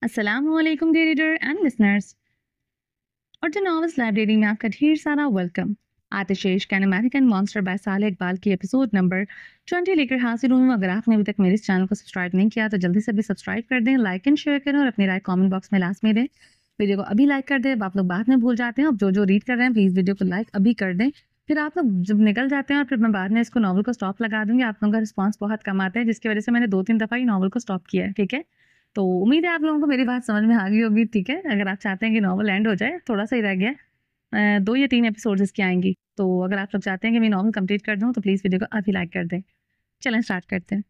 अस्सलामुअलैकुम dear reader and listeners और the novels library में आपका ढेर सारा वेलकम। आतिशेष कैन अमेरिकन मॉन्स्टर बाय साले इकबाल की एपिसोड नंबर 20 लेकर हाजिर हूँ। अगर आपने अभी तक मेरे इस चैनल को सब्सक्राइब नहीं किया तो जल्दी से भी सब्सक्राइब कर दें, लाइक एंड शेयर करें और अपनी राय कमेंट बॉक्स में लाजमी दें। वीडियो को अभी लाइक कर दें। अब आप लोग बाद में भूल जाते हैं। अब जो जो रीड कर रहे हैं प्लीज़ वीडियो को लाइक अभी कर दें। फिर आप लोग जब निकल जाते हैं और फिर मैं बाद में इसको नॉवल को स्टॉप लगा दूंगी। आप लोगों का रिस्पॉन्स बहुत कम आता है जिसकी वजह से मैंने 2-3 दफ़ा ही नॉवल को स्टॉप किया है। ठीक है, तो उम्मीद है आप लोगों को मेरी बात समझ में आ गई होगी। ठीक है, अगर आप चाहते हैं कि नॉवल एंड हो जाए, थोड़ा सा ही रह गया है, 2 या 3 एपिसोड्स इसकी आएँगी। तो अगर आप लोग चाहते हैं कि मैं नॉवल कंप्लीट कर दूँ तो प्लीज़ वीडियो को अभी लाइक कर दें। चलें स्टार्ट करते हैं।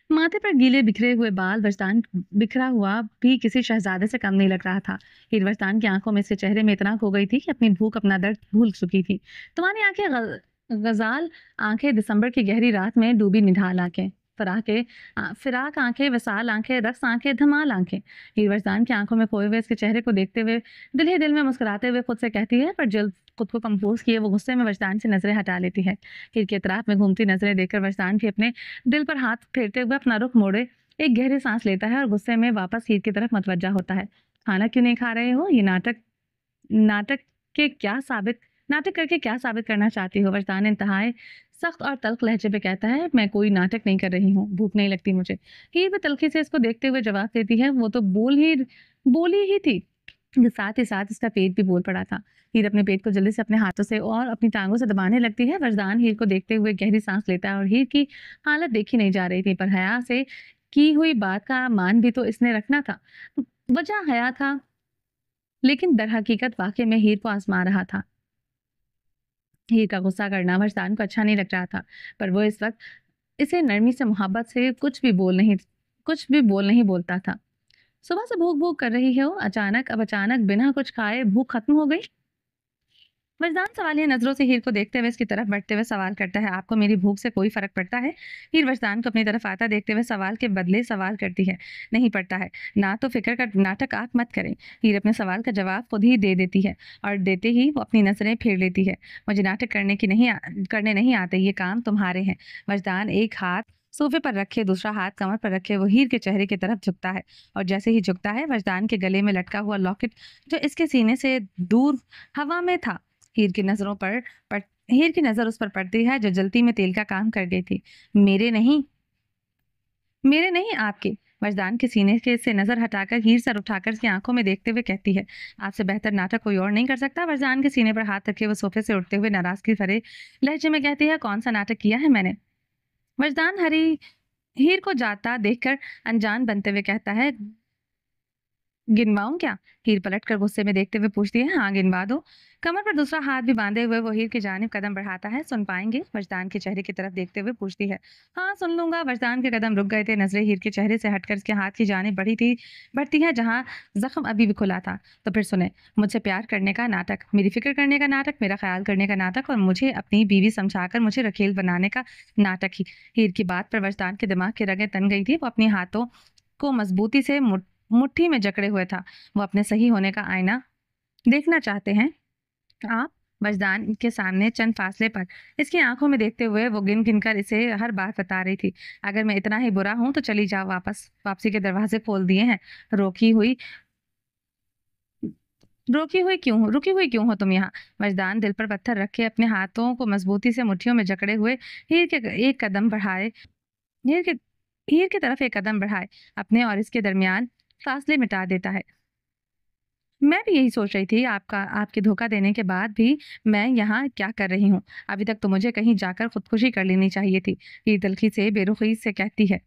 माथे पर गीले बिखरे हुए बाल, वजदान बिखरा हुआ भी किसी शहजादे से कम नहीं लग रहा था। हीर वजदान की आंखों में से चेहरे में इतना खो गई थी कि अपनी भूख अपना दर्द भूल चुकी थी। तुम्हारी आंखें गजाल आंखें, दिसंबर की गहरी रात में डूबी निढाल आंखें, फिराक आंखें, विसाल आंखें, रक्स आंखें, धमाल आंखें। हीर वजदान की आंखों में खोए हुए इसके चेहरे को देखते हुए दिल ही दिल में मुस्कुराते हुए खुद से कहती है, पर जल्द खुद को कंपोज किए वो गुस्से में वजदान से नजरें हटा लेती है। हीर के इतराफ में घूमती नजरें देखकर वजदान भी अपने दिल पर हाथ फेरते हुए अपना रुख मोड़े एक गहरी सांस लेता है और गुस्से में वापस हीर की तरफ मतवज्जा होता है। खाना क्यों नहीं खा रहे हो? ये नाटक नाटक के क्या साबित नाटक करके क्या साबित करना चाहती हो? वजदान इंतहाए सख्त और तल्ख लहजे पे कहता है, मैं कोई नाटक नहीं कर रही हूँ, भूख नहीं लगती मुझे। हीर भी तल्खी से इसको देखते हुए जवाब देती है, वो तो बोली ही थी। साथ ही साथ इसका पेट भी बोल पड़ा था। हीर अपने पेट को जल्दी से अपने हाथों से और अपनी टांगों से दबाने लगती है। वजदान हीर को देखते हुए गहरी सांस लेता है और हीर की हालत देखी नहीं जा रही थी, पर हया से की हुई बात का मान भी तो इसने रखना था। वजह हया था, लेकिन दर हकीकत वाकई में हीर को आजमा रहा था। हीर का गुस्सा करना वजदान को अच्छा नहीं लग रहा था, पर वो इस वक्त इसे नरमी से मोहब्बत से कुछ भी बोल नहीं बोलता था। सुबह से भूख भूख कर रही हो, अचानक बिना कुछ खाए भूख खत्म हो गई? वजदान सवालिया नजरों से हीर को देखते हुए इसकी तरफ बढ़ते हुए सवाल करता है, आपको मेरी भूख से कोई फर्क पड़ता है? हीर वजदान को अपनी तरफ आता देखते हुए सवाल के बदले सवाल करती है, नहीं पड़ता है। ना तो फिक्र का नाटक आप मत करें। हीर अपने सवाल का जवाब खुद ही दे देती है और देते ही वो अपनी नजरें फेर लेती है। मुझे नाटक करने नहीं आते, ये काम तुम्हारे हैं। वजदान एक हाथ सोफे पर रखे, दूसरा हाथ कमर पर रखे वो हीर के चेहरे की तरफ झुकता है और जैसे ही झुकता है वजदान के गले में लटका हुआ लॉकेट जो इसके सीने से दूर हवा में था, हीर की नजरों पर हीर की नजर उस पर पड़ती है जो जलती में तेल का काम कर गई थी। मेरे नहीं, मेरे नहीं, आपके। वजदान के सीने के से नजर हटाकर हीर सर उठाकर उसकी आंखों में देखते हुए कहती है, आपसे बेहतर नाटक कोई और नहीं कर सकता। वजदान के सीने पर हाथ रखे वो सोफे से उठते हुए नाराजगी भरे लहजे में कहती है, कौन सा नाटक किया है मैंने? वजदान हरी हीर को जाता देखकर अनजान बनते हुए कहता है, गिनवाऊं क्या? हीर पलटकर गुस्से में देखते हुए पूछती है, हाँ गिनवा दो। कमर पर दूसरा हाथ भी बांधे हुए वो हीर की जानिब कदम बढ़ाता है, सुन पाएंगे? वजदान के चेहरे की तरफ देखते हुए पूछती है। हाँ सुन लूंगा। वजदान के कदम रुक गए थे, नजरें हीर के चेहरे से हटकर उसके हाथ की जानिब बढ़ती है जहाँ जख्म अभी भी खुला था। तो फिर सुने, मुझसे प्यार करने का नाटक, मेरी फिक्र करने का नाटक, मेरा ख्याल करने का नाटक और मुझे अपनी बीवी समझाकर मुझे रखेल बनाने का नाटक ही। हीर की बात पर वजदान के दिमाग की रगें तन गई थी। वो अपने हाथों को मजबूती से मुट्ठी में जकड़े हुए था। वो अपने सही होने का आईना देखना चाहते हैं आप? वजदान के सामने चंद फासले पर इसकी आंखों में देखते हुए वो गिन गिन कर इसे हर बात बता रही थी। अगर मैं इतना ही बुरा हूं तो चली जाओ, वापसी के दरवाजे खोल दिए हैं। रोकी हुई रुकी हुई क्यों हो तुम यहाँ? वजदान दिल पर पत्थर रखे अपने हाथों को मजबूती से मुट्ठियों में जकड़े हुए हीर के एक कदम बढ़ाए हीर के हीर की तरफ एक कदम बढ़ाए अपने और इसके दरमियान फासले मिटा देता है। मैं भी यही सोच रही थी, आपके धोखा देने के बाद भी मैं यहाँ क्या कर रही हूँ? अभी तक तो मुझे कहीं जाकर खुदकुशी कर लेनी चाहिए थी। हीर तल्खी से बेरुखी से कहती है,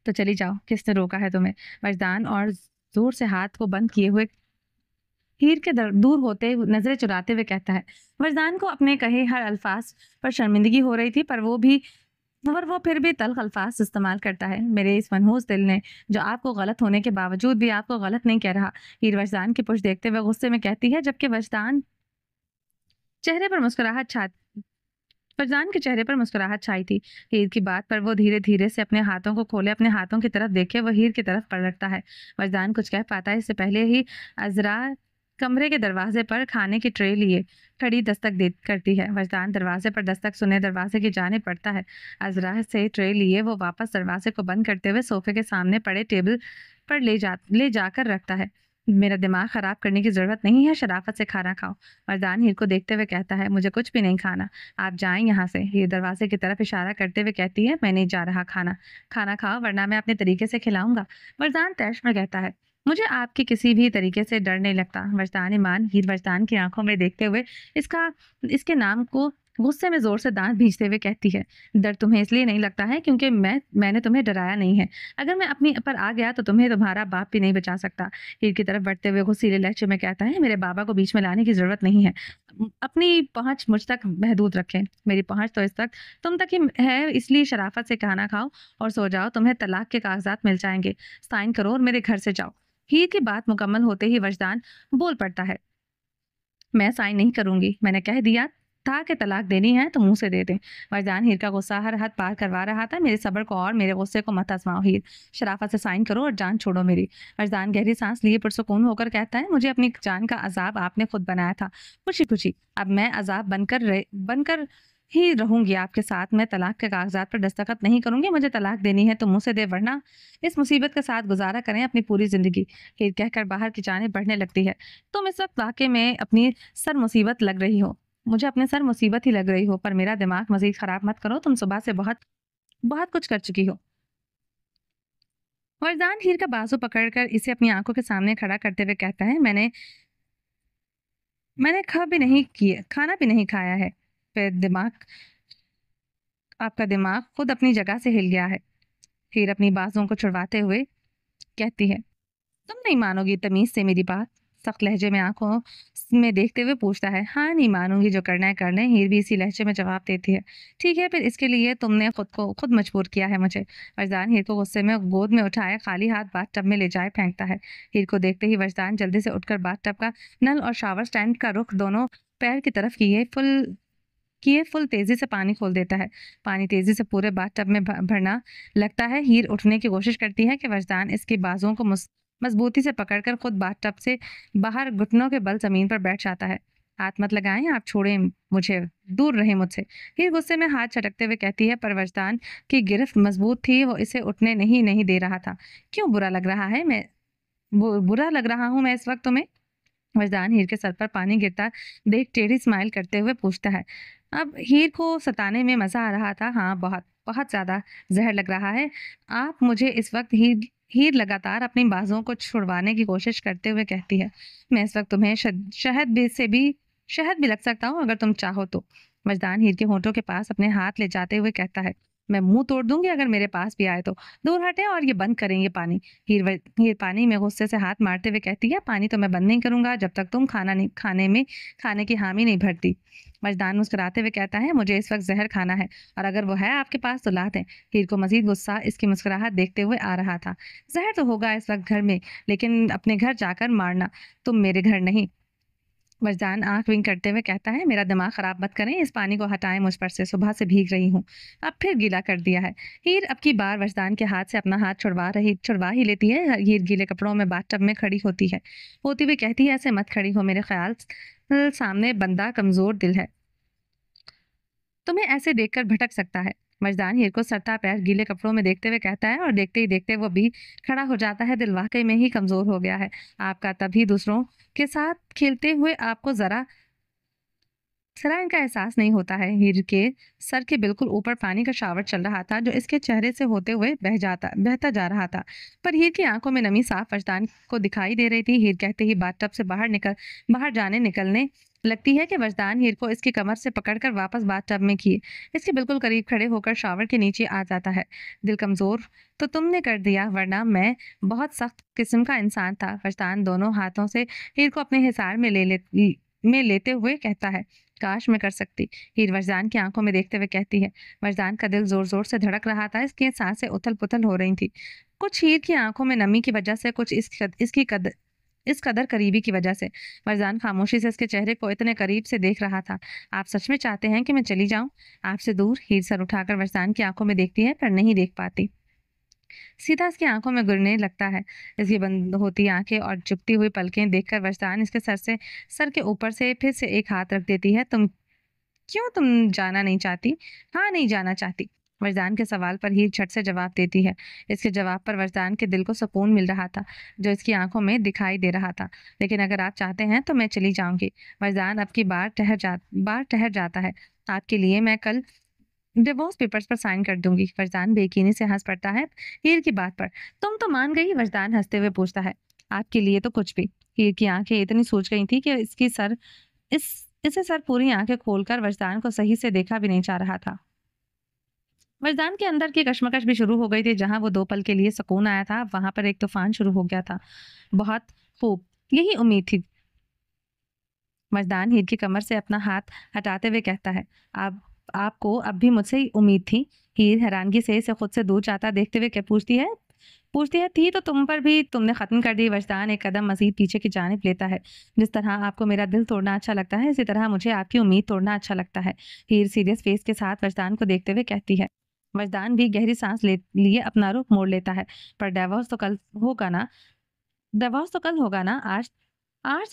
तो चली जाओ, किसने रोका है तुम्हें? वजदान और जोर से हाथ को बंद किए हुए हीर के दूर होते नजरें चुराते हुए कहता है। वजदान को अपने कहे हर अल्फाज पर शर्मिंदगी हो रही थी, पर वो फिर भी तल्ख अल्फाज इस्तेमाल करता है। मेरे इस मनहूस दिल ने जो आपको गलत होने के बावजूद भी आपको गलत नहीं कह रहा। हीर वजदान की पुष्ट देखते हुए गुस्से में कहती है, जबकि चेहरे पर मुस्कुराहट छा वजदान के चेहरे पर मुस्कुराहट छाई थी। हीर की बात पर वो धीरे धीरे से अपने हाथों को खोले अपने हाथों की तरफ देखे वो हीर की तरफ पलटता है। वजदान कुछ कह पाता है इससे पहले ही अजरा कमरे के दरवाजे पर खाने की ट्रे लिए खड़ी दस्तक दे करती है। वजदान दरवाजे पर दस्तक सुने दरवाजे की जानिब पड़ता है। अजरा से ट्रे लिए वो वापस दरवाजे को बंद करते हुए सोफे के सामने पड़े टेबल पर ले जाकर रखता है। मेरा दिमाग खराब करने की जरूरत नहीं है, शराफत से खाना खाओ। वरदान हीर को देखते हुए कहता है, मुझे कुछ भी नहीं खाना, आप जाएं यहाँ से। हीर दरवाजे की तरफ इशारा करते हुए कहती है, मैं नहीं जा रहा, खाना खाओ वरना मैं अपने तरीके से खिलाऊंगा। वरदान तैश में कहता है, मुझे आपकी किसी भी तरीके से डर नहीं लगता। वजदान ईमान हीर वजदान की आंखों में देखते हुए इसके नाम को गुस्से में जोर से दांत भींचते हुए कहती है, डर तुम्हें इसलिए नहीं लगता है क्योंकि मैंने तुम्हें डराया नहीं है। अगर मैं अपनी पर आ गया तो तुम्हें तुम्हारा बाप भी नहीं बचा सकता। हीर की तरफ बढ़ते हुए गुस्सीले लहजे में कहता है, मेरे बाबा को बीच में लाने की जरूरत नहीं है। अपनी पहुंच मुझ तक महदूद रखें। मेरी पहुंच तो इस तक तुम तक ही है, इसलिए शराफत से खाना खाओ और सो जाओ। तुम्हें तलाक के कागजात मिल जाएंगे, साइन करो और मेरे घर से जाओ। हीर की बात मुकम्मल होते ही वजदान बोल पड़ता है, मैं साइन नहीं करूंगी, मैंने कह दिया था कि तलाक देनी है तो मुंह से दे दें। वजदान हीर का गुस्सा हर हद पार करवा रहा था। मेरे सब्र को और मेरे गुस्से को मत आजमाओ हीर, शराफत से साइन करो और जान छोड़ो मेरी। वजदान गहरी सांस लिए पुरसुकून होकर कहता है, मुझे अपनी जान का अजाब आपने खुद बनाया था, खुशी खुशी अब मैं अजाब बनकर ही रहूंगी आपके साथ। मैं तलाक के कागजात पर दस्तखत नहीं करूंगी। मुझे तलाक देनी है तो मुंह से दे, वरना इस मुसीबत के साथ गुजारा करें अपनी पूरी जिंदगी। हीर कहकर बाहर की जानिब बढ़ने लगती है। तुम इस वक्त वाकई में अपनी सर मुसीबत लग रही हो, मुझे अपने सर मुसीबत ही लग रही हो, पर मेरा दिमाग मजीद खराब मत करो। तुम सुबह से बहुत बहुत कुछ कर चुकी हो। वरदान हीर का बाजू पकड़कर इसे अपनी आंखों के सामने खड़ा करते हुए कहता है, मैंने खा भी नहीं किया, खाना भी नहीं खाया है। फिर आपका दिमाग खुद अपनी जगह से हिल गया है। हीर अपनी बाजुओं को छुड़वाते हुए कहती है, तुम नहीं मानोगी तमीज से मेरी बात। सख्त लहजे में आंखों में देखते हुए पूछता है, हाँ नहीं मानूंगी, जो करना है कर लें। हीर भी इसी लहजे में जवाब देती है, ठीक है फिर इसके लिए तुमने खुद मजबूर किया है मुझे। वजदान हीर को गुस्से में गोद में उठाए खाली हाथ बाथ टब में ले जाए फेंकता है। हीर को देखते ही वजदान जल्दी से उठकर बाथ टब का नल और शावर स्टैंड का रुख दोनों पैर की तरफ किए फुल तेजी से पानी खोल देता है। पानी तेजी से पूरे बाथ टब में भरना लगता है। हीर उठने की कोशिश करती है कि वजदान इसकी बाजुओं को मजबूती से पकड़कर खुद बाथ टब से बाहर घुटनों के बल जमीन पर बैठ जाता है। हाथ मत लगाएं, आप छोड़ें मुझे, दूर रहे मुझसे। हीर गुस्से में हाथ झटकते हुए कहती है, पर वजदान की गिरफ्त मजबूत थी, वो इसे उठने नहीं दे रहा था। क्यों बुरा लग रहा है मैं बुरा लग रहा हूं मैं इस वक्त तुम्हें? वजदान हीर के सर पर पानी गिरता देख टेढ़ी स्माइल करते हुए पूछता है। अब हीर को सताने में मजा आ रहा था। हाँ, बहुत बहुत ज्यादा जहर लग रहा है। आप मुझे इस वक्त हीर लगातार अपनी बाजुओं को छुड़वाने की कोशिश करते हुए कहती है, मैं इस वक्त तुम्हें शहद भी लग सकता हूँ अगर तुम चाहो तो। वजदान हीर के होंठों के पास अपने हाथ ले जाते हुए कहता है, मैं मुंह तोड़ दूंगी अगर मेरे पास भी आए तो। दूर हटे और ये बंद करें ये पानी। हीर पानी में गुस्से से हाथ मारते हुए कहती है, पानी तो मैं बंद नहीं करूंगा जब तक तुम खाने की हामी नहीं भरती। मजदान मुस्कुराते हुए कहता है, मुझे इस वक्त जहर खाना है और अगर वो है आपके पास तो ला दें। हीर को मजीद गुस्सा इसकी मुस्कुराहट देखते हुए आ रहा था। जहर तो होगा इस वक्त घर में, लेकिन अपने घर जाकर मारना, तुम मेरे घर नहीं। वजदान आंख विंग करते हुए कहता है, मेरा दिमाग खराब मत करें, इस पानी को हटाएं मुझ पर से, सुबह से भीग रही हूँ। अब फिर गीला कर दिया है। हीर अब की बार वजदान के हाथ से अपना हाथ छुड़वा ही लेती है। हीर गीले कपड़ों में बाथटब में खड़ी होती हुई कहती है, ऐसे मत खड़ी हो, मेरे ख्याल सामने बंदा कमजोर दिल है, तुम्हें ऐसे देखकर भटक सकता है। मजदान हीर को सरता पैर गीले कपड़ों में देखते हुए कहता है और देखते ही देखते वो भी खड़ा हो जाता है। दिल वाकई में ही कमजोर हो गया है आपका। तभी दूसरों के साथ खेलते हुए आपको जरा इनका एहसास नहीं होता है। हीर के सर के बिल्कुल ऊपर पानी का शावर चल रहा था जो इसके चेहरे से होते हुए बहता जा रहा था, पर हीर की आंखों में नमी साफ वजदान को दिखाई दे रही थी। हीर कहते ही बाथटब से बाहर निकलने लगती है कि वजदान हीर को इसकी कमर से पकड़कर वापस बाथटब में किए इसके बिल्कुल करीब खड़े होकर शावर के नीचे आ जाता है। दिल कमजोर तो तुमने कर दिया, वरना मैं बहुत सख्त किस्म का इंसान था। वजदान दोनों हाथों से हीर को अपने हिसार में लेते हुए कहता है, काश मैं कर सकती। हीर वजदान की आंखों में देखते हुए कहती है। वजदान का दिल जोर जोर से धड़क रहा था, इसकी सांसें उथल पुथल हो रही थी, कुछ हीर की आंखों में नमी की वजह से, कुछ इस कदर करीबी की वजह से। वजदान खामोशी से इसके चेहरे को इतने करीब से देख रहा था। आप सच में चाहते हैं कि मैं चली जाऊं आपसे दूर? हीर सर उठाकर वजदान की आंखों में देखती है पर नहीं देख पाती। सीधा इसकी आंखों में गिरने लगता है। इसकी बंद होती आंखें और झुकती हुई पलकें देखकर वजदान इसके सर के ऊपर से फिर से एक हाथ रख देती है। तुम जाना नहीं चाहती? हाँ, नहीं जाना चाहती। वजदान के सवाल पर हीर झट से जवाब देती है। इसके जवाब पर वजदान के दिल को सुकून मिल रहा था, जो इसकी आंखों में दिखाई दे रहा था। लेकिन अगर आप चाहते हैं तो मैं चली जाऊंगी। वजदान अब की बार ठहर जाता है। आपके लिए मैं कल डिवोर्स पेपर्स पर साइन कर दूंगी। वजदान बेयकीनी से हंस पड़ता है हीर की बात पर। तुम तो मान गई? वजदान हंसते हुए पूछता है। आपके लिए तो कुछ भी। हीर की आंखें इतनी सूज गई थी कि इस इसे सर पूरी आंखें खोलकर वजदान को सही से देखा भी नहीं जा रहा था। वजदान के अंदर की कश्मकश भी शुरू हो गई थी। जहां वो 2 पल के लिए सुकून आया था, वहां पर एक तूफान शुरू हो गया था। बहुत खूब, यही उम्मीद थी। वजदान हीर की कमर से अपना हाथ हटाते हुए कहता है। आप आपको अब भी मुझसे ही उम्मीद थी? हीर हैरानगी से इसे खुद से दूर जाता देखते हुए क्या पूछती है। थी तो तुम पर भी तुमने खत्म कर दी। वजदान एक कदम मजीद पीछे की जानिब लेता है। जिस तरह आपको मेरा दिल तोड़ना अच्छा लगता है, इसी तरह मुझे आपकी उम्मीद तोड़ना अच्छा लगता है। हीर सीरियस फेस के साथ वजदान को देखते हुए कहती है। वजदान भी गहरी सांस ले लिए अपना रुख मोड़ लेता है। पर डिवोर्स तो कल होगा ना। आज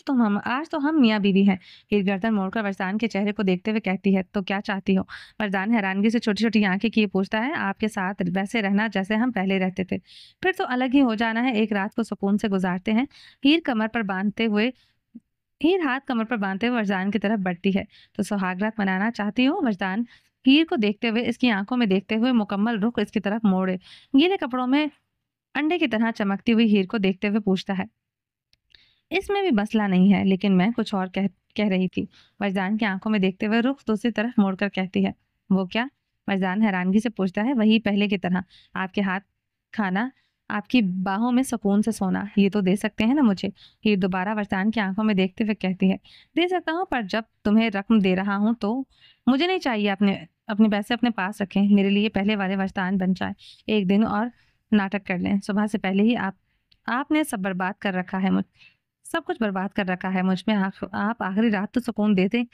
तो हम मियाँ बीवी हैं। हीर गर्दन मोड़कर वरदान के चेहरे को देखते हुए कहती है। तो क्या चाहती हो? वरदान हैरानगी से छोटी छोटी आंखें किए पूछता है। आपके साथ वैसे रहना जैसे हम पहले रहते थे। फिर तो अलग ही हो जाना है। एक रात को सुकून से गुजारते हैं। हीर कमर पर बांधते हुए हीर हाथ कमर पर बांधते हुए वरदान की तरफ बढ़ती है। तो सुहागरात मनाना चाहती हो? वरदान हीर को देखते हुए, इसकी आंखों में देखते हुए मुकम्मल रुख इसकी तरफ मोड़े गीले कपड़ों में अंडे की तरह चमकती हुई हीर को देखते हुए पूछता है। इसमें भी मसला नहीं है, लेकिन मैं कुछ और कह रही थी। वजदान की आंखों में देखते हुए रुख दूसरी तरफ मोड़कर कहती है। वो क्या? वजदान हैरानगी से पूछता है। वही पहले की तरह, आपके हाथ खाना, आपकी बाहों में सुकून से सोना। ये तो दे सकते हैं ना मुझे? हीर दोबारा वजदान की आंखों में देखते हुए कहती है। दे सकता हूँ, पर जब तुम्हें रकम दे रहा हूँ तो मुझे नहीं चाहिए अपने अपने पैसे अपने पास रखें। मेरे लिए पहले वाले वजदान बन जाए। एक दिन और नाटक कर लें। सुबह से पहले ही आपने सब कुछ बर्बाद कर रखा है मुझ में। आप आखिरी रात तो सुकून देते।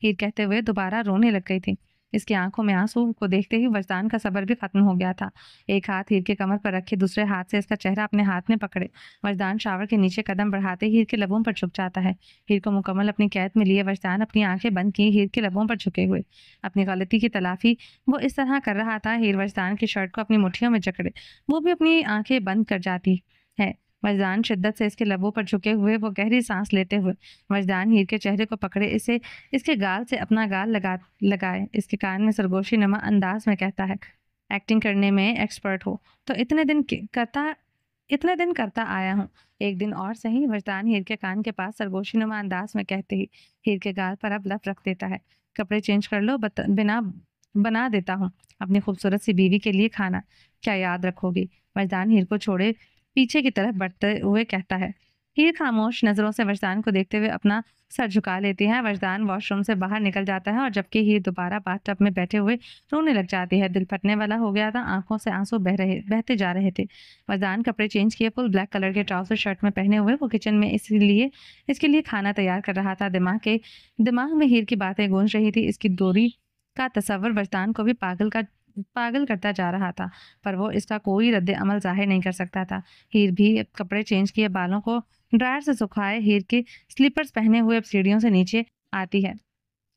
हीर कहते हुए दोबारा रोने लग गई थी। इसकी आंखों में आंसू को देखते ही वजदान का सब्र भी खत्म हो गया था। एक हाथ हीर के कमर पर रखे, दूसरे हाथ से इसका चेहरा अपने हाथ में पकड़े वजदान शावर के नीचे कदम बढ़ाते हीर के लबों पर झुक जाता है। हीर को मुकम्मल अपनी कैद में लिए वजदान अपनी आंखें बंद की हीर के लबों पर झुके हुए अपनी गलती की तलाफी वो इस तरह कर रहा था। हीर वजदान की शर्ट को अपनी मुट्ठियों में जकड़े वो भी अपनी आंखें बंद कर जाती है। वजदान शिद्दत से इसके लबों पर झुके हुए वो गहरी सांस लेते हुए वजदान हीर के चेहरे को पकड़े इसे इसके गाल से अपना गाल लगाए इसके कान में सरगोशी नमा अंदाज में कहता है। एक्टिंग करने में एक्सपर्ट हो तो इतने दिन करता आया हूँ। एक दिन और सही। वजदान हीर के कान के पास सरगोशी नुमा अंदाज में कहते ही हीर के गाल पर अब लफ रख देता है। कपड़े चेंज कर लो, बिना बना देता हूँ अपनी खूबसूरत सी बीवी के लिए खाना। क्या याद रखोगी? वजदान हीर को छोड़े पीछे की तरफ बढ़ते हुए कहता है। हीर खामोश नजरों से वजदान को देखते हुए अपना सर झुका लेती है। वजदान वॉशरूम से बाहर निकल जाता है और जबकि हीर दोबारा बाथटब में बैठे हुए रोने लग जाती है। दिल फटने वाला हो गया था। आंखों से आंसू बहते जा रहे थे। वजदान कपड़े चेंज किए, फुल ब्लैक कलर के ट्राउजर शर्ट में पहने हुए वो किचन में इसके लिए खाना तैयार कर रहा था। दिमाग में हीर की बातें गूंज रही थी। इसकी दूरी का तस्वर वजदान को भी पागल करता जा रहा था, पर वो इसका कोई रद्द अमल जाहिर नहीं कर सकता था। हीर भी कपड़े चेंज किए, बालों को ड्रायर से सुखाए हीर के स्लीपर्स पहने हुए अब सीढ़ियों से नीचे आती है।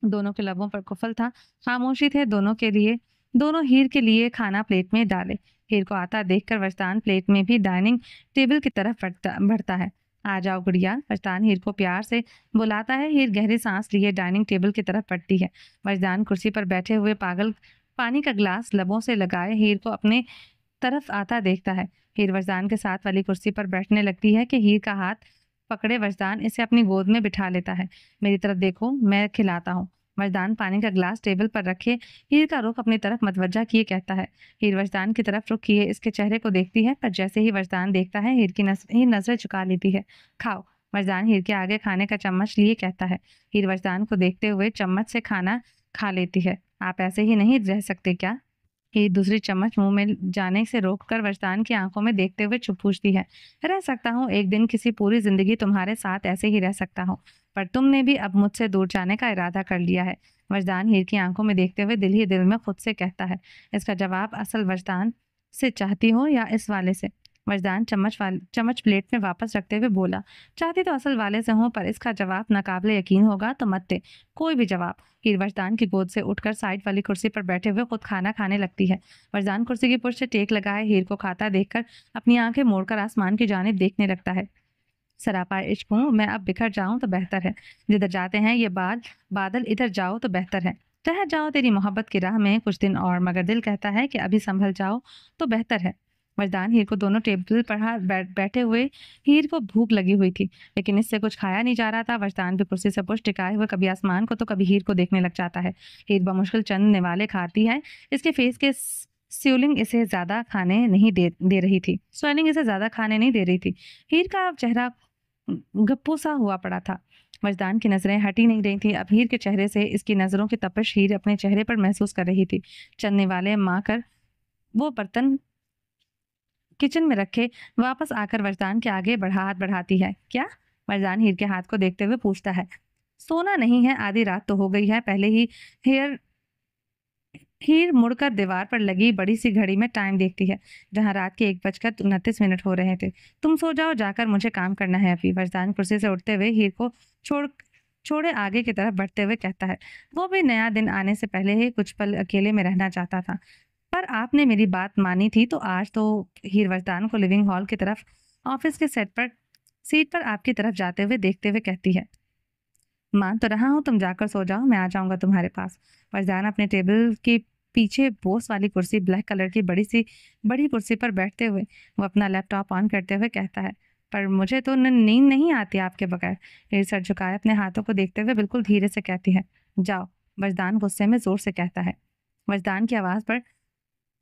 दोनों के लबों पर कुफल था, खामोशी थे दोनों हीर के लिए खाना प्लेट में डाले। हीर को आता देखकर वजदान प्लेट में भी डाइनिंग टेबल की तरफ बढ़ता है। आ जाओ गुड़िया। वजदान हीर को प्यार से बुलाता है। हीर गहरी सांस लिए डाइनिंग टेबल की तरफ बढ़ती है। वजदान कुर्सी पर बैठे हुए पानी का गिलास लबों से लगाए हीर को अपने तरफ आता देखता है। हीर वजदान के साथ वाली कुर्सी पर बैठने लगती है कि हीर का हाथ पकड़े वजदान इसे अपनी गोद में बिठा लेता है। मेरी तरफ देखो, मैं खिलाता हूँ। वजदान पानी का गिलास टेबल पर रखे हीर का रुख अपनी तरफ मतवज्जा किए कहता है। हीर वजदान की तरफ रुख किए इसके चेहरे को देखती है, पर जैसे ही वजदान देखता है हीर नजरें झुका लेती है। खाओ। वजदान हीर के आगे खाने का चम्मच लिए कहता है। हीर वजदान को देखते हुए चम्मच से खाना खा लेती है। आप ऐसे ही नहीं रह सकते क्या? हीर दूसरी चम्मच मुंह में जाने से रोककर वजदान की आंखों में देखते हुए चुप पूछती है। रह सकता हूँ, एक दिन किसी पूरी जिंदगी तुम्हारे साथ ऐसे ही रह सकता हूँ, पर तुमने भी अब मुझसे दूर जाने का इरादा कर लिया है। वजदान हीर की आंखों में देखते हुए दिल ही दिल में खुद से कहता है। इसका जवाब असल वजदान से चाहती हो या इस वाले से? वजदान चम्मच प्लेट में वापस रखते हुए बोला, चाहती तो असल वाले से हूँ, पर इसका जवाब नाकाबिले यकीन होगा तो मत दे कोई भी जवाब। हीर वजदान की गोद से उठकर साइड वाली कुर्सी पर बैठे हुए खुद खाना खाने लगती है। वजदान कुर्सी की पुष्ट से टेक लगाए हीर को खाता देखकर अपनी आंखें मोड़कर आसमान की जानिब देखने लगता है। सरापा इश्क हूँ, मैं अब बिखर जाऊं तो बेहतर है। जिधर जाते हैं ये बादल, इधर जाओ तो बेहतर है। ठहर जाओ तेरी मोहब्बत की राह में कुछ दिन और, मगर दिल कहता है कि अभी संभल जाओ तो बेहतर है। वजदान हीर को दोनों टेबल पर बैठे हुए, हीर को भूख लगी हुई थी, लेकिन इससे कुछ खाया नहीं जा रहा था। वजदान भी कुर्सी से पुष्ट टिकाए हुए कभी आसमान को तो कभी हीर को देखने लग जाता है। हीर बमुश्किल चंद निवाले खाती है। इसके फेस के स्वेलिंग इसे ज्यादा खाने नहीं दे रही थी स्वेलिंग इसे ज्यादा खाने नहीं दे रही थी। हीर का चेहरा गप्पू सा हुआ पड़ा था। वजदान की नजरें हटी नहीं रही थी। अब हीर के चेहरे से इसकी नजरों की तपिश हीर अपने चेहरे पर महसूस कर रही थी। चलने वाले माँ कर वो बर्तन किचन में रखे वापस आकर वजदान के आगे हाथ बढ़ाती है। क्या? वजदान हीर के हाथ को देखते हुए पूछता है। सोना नहीं है, आधी रात तो हो गई है। पहले ही हीर हीर मुड़कर दीवार पर लगी बड़ी सी घड़ी में टाइम देखती है, जहां रात के 1:29 हो रहे थे। तुम सो जाओ, जाकर मुझे काम करना है अभी। वजदान कुर्सी से उठते हुए हीर को छोड़ छोड़े आगे की तरफ बढ़ते हुए कहता है। वो भी नया दिन आने से पहले ही कुछ पल अकेले में रहना चाहता था, पर आपने मेरी बात मानी थी तो आज तो। हीर वजदान को लिविंग हॉल की तरफ ऑफिस के सीट पर आपकी तरफ जाते हुए देखते हुए कहती है। मान तो रहा हूँ, तुम जाकर सो जाओ, मैं आ जाऊंगा तुम्हारे पास। फरजाना अपने टेबल के पीछे बोस वाली कुर्सी, ब्लैक कलर की बड़ी कुर्सी पर बैठते हुए वो अपना लैपटॉप ऑन करते हुए कहता है। पर मुझे तो नींद नहीं आती आपके बगैर। फिर सर झुकाए अपने हाथों को देखते हुए बिल्कुल धीरे से कहती है। जाओ। वजदान गुस्से में जोर से कहता है। वजदान की आवाज पर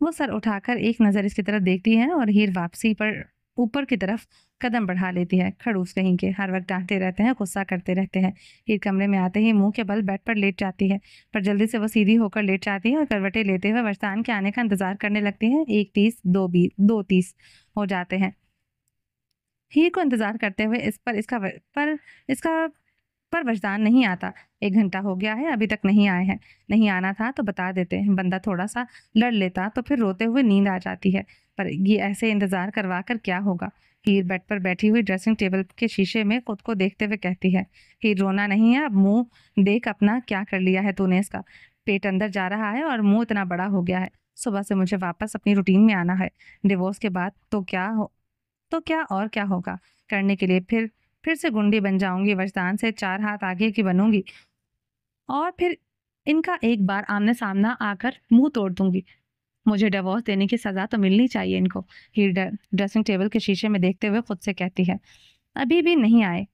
वो सर उठाकर एक नज़र इसकी तरफ देखती है और हीर वापसी पर ऊपर की तरफ कदम बढ़ा लेती है। खड़ूस कहीं के, हर वक्त डांटते रहते हैं, गुस्सा करते रहते हैं। हीर कमरे में आते ही मुंह के बल बेड पर लेट जाती है, पर जल्दी से वो सीधी होकर लेट जाती है और करवटें लेते हुए वरसान के आने का इंतजार करने लगती है। 1:30, 2:30 हो जाते हैं। हीर को इंतजार करते हुए इसका पर वजदान नहीं आता। 1 घंटा हो गया है, अभी तक नहीं आए हैं। नहीं आना था तो बता देते, बंदा थोड़ा सा लड़ लेता तो फिर रोते हुए नींद आ जाती है। पर ये ऐसे इंतजार करवा कर क्या होगा। हीर बेड पर बैठी हुई ड्रेसिंग टेबल के शीशे में खुद को देखते हुए कहती है। हीर, रोना नहीं है, अब मुंह देख अपना, क्या कर लिया है तूने इसका। पेट अंदर जा रहा है और मुंह इतना बड़ा हो गया है। सुबह से मुझे वापस अपनी रूटीन में आना है। डिवोर्स के बाद तो क्या और क्या होगा करने के लिए। फिर से गुंडी बन जाऊंगी, वजदान से 4 हाथ आगे की बनूंगी और फिर इनका एक बार आमने सामना आकर मुंह तोड़ दूंगी। मुझे डिवोर्स देने की सजा तो मिलनी चाहिए इनको। हीर ड्रेसिंग टेबल के शीशे में देखते हुए खुद से कहती है। अभी भी नहीं आए।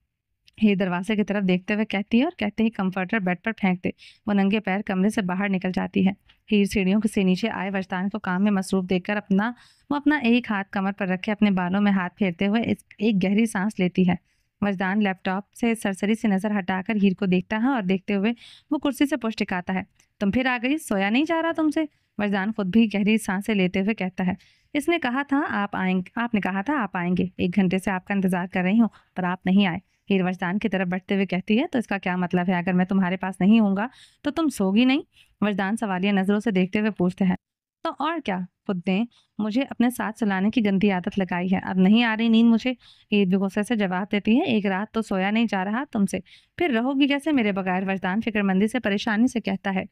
हीर दरवाजे की तरफ देखते हुए कहती है और कहते ही कंफर्टर बेड पर फेंक दे वो नंगे पैर कमरे से बाहर निकल जाती है। हीर सीढ़ियों से नीचे आए वजदान को काम में मसरूफ देखकर वो अपना एक हाथ कमर पर रखे अपने बालों में हाथ फेरते हुए एक गहरी सांस लेती है। वजदान लैपटॉप से सरसरी से नजर हटाकर हीर को देखता है और देखते हुए वो कुर्सी से पुश टिकाता है। तुम फिर आ गई, सोया नहीं जा रहा तुमसे? वजदान खुद भी गहरी सांसें लेते हुए कहता है। इसने कहा था आप आएंगे, आपने कहा था आप आएंगे। 1 घंटे से आपका इंतजार कर रही हूँ, पर आप नहीं आए। हीर वजदान की तरफ बढ़ते हुए कहती है। तो इसका क्या मतलब है, अगर मैं तुम्हारे पास नहीं होऊंगा तो तुम सोगी नहीं? वजदान सवालिया नजरों से देखते हुए पूछते हैं। तो और क्या, खुद ने मुझे अपने साथ चलाने की गंदी आदत लगाई है, अब नहीं आ रही नींद मुझे। हीर भी गुस्से से जवाब देती है। एक रात तो सोया नहीं जा रहा तुमसे, फिर रहोगी कैसे मेरे बगैर? वजदान फिक्रमंदी से परेशानी से कहता है।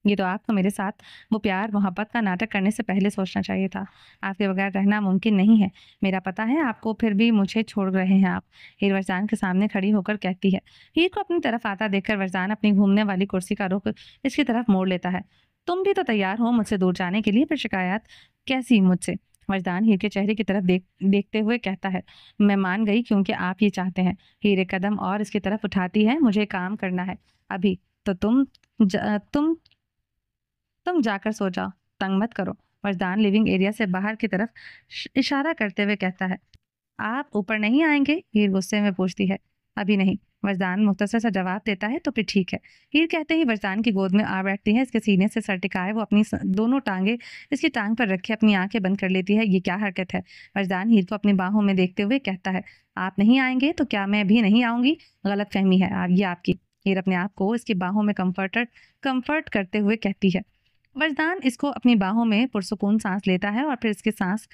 ये तो आपको मेरे साथ वो प्यार मोहब्बत का नाटक करने से पहले सोचना चाहिए था। आपके बगैर रहना मुमकिन नहीं है, मेरा पता है आपको, फिर भी मुझे छोड़ रहे हैं आप। हीर वरदान के सामने खड़ी होकर कहती है। हीर को अपनी तरफ आता देखकर वरदान अपनी घूमने वाली कुर्सी का रुख इसकी तरफ मोड़ लेता है। तुम भी तो तैयार हो मुझसे दूर जाने के लिए, फिर शिकायत कैसी मुझसे? वरदान हीर के चेहरे की तरफ देखते हुए कहता है। मैं मान गई क्योंकि आप ये चाहते हैं। हीर एक कदम और इसकी तरफ उठाती है। मुझे काम करना है अभी, तो ज, तुम तुम जाकर सो जाओ, तंग मत करो। वरदान लिविंग एरिया से बाहर की तरफ इशारा करते हुए कहता है। आप ऊपर नहीं आएंगे? हीर गुस्से में पूछती है। अभी नहीं, वरदान मुख्तसर सा जवाब देता है। तो फिर ठीक है। हीर कहते ही वरदान की गोद में आ बैठती है। इसके सीने से सर टिकाए वो अपनी दोनों टांगे इसकी टांग पर रखे अपनी आंखें बंद कर लेती है। ये क्या हरकत है? वरदान हीर को अपनी बाहों में देखते हुए कहता है। आप नहीं आएंगे तो क्या मैं भी नहीं आऊंगी? गलत फहमी है ये आपकी। हीर अपने आप को इसकी बाहों में कंफर्ट करते हुए कहती है। वरदान इसको अपनी बाहों में पुरसुकून सांस लेता है और फिर इसकी सांस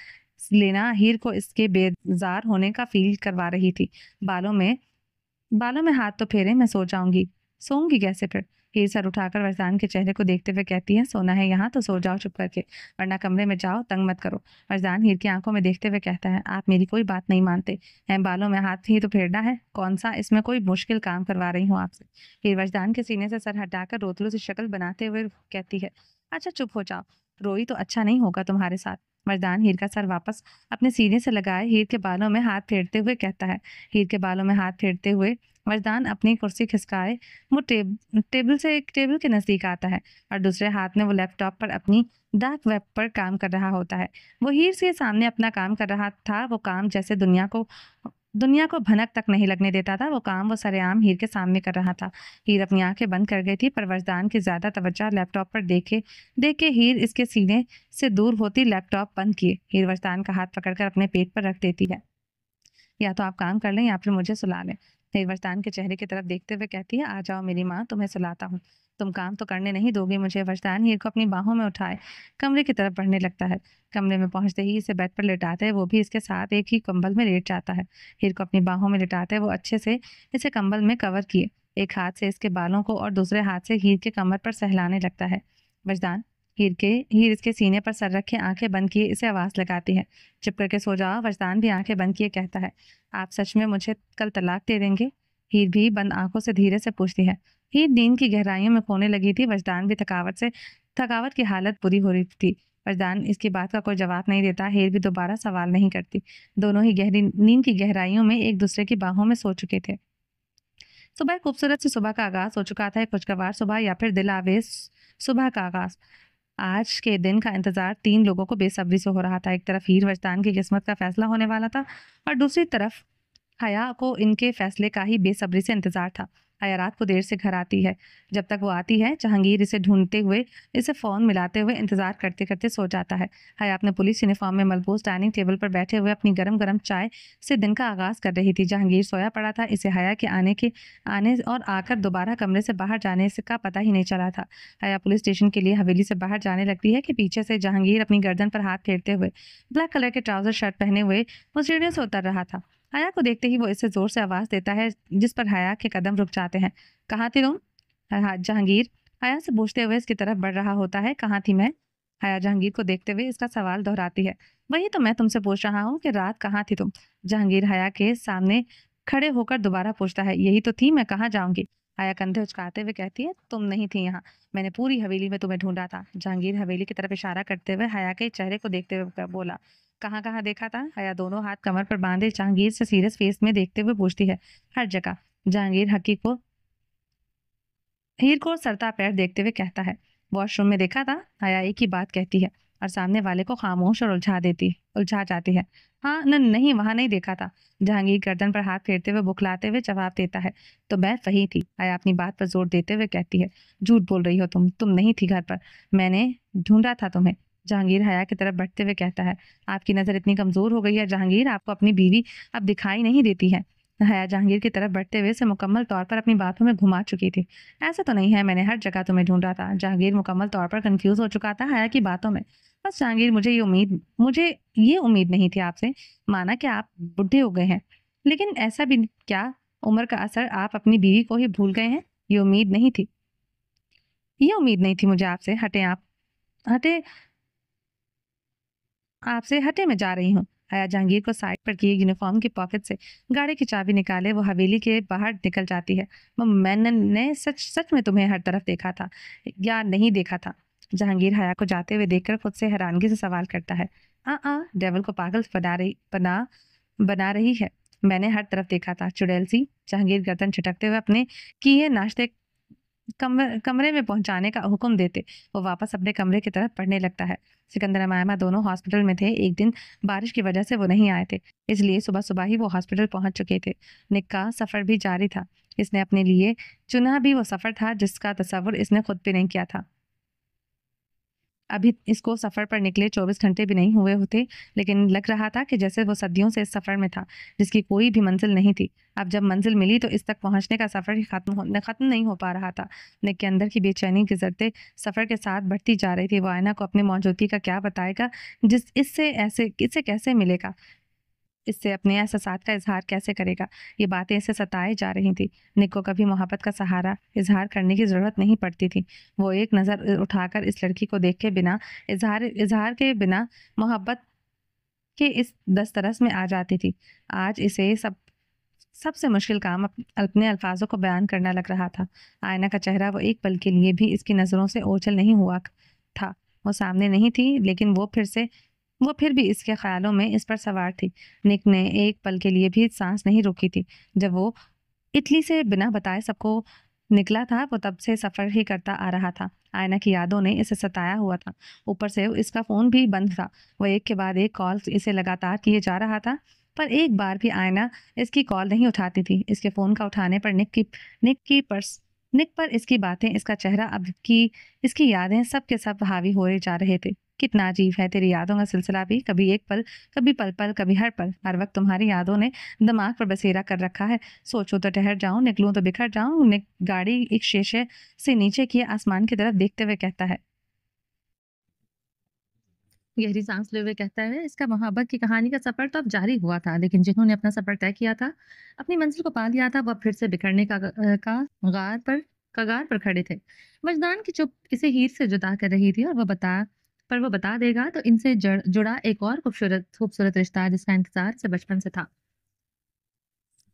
लेना हीर को इसके बेजार होने का फील करवा रही थी। बालों में हाथ तो फेरे, मैं सो जाऊंगी। सोऊंगी कैसे फिर? हीर सर उठाकर वरदान के चेहरे को देखते हुए कहती है, सोना है यहाँ तो सो जाओ चुप करके, वरना कमरे में जाओ, तंग मत करो। वरदान हीर की आंखों में देखते हुए कहता है, आप मेरी कोई बात नहीं मानते हैं, बालों में हाथ ही तो फेरना है, कौन सा इसमें कोई मुश्किल काम करवा रही हूँ आपसे। हीर वरदान के सीने से सर हटाकर रोतलू सी शक्ल बनाते हुए कहती है, अच्छा चुप हो जाओ, रोई तो अच्छा नहीं होगा तुम्हारे साथ। वरदान हीर का सर वापस अपने सीने से लगाए हीर के बालों में हाथ फेरते हुए कहता है। हीर के बालों में हाथ फेरते हुए वरदान अपनी कुर्सी खिसकाए वो टेबल के नजदीक आता है और दूसरे हाथ में वो लैपटॉप पर अपनी डार्क वेब पर काम कर रहा होता है। वो हीर के सामने अपना काम कर रहा था, वो काम जैसे दुनिया को भनक तक नहीं लगने देता था, वो काम वो सरेआम हीर के सामने कर रहा था। हीर अपनी आंखें बंद कर गई थी, पर वरदान की ज्यादा तवज्जो लैपटॉप पर देख के हीर इसके सीने से दूर होती लैपटॉप बंद किए हीर वरदान का हाथ पकड़कर अपने पेट पर रख देती है। या तो आप काम कर लें या फिर मुझे सुला लें। हीर वरदान के चेहरे की तरफ देखते हुए कहती है, आ जाओ मेरी माँ, तुम्हें सुलाता हूँ। तुम काम तो करने नहीं दोगे मुझे। वरदान हीर को अपनी बाहों में उठाए कमरे की तरफ बढ़ने लगता है। कमरे में पहुंचते ही इसे बेड पर लिटाते है, वो भी इसके साथ एक ही कंबल में लेट जाता है। हीर को अपनी बाहों में लिटाते वो अच्छे से इसे कंबल में कवर किए, एक हाथ से इसके बालों को और दूसरे हाथ से हीर के कमर पर सहलाने लगता है। वरदान हीर इसके सीने पर सर रखे आंखें बंद किए इसे आवाज लगाती है, चुप करके सो जाओ। वरदान भी आंखें बंद किए कहता है, आप सच में मुझे कल तलाक दे देंगे? हीर भी बंद आंखों से धीरे से पूछती है। हीर नींद की गहराइयों में खोने लगी थी। वरदान भी थकावट की हालत बुरी हो रही थी। वरदान इसकी बात का कोई जवाब नहीं देता। हीर भी दोबारा सवाल नहीं करती। दोनों ही गहरी नींद की गहराइयों में एक दूसरे की बाहों में सो चुके थे। सुबह खूबसूरत सी सुबह का आगाज हो चुका था, एक खुशगवार सुबह या फिर दिल आवेश सुबह का आगाज। आज के दिन का इंतजार 3 लोगों को बेसब्री से हो रहा था। एक तरफ हीर वरदान की किस्मत का फैसला होने वाला था और दूसरी तरफ हया को इनके फैसले का ही बेसब्री से इंतजार था। हया रात को देर से घर आती है। जब तक वो आती है जहांगीर इसे ढूंढते हुए इसे फोन मिलाते हुए इंतजार करते करते सो जाता है। हया अपने पुलिस यूनिफॉर्म में मलबूस डाइनिंग टेबल पर बैठे हुए अपनी गरम गरम चाय से दिन का आगाज कर रही थी। जहांगीर सोया पड़ा था। इसे हया के आने और आकर दोबारा कमरे से बाहर जाने से का पता ही नहीं चला था। हया पुलिस स्टेशन के लिए हवेली से बाहर जाने लगती है कि पीछे से जहांगीर अपनी गर्दन पर हाथ फेरते हुए ब्लैक कलर के ट्राउजर शर्ट पहने हुए वो सीढ़ियों से उतर रहा था। हया को देखते ही वो इसे जोर से आवाज देता है, जिस पर हया के कदम रुक जाते हैं। कहाँ थी तुम? जहांगीर हया से पूछते हुए इसकी तरफ बढ़ रहा होता है। कहाँ थी मैं? हया जहांगीर को देखते हुए इसका सवाल दोहराती है। वही तो मैं तुमसे पूछ रहा हूँ कि रात कहाँ थी तुम? जहांगीर हया के सामने खड़े होकर दोबारा पूछता है। यही तो थी, मैं कहाँ जाऊंगी? हया कंधे उचकाते हुए कहती है, तुम नहीं थी यहाँ, मैंने पूरी हवेली में तुम्हें ढूंढा था। जहांगीर हवेली की तरफ इशारा करते हुए हया के चेहरे को देखते हुए बोला। कहाँ कहाँ देखा था? हया दोनों हाथ कमर पर बांधे जहांगीर से सीरियस फेस में देखते हुए पूछती है। हर जगह। जहांगीर हीर को सरता पैर देखते हुए कहता है। वॉशरूम में देखा था? हया एक ही बात कहती है और सामने वाले को खामोश और उलझा जाती है। हाँ नहीं, वहां नहीं देखा था। जहांगीर गर्दन पर हाथ फेरते हुए बुखलाते हुए जवाब देता है। तो मैं वही थी। हया अपनी बात पर जोर देते हुए कहती है। झूठ बोल रही हो तुम नहीं थी घर पर, मैंने ढूंढा था तुम्हें। जहांगीर हया की तरफ बढ़ते हुए कहता है। आपकी नजर इतनी कमजोर हो गई है जहांगीर, आपको अपनी बीवी अब दिखाई नहीं देती है। हया जहांगीर की तरफ बढ़ते हुए से मुकम्मल तौर पर अपनी बातों में घुमा चुकी थी। ऐसा तो नहीं है, मैंने हर जगह तुम्हें ढूंढा था। जहांगीर मुकम्मल तौर पर कंफ्यूज हो चुका था हया की बातों में। बस जहांगीर, मुझे ये उम्मीद नहीं थी आपसे। माना कि आप बुढ़े हो गए हैं, लेकिन ऐसा भी क्या, उम्र का असर, आप अपनी बीवी को ही भूल गए हैं? ये उम्मीद नहीं थी मुझे आपसे। हटे आपसे हटे मैं जा रही हूँ। हया जहांगीर को साइड पर किए यूनिफॉर्म की पॉकेट से गाड़ी की चाबी निकाले वो हवेली के बाहर निकल जाती है। मैंने सच सच में तुम्हें हर तरफ देखा था या नहीं देखा था? जहांगीर हया को जाते हुए देखकर खुद से हैरानगी से सवाल करता है। डेविल को पागल बना रही है। मैंने हर तरफ देखा था, चुड़ैल सी। जहांगीर गर्दन झटकते हुए अपने किए नाश्ते कमरे में पहुंचाने का हुक्म देते वो वापस अपने कमरे की तरफ पढ़ने लगता है। सिकंदर और मायमा दोनों हॉस्पिटल में थे। एक दिन बारिश की वजह से वो नहीं आए थे, इसलिए सुबह सुबह ही वो हॉस्पिटल पहुंच चुके थे। निक का सफर भी जारी था। इसने अपने लिए चुना भी वो सफर था जिसका तस्वुर इसने खुद भी नहीं किया था। अभी इसको सफ़र पर निकले 24 घंटे भी नहीं हुए होते, लेकिन लग रहा था कि जैसे वो सदियों से इस सफ़र में था, जिसकी कोई भी मंजिल नहीं थी। अब जब मंजिल मिली तो इस तक पहुंचने का सफ़र ही ख़त्म नहीं हो पा रहा था। निक के अंदर की बेचैनी की ज़रतें सफ़र के साथ बढ़ती जा रही थी। वो आयना को अपनी मौजूदगी का क्या बताएगा, इससे कैसे मिलेगा, इससे अपने एहसासात का इज़हार कैसे करेगा? ये बातें इसे सताए जा रही थी। निक को कभी मोहब्बत का सहारा इज़हार करने की ज़रूरत नहीं पड़ती थी। वो एक नज़र उठाकर इस लड़की को देखे बिना, इज़हार के बिना मोहब्बत के इस दस्तरस में आ जाती थी। आज इसे सबसे मुश्किल काम अपने अल्फाजों को बयान करना लग रहा था। आयना का चेहरा वो एक पल के लिए भी इसकी नज़रों से ओझल नहीं हुआ था। वो सामने नहीं थी, लेकिन वो फिर भी इसके ख्यालों में इस पर सवार थी। निक ने एक पल के लिए भी सांस नहीं रोकी थी। जब वो इटली से बिना बताए सबको निकला था, वो तब से सफ़र ही करता आ रहा था। आयना की यादों ने इसे सताया हुआ था। ऊपर से इसका फ़ोन भी बंद था। वो एक के बाद एक कॉल इसे लगातार किए जा रहा था, पर एक बार भी आयना इसकी कॉल नहीं उठाती थी। इसके फ़ोन का उठाने पर निक की पर्स निक पर इसकी बातें, इसका चेहरा, अब की इसकी यादें सब के सब हावी होए जा रहे थे। कितना अजीब है तेरी यादों का सिलसिला भी, कभी एक पल, कभी पल-पल, कभी हर वक्त तुम्हारी यादों ने दिमाग पर बसेरा कर रखा है। सोचूं तो ठहर जाऊं, निकलूं तो बिखर जाऊं। निक गाड़ी एक शीशे से नीचे किए आसमान की तरफ देखते हुए कहता है। गहरी सांस ले हुए कहता है, इसका मोहब्बत की कहानी का सफर तो अब जारी हुआ था, लेकिन जिन्होंने अपना सफर तय किया था, अपनी मंजिल को पा लिया था, वह फिर से बिखरने का कगार पर खड़े थे। मजदान की चुप इसे हीर से जुदा कर रही थी, और वो बता देगा तो इनसे जुड़ा एक और खूबसूरत खूबसूरत रिश्ता, जिसका इंतजार से बचपन से था,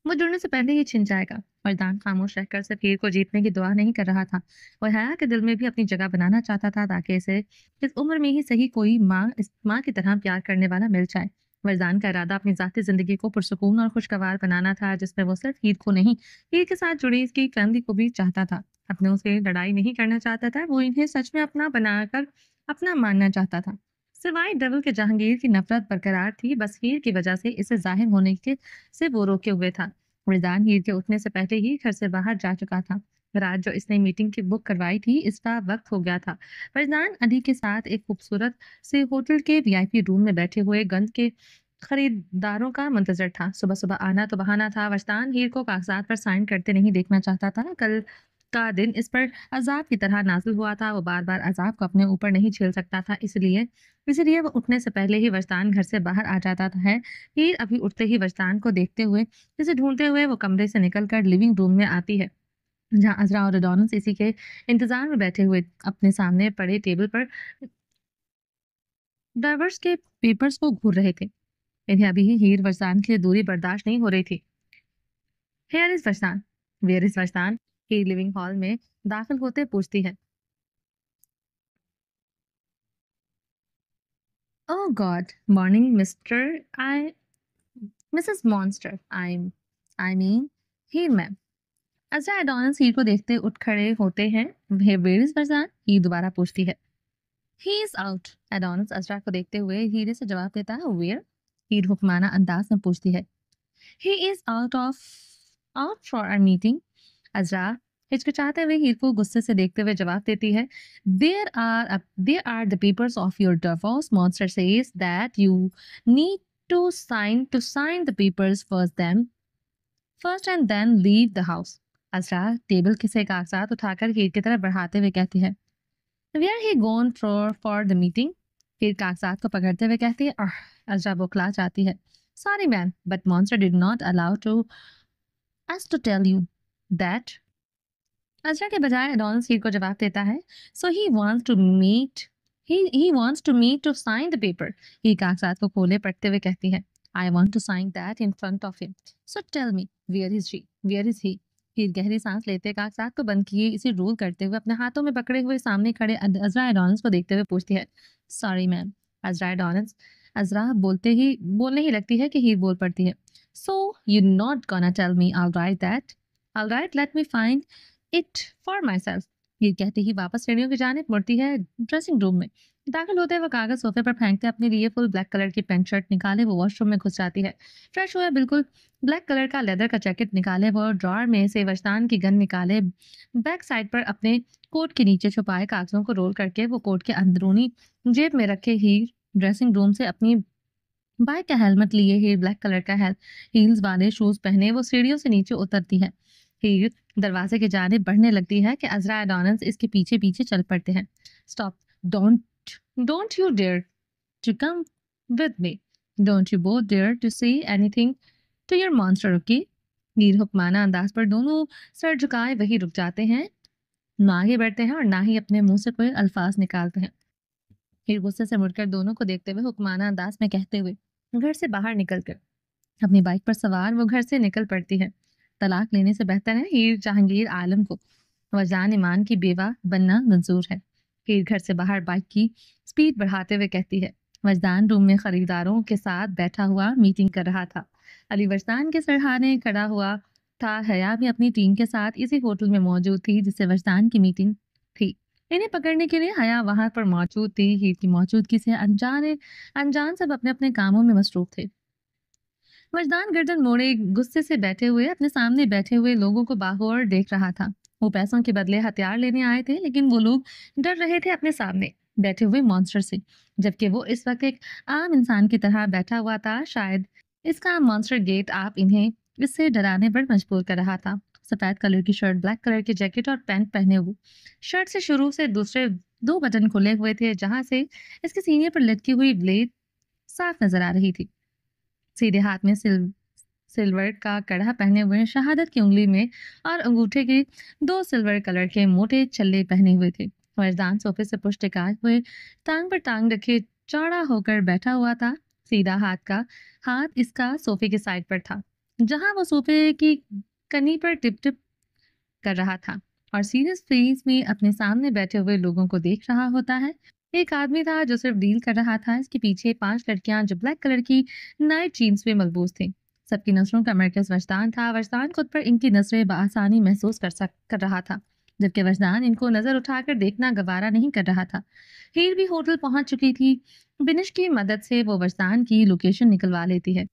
वो जुड़ने से पहले ही छिन जाएगा। मर्दान खामोश रहकर सिर्फ हीर को जीतने की दुआ नहीं कर रहा था, वो हया के दिल में भी अपनी जगह बनाना चाहता था, ताकि इसे इस उम्र में ही सही कोई इस माँ की तरह प्यार करने वाला मिल जाए। मर्दान का इरादा अपनी जाती जिंदगी को पुरसुकून और खुशगवार बनाना था, जिसमें वो सिर्फ हीर को नहीं, हीर के साथ जुड़ी इसकी फैमिली को भी चाहता था। अपने उसे लड़ाई नहीं करना चाहता था, वो इन्हें सच में अपना बनाकर अपना मानना चाहता था। सिवाय डबल के जहांगीर की नफरत बरकरार थी, बस हीर की वजह से इसे जाहिर होने के से वो रोके हुए था। मृदान हीर के उठने से पहले ही घर से बाहर जा चुका था। रात जो इसने मीटिंग की बुक करवाई थी, इसका वक्त हो गया था। फरजान अली के साथ एक खूबसूरत से होटल के वीआईपी रूम में बैठे हुए गंद के खरीदारों का मंतजर था। सुबह सुबह आना तो बहाना था। वजदान हीर को कागजात पर साइन करते नहीं देखना चाहता था। कल का दिन इस पर अजाब की तरह नाजिल हुआ था। वो बार बार अजाब को अपने ऊपर नहीं झेल सकता था, इसलिए इसलिए वो उठने से पहले ही वजदान घर से बाहर आ जाता है। हीर अभी उठते ही वजदान को देखते हुए, इसे ढूंढते हुए वो कमरे से निकलकर लिविंग रूम में आती है, जहाँ अजरा और एडोनस इसी के इंतजार में बैठे हुए अपने सामने पड़े टेबल पर डाइवर्स के पेपर्स को घूर रहे थे। इन्हें अभी ही हीर वजदान के लिए दूरी बर्दाश्त नहीं हो रही थी। Here is Wajdan, where is Wajdan. Heer living hall में दाखिल होते पूछती है। Oh god, morning mister I missus monster, I mean Heer ma'am. Azra Adonis Heer को देखते उठ खड़े होते हैं। वेयर इज फरजान, हीर दोबारा पूछती है। He is out. एडोनस अजरा को देखते हुए हीरे से जवाब देता है। वेयर, हीर हुक्माना अंदाज में पूछती है। He is out for our meeting. Azra हिचकिचाते हुए हीर को गुस्से से देखते हुए जवाब देती है। There are the papers of your divorce. Monster says that you need to sign the papers first and then leave the house. Azra table से कागजात उठाकर हीर की तरफ बढ़ाते हुए कहती है। Where he gone for the meeting. Heer कागजात को पकड़ते हुए कहती है। अजरा बौखला जाती है। Sorry ma'am, but monster did not allow to us to tell you that. Azra के बजाय एडोनिस हीर को जवाब देता है। So he wants to meet he wants to meet to sign the paper. Heer कागजात को खोले पढ़ते हुए कहती है। I want to sign that in front of him. So tell me, where is he. Heer गहरी सांस लेते कागजात को बंद किए इसे रोल करते हुए अपने हाथों में पकड़े हुए सामने खड़े अजरा एडोनिस को देखते हुए पूछती है। Sorry ma'am. अजरा बोलने ही लगती है कि हीर बोल पड़ती है। So you not gonna tell me, all right, let me find it for myself. ये कहते ही वापस सीढ़ियों की जानिब मुड़ती है। ड्रेसिंग रूम में दाखिल होते हुए कागज सोफे पर फेंकते अपने लिए फुल ब्लैक कलर की पैंट शर्ट निकाले वो वॉशरूम में घुस जाती है। फ्रेश हुआ बिल्कुल ब्लैक कलर का लेदर का जैकेट निकाले वो ड्रॉर में से वजदान की गन निकाले बैक साइड पर अपने कोट के नीचे छुपाए कागजों को रोल करके वो कोट के अंदरूनी जेब में रखे हीर ड्रेसिंग रूम से अपनी बाइक का हेलमेट लिए हीर ब्लैक कलर का हील्स वाले शूज पहने वो सीढ़ियों से नीचे उतरती है। हीर दरवाजे की जानिब बढ़ने लगती है कि अजरा एडोनिस इसके पीछे पीछे चल पड़ते हैं। Stop, don't don't you dare to come with me, don't you both dare to say anything to your monster, okay. Heer हुक्माना अंदाज पर दोनों सर झुकाए वही रुक जाते हैं, ना आगे बढ़ते हैं और ना ही अपने मुंह से कोई अल्फाज निकालते हैं। हीर गुस्से से मुड़कर दोनों को देखते हुए हुक्माना अंदाज में कहते हुए घर से बाहर निकलकर अपनी बाइक पर सवार वो घर से निकल पड़ती है। तलाक लेने से बेहतर है हीर जहांगीर आलम को वजान ईमान की बेवा बनना मंजूर है। हीर घर से बाहर बाइक की स्पीड बढ़ाते हुए कहती है। वजदान रूम में खरीदारों के साथ बैठा हुआ मीटिंग कर रहा था। अली वजदान के सरहाने खड़ा हुआ था। हया भी अपनी टीम के साथ इसी होटल में मौजूद थी जिससे वजदान की मीटिंग थी। इन्हें पकड़ने के लिए हया वहां पर मौजूद थी। हीर की मौजूदगी से अनजान सब अपने अपने कामों में मसरूफ थे। वजदान गर्दन मोड़े गुस्से से बैठे हुए अपने सामने बैठे हुए लोगों को बागौर देख रहा था। वो पैसों के बदले हथियार लेने आए थे लेकिन वो लोग डर रहे थे अपने सामने बैठे हुए मॉन्स्टर से, जबकि वो इस वक्त एक आम इंसान की तरह बैठा हुआ था। शायद इसका मॉन्स्टर गेट आप इन्हें इससे डराने पर मजबूर कर रहा था। सफेद कलर की शर्ट, ब्लैक कलर की जैकेट और पैंट पहने हुए, शर्ट से शुरू से दूसरे दो बटन खुले हुए थे जहां से इसके सीने पर लटकी हुई ब्लेड साफ नजर आ रही थी। सीधे हाथ में सिल्वर का कड़ा पहने हुए, शहादत की उंगली में और अंगूठे के दो सिल्वर कलर के मोटे छल्ले पहने हुए थे। वरदान सोफे से पुष्ट टिकाए हुए टांग पर टांग रखे चौड़ा होकर बैठा हुआ था। सीधा हाथ इसका सोफे के साइड पर था जहां वो सोफे की कनी पर टिप टिप कर रहा था और सीरियस फेस में अपने सामने बैठे हुए लोगों को देख रहा होता है। एक आदमी था जो सिर्फ डील कर रहा था। इसके पीछे पांच लड़कियां जो ब्लैक कलर की नाइट जीन्स में मलबूस थी। सबकी नजरों का मरकज वजदान था। वजदान खुद पर इनकी नजरें बआसानी महसूस कर रहा था, जबकि वजदान इनको नजर उठाकर देखना गवारा नहीं कर रहा था। हीर भी होटल पहुंच चुकी थी। बिनिश की मदद से वो वजदान की लोकेशन निकलवा लेती है।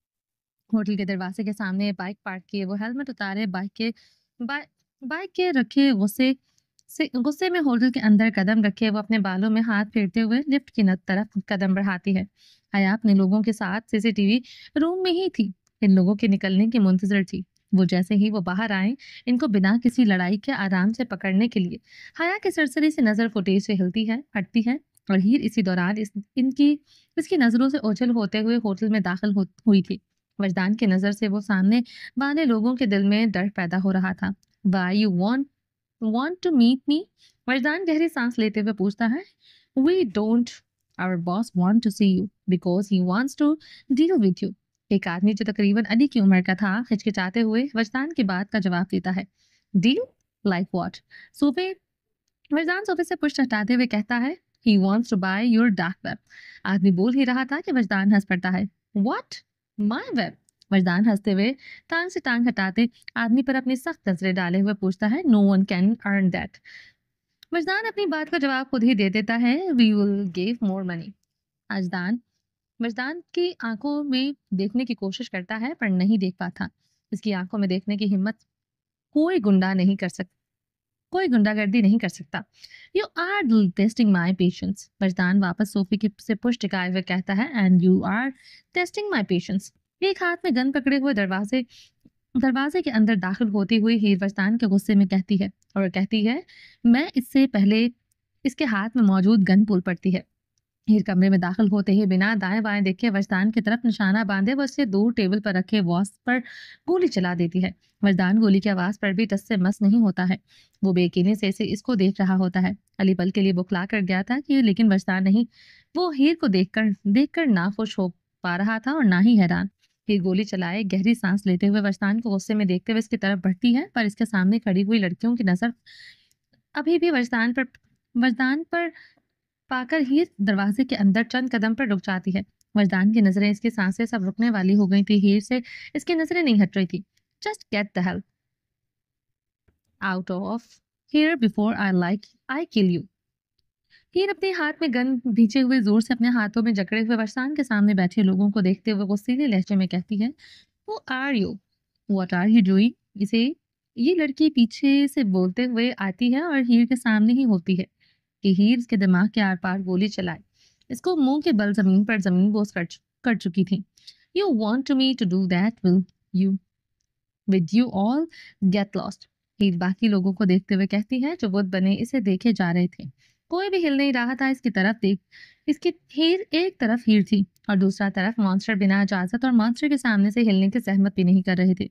होटल के दरवाजे के सामने बाइक पार्क किए वो हेलमेट उतारे बाइक के रखे गुस्से में होटल के अंदर कदम रखे वो अपने बालों में हाथ फेरते हुए लिफ्ट की तरफ कदम बढ़ाती है। हया अपने लोगों के साथ सीसीटीवी रूम में ही थी। इन लोगों के निकलने की मुंतजर थी। वो जैसे ही वो बाहर आए इनको बिना किसी लड़ाई के आराम से पकड़ने के लिए हया के सरसरी से नजर फुटेज से हटती है और हीर इसी दौरान इसकी नजरों से ओझल होते हुए होटल में दाखिल हुई थी। वजदान की नजर से वो सामने वाले लोगों के दिल में डर पैदा हो रहा था। Why you want to meet me? वरदान गहरी सांस लेते हुए पूछता है। We don't. Our boss want to see you because he wants to deal with you. एक आदमी जो तकरीबन अली की उम्र का था हिचकिचाते हुए वजदान की बात का जवाब देता है। Deal? Like what? सोफे वजदान सोफे से पुष्ट हटाते हुए कहता है। He wants to buy your dark web. आदमी बोल ही रहा था कि वजदान हंस पड़ता है। What? My web? वजदान हंसते हुए टांग से टांग हटाते आदमी पर अपनी सख्त नजरें डाले हुए पूछता है। No one can earn that. Wajdan अपनी बात का जवाब खुद ही दे देता है। We will give more money. Wajdan Wajdan की आंखों में देखने की कोशिश करता है पर नहीं देख पाता। इसकी आंखों में देखने की हिम्मत कोई गुंडा नहीं कर सकता, कोई गुंडागर्दी नहीं कर सकता। You are testing my patience. Wajdan वापस सोफे की से पुश टिकाए हुए कहता है। And you are testing my patience. एक हाथ में गन पकड़े हुए दरवाजे के अंदर दाखिल होती हुई हीर वजदान के गुस्से में कहती है मैं इससे पहले इसके हाथ में मौजूद गन पुल पड़ती है। हीर कमरे में दाखिल होते ही बिना दाएं बाएं देखे वजदान की तरफ निशाना बांधे वो उससे दूर टेबल पर रखे वॉस पर गोली चला देती है। वजदान गोली की आवाज पर भी टस से मस नहीं होता है। वो बेयकीनी से इसको देख रहा होता है। अली पल के लिए बुखला कर गया था कि लेकिन वजदान नहीं। वो हीर को देखकर ना खुश हो पा रहा था और ना ही हैरान। हीर गोली चलाए गहरी सांस लेते हुए वजदान को गुस्से में देखते हुए इसकी तरफ बढ़ती है पर इसके सामने खड़ी हुई लड़कियों की नजर अभी भी वजदान पर पाकर हीर दरवाजे के अंदर चंद कदम पर रुक जाती है। वजदान की नजरें, इसकी सांसें सब रुकने वाली हो गई थी। हीर से इसकी नजरें नहीं हट रही थी। Just get the hell out of here before I kill you. Heer अपने हाथ में गन भींचे हुए जोर से अपने हाथों में जकड़े हुए वरसान के सामने बैठे लोगों को देखते हुए गुस्सीले लहजे में कहती है। Who are you? What are you doing? इसे ये लड़की पीछे से बोलते हुए आती है और हीर के सामने ही होती है कि हीर इसके दिमाग के आर पार गोली चलाए। इसको मुंह के बल जमीन पर जमीन बोस कर चुकी थी। You want to me to do that, will you with you all get lost. Heer बाकी लोगों को देखते हुए कहती है जो बुत बने इसे देखे जा रहे थे। कोई भी हिल नहीं रहा था इसकी तरफ देख। इसकी हीर एक तरफ हीर थी और दूसरा तरफ मॉन्स्टर बिना इजाजत और मॉन्स्टर के सामने से हिलने की सहमत भी नहीं कर रहे थे।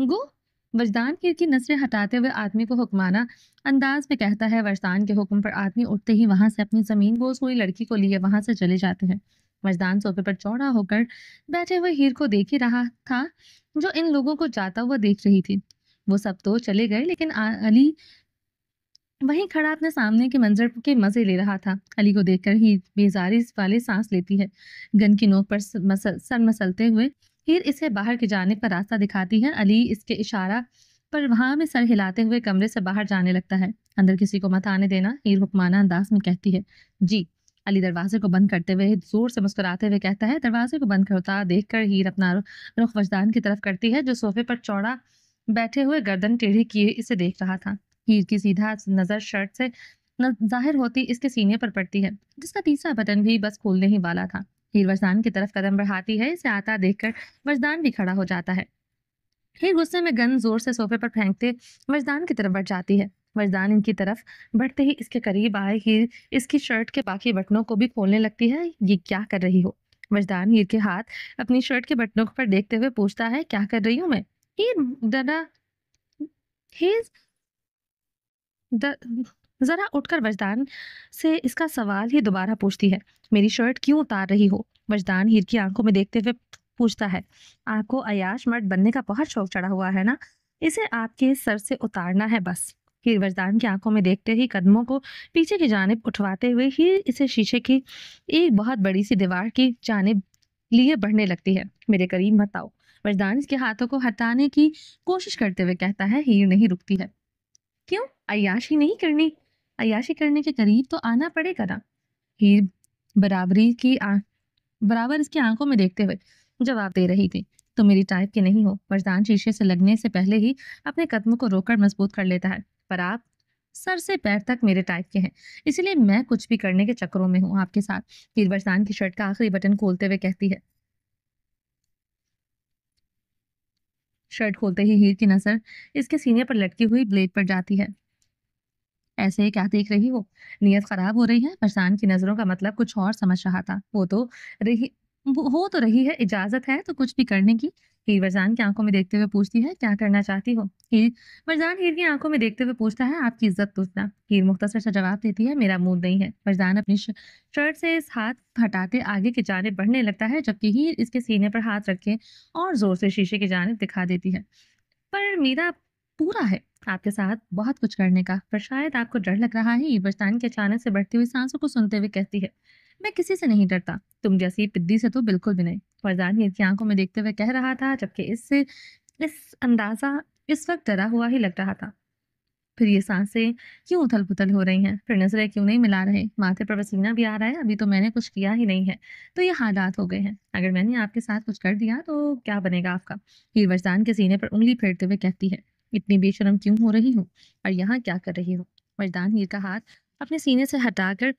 गो। वजदान हीर की नजरें हटाते हुए आदमी को हुक्माना अंदाज में कहता है। वजदान के हुक्म पर आदमी उठते ही वहां से अपनी जमीन बोस हुई लड़की को लिए वहां से चले जाते हैं। वजदान सोफे पर चौड़ा होकर बैठे हुए हीर को देख ही रहा था जो इन लोगों को जाता हुआ देख रही थी। वो सब तो चले गए लेकिन अली वहीं खड़ा अपने सामने के मंजर के मजे ले रहा था। अली को देखकर हीर बेजारी वाले सांस लेती है। गन की नोक पर सर मसलते हुए हीर इसे बाहर की जाने का रास्ता दिखाती है। अली इसके इशारा पर वहां में सर हिलाते हुए कमरे से बाहर जाने लगता है। अंदर किसी को मत आने देना, हीर हुक्माना अंदाज में कहती है। जी। अली दरवाजे को बंद करते हुए जोर से मुस्कुराते हुए कहता है। दरवाजे को बंद करता देखकर हीर अपना रुख वजदान की तरफ करती है जो सोफे पर चौड़ा बैठे हुए गर्दन टेढ़ी किए इसे देख रहा था। हीर की सीधा नजर शर्ट से जाहिर होती इसके सीने पर पड़ती है जिसका तीसरा बटन भी बस खोलने ही वाला था। हीर वजदान की तरफ कदम बढ़ाती है। इसे आता देखकर वजदान भी खड़ा हो जाता है। हीर गुस्से में गन जोर से सोफे पर फेंकते वजदान की तरफ बढ़ जाती है। वजदान इनकी तरफ बढ़ते ही इसके करीब आए हीर इसकी शर्ट के बाकी बटनों को भी खोलने लगती है। ये क्या कर रही हो? वजदान हीर के हाथ अपनी शर्ट के बटनों पर देखते हुए पूछता है। क्या कर रही हूँ मैं? हीर डरा हीर द- जरा उठकर वजदान से इसका सवाल ही दोबारा पूछती है। मेरी शर्ट क्यों उतार रही हो? वजदान हीर की आंखों में देखते हुए पूछता है। आपको अयाश मर्द बनने का बहुत शौक चढ़ा हुआ है ना? इसे आपके सर से उतारना है बस। हीर वजदान की आंखों में देखते ही कदमों को पीछे की जानिब उठवाते हुए हीर इसे शीशे की एक बहुत बड़ी सी दीवार की जानिब लिए बढ़ने लगती है। मेरे करीब मत आओ। वजदान इसके हाथों को हटाने की कोशिश करते हुए कहता है। हीर नहीं रुकती है। क्यों? अय्याशी नहीं करनी? अय्याशी करने के करीब तो आना पड़ेगा ना। हीर बराबरी की बराबर इसकी आंखों में देखते हुए जवाब दे रही थी। तो मेरी टाइप की नहीं हो। वरदान शीशे से लगने से पहले ही अपने कदमों को रोककर मजबूत कर लेता है। पर आप सर से पैर तक मेरे टाइप के हैं, इसलिए मैं कुछ भी करने के चक्करों में हूँ आपके साथ। हीर वरदान की शर्ट का आखिरी बटन खोलते हुए कहती है। शर्ट खोलते ही हीर की नजर इसके सीने पर लटकी हुई ब्लेड पर जाती है। ऐसे क्या देख रही हो? नियत खराब हो रही है? फरसान की नजरों का मतलब कुछ और समझ रहा था। रही वो हो तो रही है, इजाजत है तो कुछ भी करने की। हीर वरजान की आंखों में देखते हुए पूछती है। क्या करना चाहती हो? हीर वरजान हीर की आंखों में देखते हुए पूछता है। आपकी इज्जत पूछना। हीर मुख्तसर सा जवाब देती है। मेरा मूड नहीं है। वरजान अपनी शर्ट से इस हाथ हटाते आगे की जानिब बढ़ने लगता है जबकि हीर इसके सीने पर हाथ रखे और जोर से शीशे की जानिब दिखा देती है। पर मेरा पूरा है आपके साथ बहुत कुछ करने का, पर शायद आपको डर लग रहा है। बस्तान के अचानक से बढ़ती हुई सांसों को सुनते हुए कहती है। मैं किसी से नहीं डरता, तुम जैसी पिद्दी से तो बिल्कुल भी नहीं। फरजान हीर की आंखों में देखते हुए कह रहा था जबकि इससे इस अंदाजा इस वक्त डरा हुआ ही लग रहा था। फिर ये सांसें क्यों उथल पुथल हो रही हैं? फिर नजरें क्यों नहीं मिला रहे? माथे पर पसीना भी आ रहा है। अभी तो मैंने कुछ किया ही नहीं है, तो ये हालात हो गए हैं। अगर मैंने आपके साथ कुछ कर दिया तो क्या बनेगा आपका? हीर वरदान के सीने पर उंगली फेरते हुए कहती है। इतनी बेशरम क्यों हो रही हो और यहाँ क्या कर रही हो? वरदान हीर का हाथ अपने सीने से हटाकर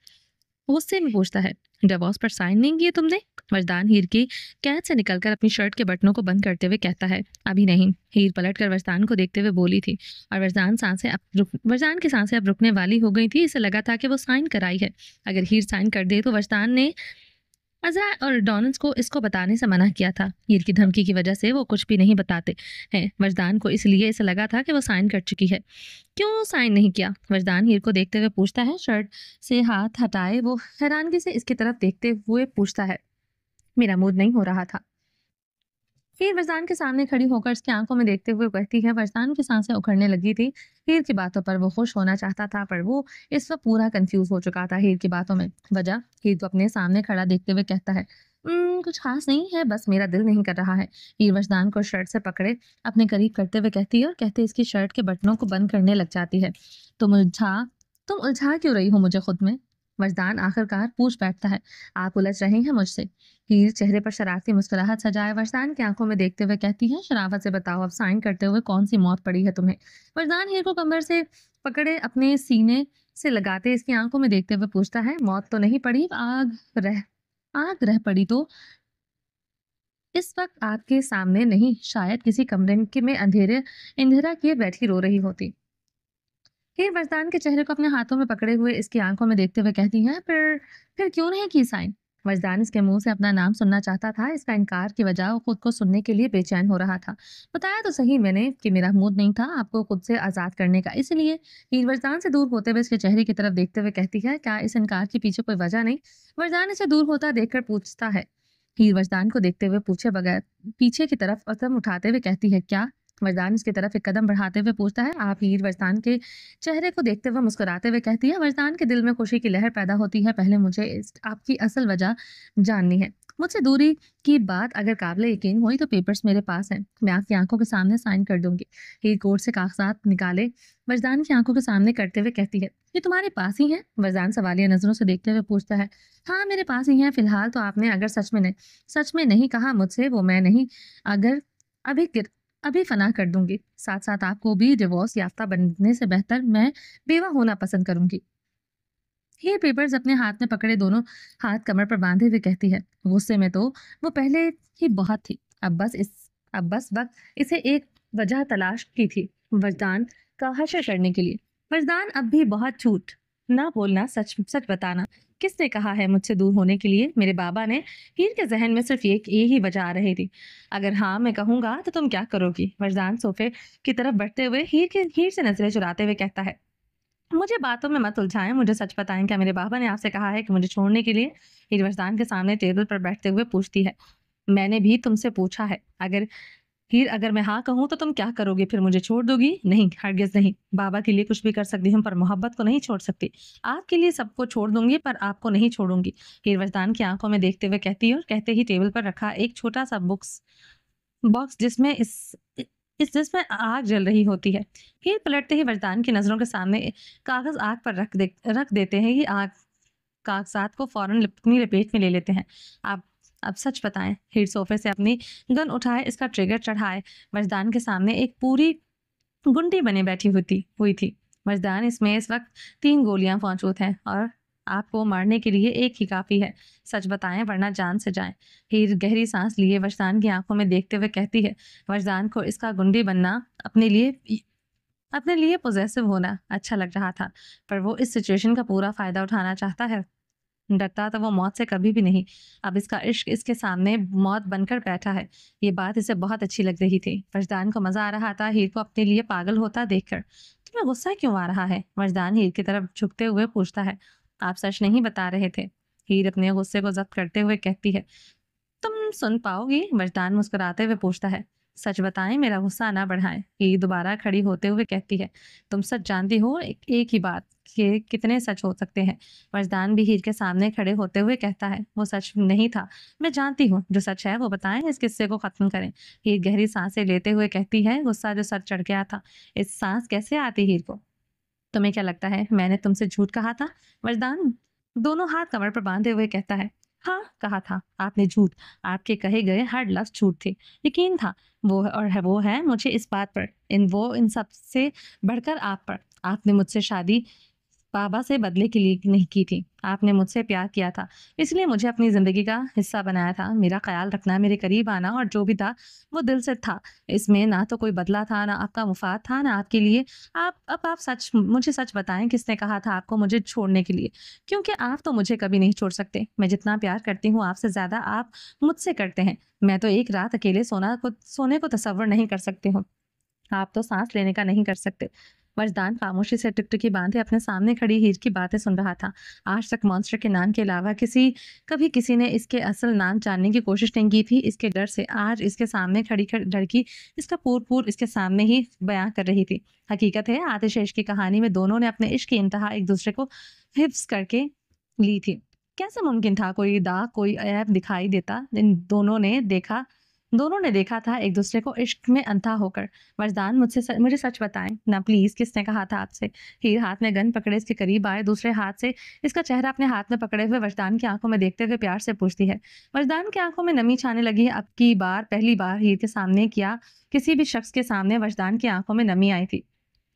गुस्से में पूछता है। डिवोर्स पर साइन नहीं किए तुमने? वरदान हीर की कैद से निकलकर अपनी शर्ट के बटनों को बंद करते हुए कहता है। अभी नहीं। हीर पलटकर वरदान को देखते हुए बोली थी और वरदान की सांसें अब रुकने वाली हो गई थी। इसे लगा था कि वो साइन कराई है। अगर हीर साइन कर दे तो वरदान ने अज़रा और डॉनल्स को इसको बताने से मना किया था। हीर की धमकी की वजह से वो कुछ भी नहीं बताते हैं वरदान को, इसलिए इसे लगा था कि वो साइन कर चुकी है। क्यों साइन नहीं किया? वरदान हीर को देखते हुए पूछता है। शर्ट से हाथ हटाए वो हैरानगी से इसकी तरफ देखते हुए पूछता है। मेरा मूड नहीं हो रहा था। हीर वरदान के सामने खड़ी होकर उसकी आंखों में देखते हुए कहती है। वरदान की सांसें उखड़ने लगी थी। हीर की बातों पर वो खुश होना चाहता था पर वो इस वक्त पूरा कंफ्यूज हो चुका था हीर की बातों में। वजह? हीर को अपने सामने खड़ा देखते हुए कहता है। कुछ खास नहीं है, बस मेरा दिल नहीं कर रहा है। हीर वरदान को शर्ट से पकड़े अपने करीब करते हुए कहती है और कहते इसकी शर्ट के बटनों को बंद करने लग जाती है। तुम उलझा तुम उलझा क्यों रही हो मुझे खुद में? वजदान आखिरकार पूछ बैठता है, आप उलझ रहे हैं मुझसे? हीर चेहरे पर शरारती मुस्कुराहट सजाए वजदान की आंखों में देखते हुए कहती है, शराफत से बताओ, अब साइन करते हुए कौन सी मौत पड़ी है तुम्हें? वजदान हीर को कमर से पकड़े अपने सीने से लगाते इसकी आंखों में देखते हुए पूछता है, मौत तो नहीं पड़ी, आग रह पड़ी तो इस वक्त आपके सामने नहीं, शायद किसी कमरे में अंधेरा किए बैठी रो रही होती। हीर वरदान के चेहरे को अपने हाथों में पकड़े हुए इसकी आंखों में देखते हुए कहती है, फिर क्यों नहीं की साइन? वरदान इसके मुंह से अपना नाम सुनना चाहता था, इसका इनकार की वजह वो खुद को सुनने के लिए बेचैन हो रहा था। बताया तो सही मैंने कि मेरा मूड नहीं था आपको खुद से आजाद करने का, इसलिए। हीर वरदान से दूर होते हुए इसके चेहरे की तरफ देखते हुए कहती है, क्या इस इनकार के पीछे कोई वजह नहीं? वरदान इसे दूर होता देखकर पूछता है। हीर वरदान को देखते हुए पूछे बगैर पीछे की तरफ कदम उठाते हुए कहती है, क्या? वरदान इसकी तरफ एक कदम बढ़ाते हुए पूछता है। आप हीर वरदान के चेहरे को देखते हुए मुस्कुराते हुए कहती है, वरदान के दिल में खुशी की लहर पैदा होती है, पहले मुझे आपकी असल वजह जाननी है। मुझसे दूरी की बात अगर काबिल यकीन हुई तो पेपर्स मेरे पास हैं, मैं आपकी आंखों के सामने साइन कर दूंगी। हीर कोर्ट से कागजात निकाले वरदान की आंखों के सामने करते हुए कहती है, ये तुम्हारे पास ही है? वरदान सवालिया नजरों से देखते हुए पूछता है, हाँ मेरे पास ही है फिलहाल तो। आपने अगर सच में नहीं कहा मुझसे, वो मैं नहीं, अगर अभी अभी फना कर दूंगी। साथ साथ आपको भी डिवोर्स याफ्ता बनने से बेहतर मैं बेवा होना पसंद करूंगी। ये पेपर्स अपने हाथ में पकड़े दोनों हाथ कमर पर बांधे हुए कहती है, गुस्से में तो वो पहले ही बहुत थी, अब बस वक्त इसे एक वजह तलाश की थी वजदान का हश्र करने के लिए। वजदान अब भी बहुत झूठ ना बोलना, सच सच बताना। किसने कहा है मुझसे दूर होने के लिए? मेरे बाबा ने। हीर के जहन में सिर्फ ये ही वजह आ रही थी। अगर हाँ मैं कहूंगा तो तुम क्या करोगी? वजदान सोफे की तरफ बढ़ते हुए हीर से नजरें चुराते हुए कहता है, मुझे बातों में मत उलझाएं, मुझे सच बताएं, क्या मेरे बाबा ने आपसे कहा है कि मुझे छोड़ने के लिए? हीर वरदान के सामने टेबल पर बैठते हुए पूछती है, मैंने भी तुमसे पूछा है। अगर मैं हाँ कहूँ तो तुम क्या करोगे? फिर मुझे छोड़ दोगी? नहीं, हरगिज नहीं। बाबा के लिए कुछ भी कर सकती हूँ पर मोहब्बत को नहीं छोड़ सकती। आपके लिए सबको छोड़ दूंगी पर आपको नहीं छोड़ूंगी। हीर वरदान की आंखों में देखते हुए कहती है, और कहते ही टेबल पर रखा एक छोटा सा बॉक्स जिसमें आग जल रही होती है। हीर पलटते ही वरदान की नजरों के सामने कागज आग पर रख देते हैं। ये आग कागजात को फौरन अपनी लपेट में ले लेते हैं। आप अब सच बताएं। हीर सोफे से अपनी गन उठाए, इसका ट्रिगर चढ़ाए वरदान के सामने एक पूरी गुंडी बने बैठी हुई थी। वरदान, इसमें इस वक्त 3 गोलियां मौजूद हैं और आपको मारने के लिए एक ही काफी है। सच बताएं वरना जान से जाएं। हीर गहरी सांस लिए वरदान की आंखों में देखते हुए कहती है, वरदान को इसका गुंडी बनना अपने लिए पॉजेसिव होना अच्छा लग रहा था, पर वो इस सिचुएशन का पूरा फायदा उठाना चाहता है। डरता तो वो मौत से कभी भी नहीं। अब इसका इश्क इसके सामने मौत बनकर बैठा है। ये बात इसे बहुत अच्छी लग रही थी। वजदान को मजा आ रहा था हीर को अपने लिए पागल होता देखकर। तुम्हें गुस्सा क्यों आ रहा है? वजदान हीर की तरफ झुकते हुए पूछता है। आप सच नहीं बता रहे थे। हीर अपने गुस्से को जब्त करते हुए कहती है, तुम सुन पाओगी? वजदान मुस्कुराते हुए पूछता है। सच बताएं, मेरा गुस्सा ना बढ़ाएं। हीर दोबारा खड़ी होते हुए कहती है, तुम सच जानती हो, एक ही बात के कितने सच हो सकते हैं? वजदान भी हीर के सामने खड़े होते हुए कहता है, वो सच नहीं था। मैं जानती हूँ, जो सच है वो बताएं, इस किस्से को खत्म करें। हीर गहरी सांसें लेते हुए कहती है, गुस्सा जो सर चढ़ गया था, इस सांस कैसे आती हीर को? तुम्हें क्या लगता है मैंने तुमसे झूठ कहा था? वरदान दोनों हाथ कमर पर बांधे हुए कहता है, हाँ कहा था आपने झूठ। आपके कहे गए हर लफ्ज झूठ थे। यकीन था वो है मुझे इस बात पर, इन सब से बढ़कर आप पर। आपने मुझसे शादी बाबा से बदले के लिए नहीं की थी। आपने मुझसे प्यार किया था, इसलिए मुझे अपनी जिंदगी का हिस्सा बनाया था। मेरा ख्याल रखना, मेरे करीब आना और जो भी था वो दिल से था। इसमें ना तो कोई बदला था, ना आपका मुफाद था, ना आपके लिए। आप मुझे सच बताएं, किसने कहा था आपको मुझे छोड़ने के लिए? क्योंकि आप तो मुझे कभी नहीं छोड़ सकते। मैं जितना प्यार करती हूँ आपसे ज्यादा आप मुझसे करते हैं। मैं तो एक रात अकेले सोने को तसव्वुर नहीं कर सकती हूँ, आप तो सांस लेने का नहीं कर सकते। वरदान खामोशी से टुकटुकी बांधे अपने सामने खड़ी हीर की बातें सुन रहा था। आज तक मॉन्स्टर के नाम के अलावा कभी किसी ने इसके असल नाम जानने की कोशिश नहीं की थी। इसके डर से आज इसके सामने खड़ी लड़की इसका पूर इसके सामने ही बयां कर रही थी। हकीकत है, आतिश की कहानी में दोनों ने अपने इश्क की इंतहा एक दूसरे को हिफ्स करके ली थी। कैसे मुमकिन था कोई दाग, कोई ऐब दिखाई देता? इन दोनों ने देखा दोनों ने देखा था एक दूसरे को इश्क में अंधा होकर। वजदान मुझे सच बताएं ना प्लीज, किसने कहा था आपसे? हीर हाथ में गन पकड़े इसके करीब आए, दूसरे हाथ से इसका चेहरा अपने हाथ में पकड़े हुए वजदान की आंखों में देखते हुए प्यार से पूछती है। वजदान की आंखों में नमी छाने लगी है। अब की बार पहली बार हीर के सामने किया किसी भी शख्स के सामने वजदान की आंखों में नमी आई थी।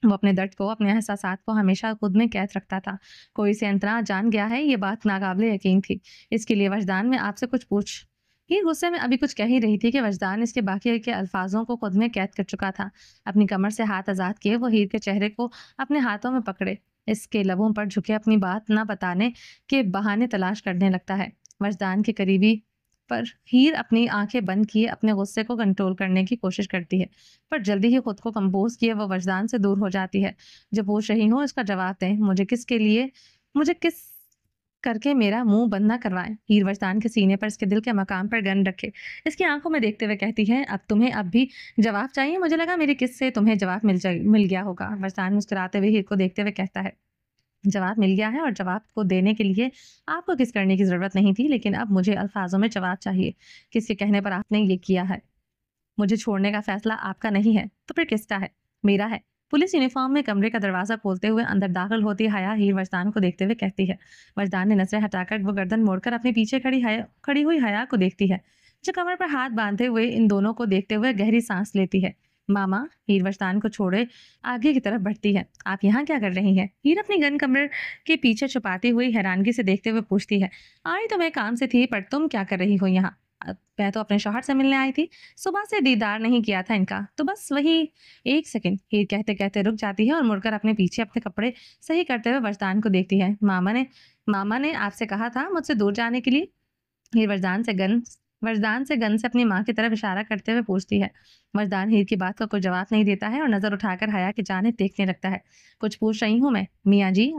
वो अपने दर्द को, अपने एहसासात को हमेशा खुद में कैद रखता था। कोई इसे अंतरा जान गया है, ये बात नाकाबिले यकीन थी। इसके लिए वजदान में आपसे कुछ पूछ। हीर गुस्से में अभी कुछ कह ही रही थी कि वजदान इसके बाकी के अल्फाजों को खुद में कैद कर चुका था। अपनी कमर से हाथ आजाद किए वो हीर के चेहरे को अपने हाथों में पकड़े इसके लबों पर झुके अपनी बात न बताने के बहाने तलाश करने लगता है। वजदान के करीबी पर हीर अपनी आंखें बंद किए अपने गुस्से को कंट्रोल करने की कोशिश करती है, पर जल्दी ही खुद को कंपोज किए वो वजदान से दूर हो जाती है। जो पूछ रही हूँ इसका जवाब दें। मुझे किस करके मेरा मुंह बंद ना करवाएं। हीर वजदान के सीने पर, इसके दिल के मकाम पर गन रखे इसकी आंखों में देखते हुए कहती है, अब तुम्हें अब भी जवाब चाहिए? मुझे लगा मेरी किस से तुम्हें जवाब मिल गया होगा। वजदान मुस्कुराते हुए हीर को देखते हुए कहता है, जवाब मिल गया है और जवाब को देने के लिए आपको किस करने की जरूरत नहीं थी, लेकिन अब मुझे अल्फाजों में जवाब चाहिए। किसके कहने पर आपने ये किया है? मुझे छोड़ने का फैसला आपका नहीं है तो फिर किसका है? मेरा है। पुलिस यूनिफॉर्म में कमरे का दरवाजा खोलते हुए अंदर दाखिल होती हया हीर वजदान को देखते हुए कहती है। वजदान ने नजरें हटाकर वो गर्दन मोड़कर अपनी पीछे खड़ी हुई हया को देखती है, जो कमर पर हाथ बांधे हुए इन दोनों को देखते हुए गहरी सांस लेती है। मामा, हीर वजदान को छोड़े आगे की तरफ बढ़ती है। आप यहाँ क्या कर रही हैं? हीर अपनी गन कमर के पीछे छुपाती हुई हैरानगी से देखते हुए पूछती है। आई तो मैं काम से थी, पर तुम क्या कर रही हो यहाँ? मैं तो अपने शौहर से मिलने आई थी, सुबह से दीदार नहीं किया था इनका, तो बस वही। एक सेकंड, हीर कहते कहते रुक जाती है और मुड़कर अपने पीछे अपने कपड़े सही करते हुए वजदान को देखती है। मामा ने आपसे कहा था मुझसे दूर जाने के लिए? हीर वजदान से गन से अपनी माँ की तरफ इशारा करते हुए पूछती है। वजदान हीर की बात का कोई जवाब नहीं देता है और नजर उठाकर हया की जानिब देखने लगता है। कुछ पूछ रही हूँ मैं मियाँ जी,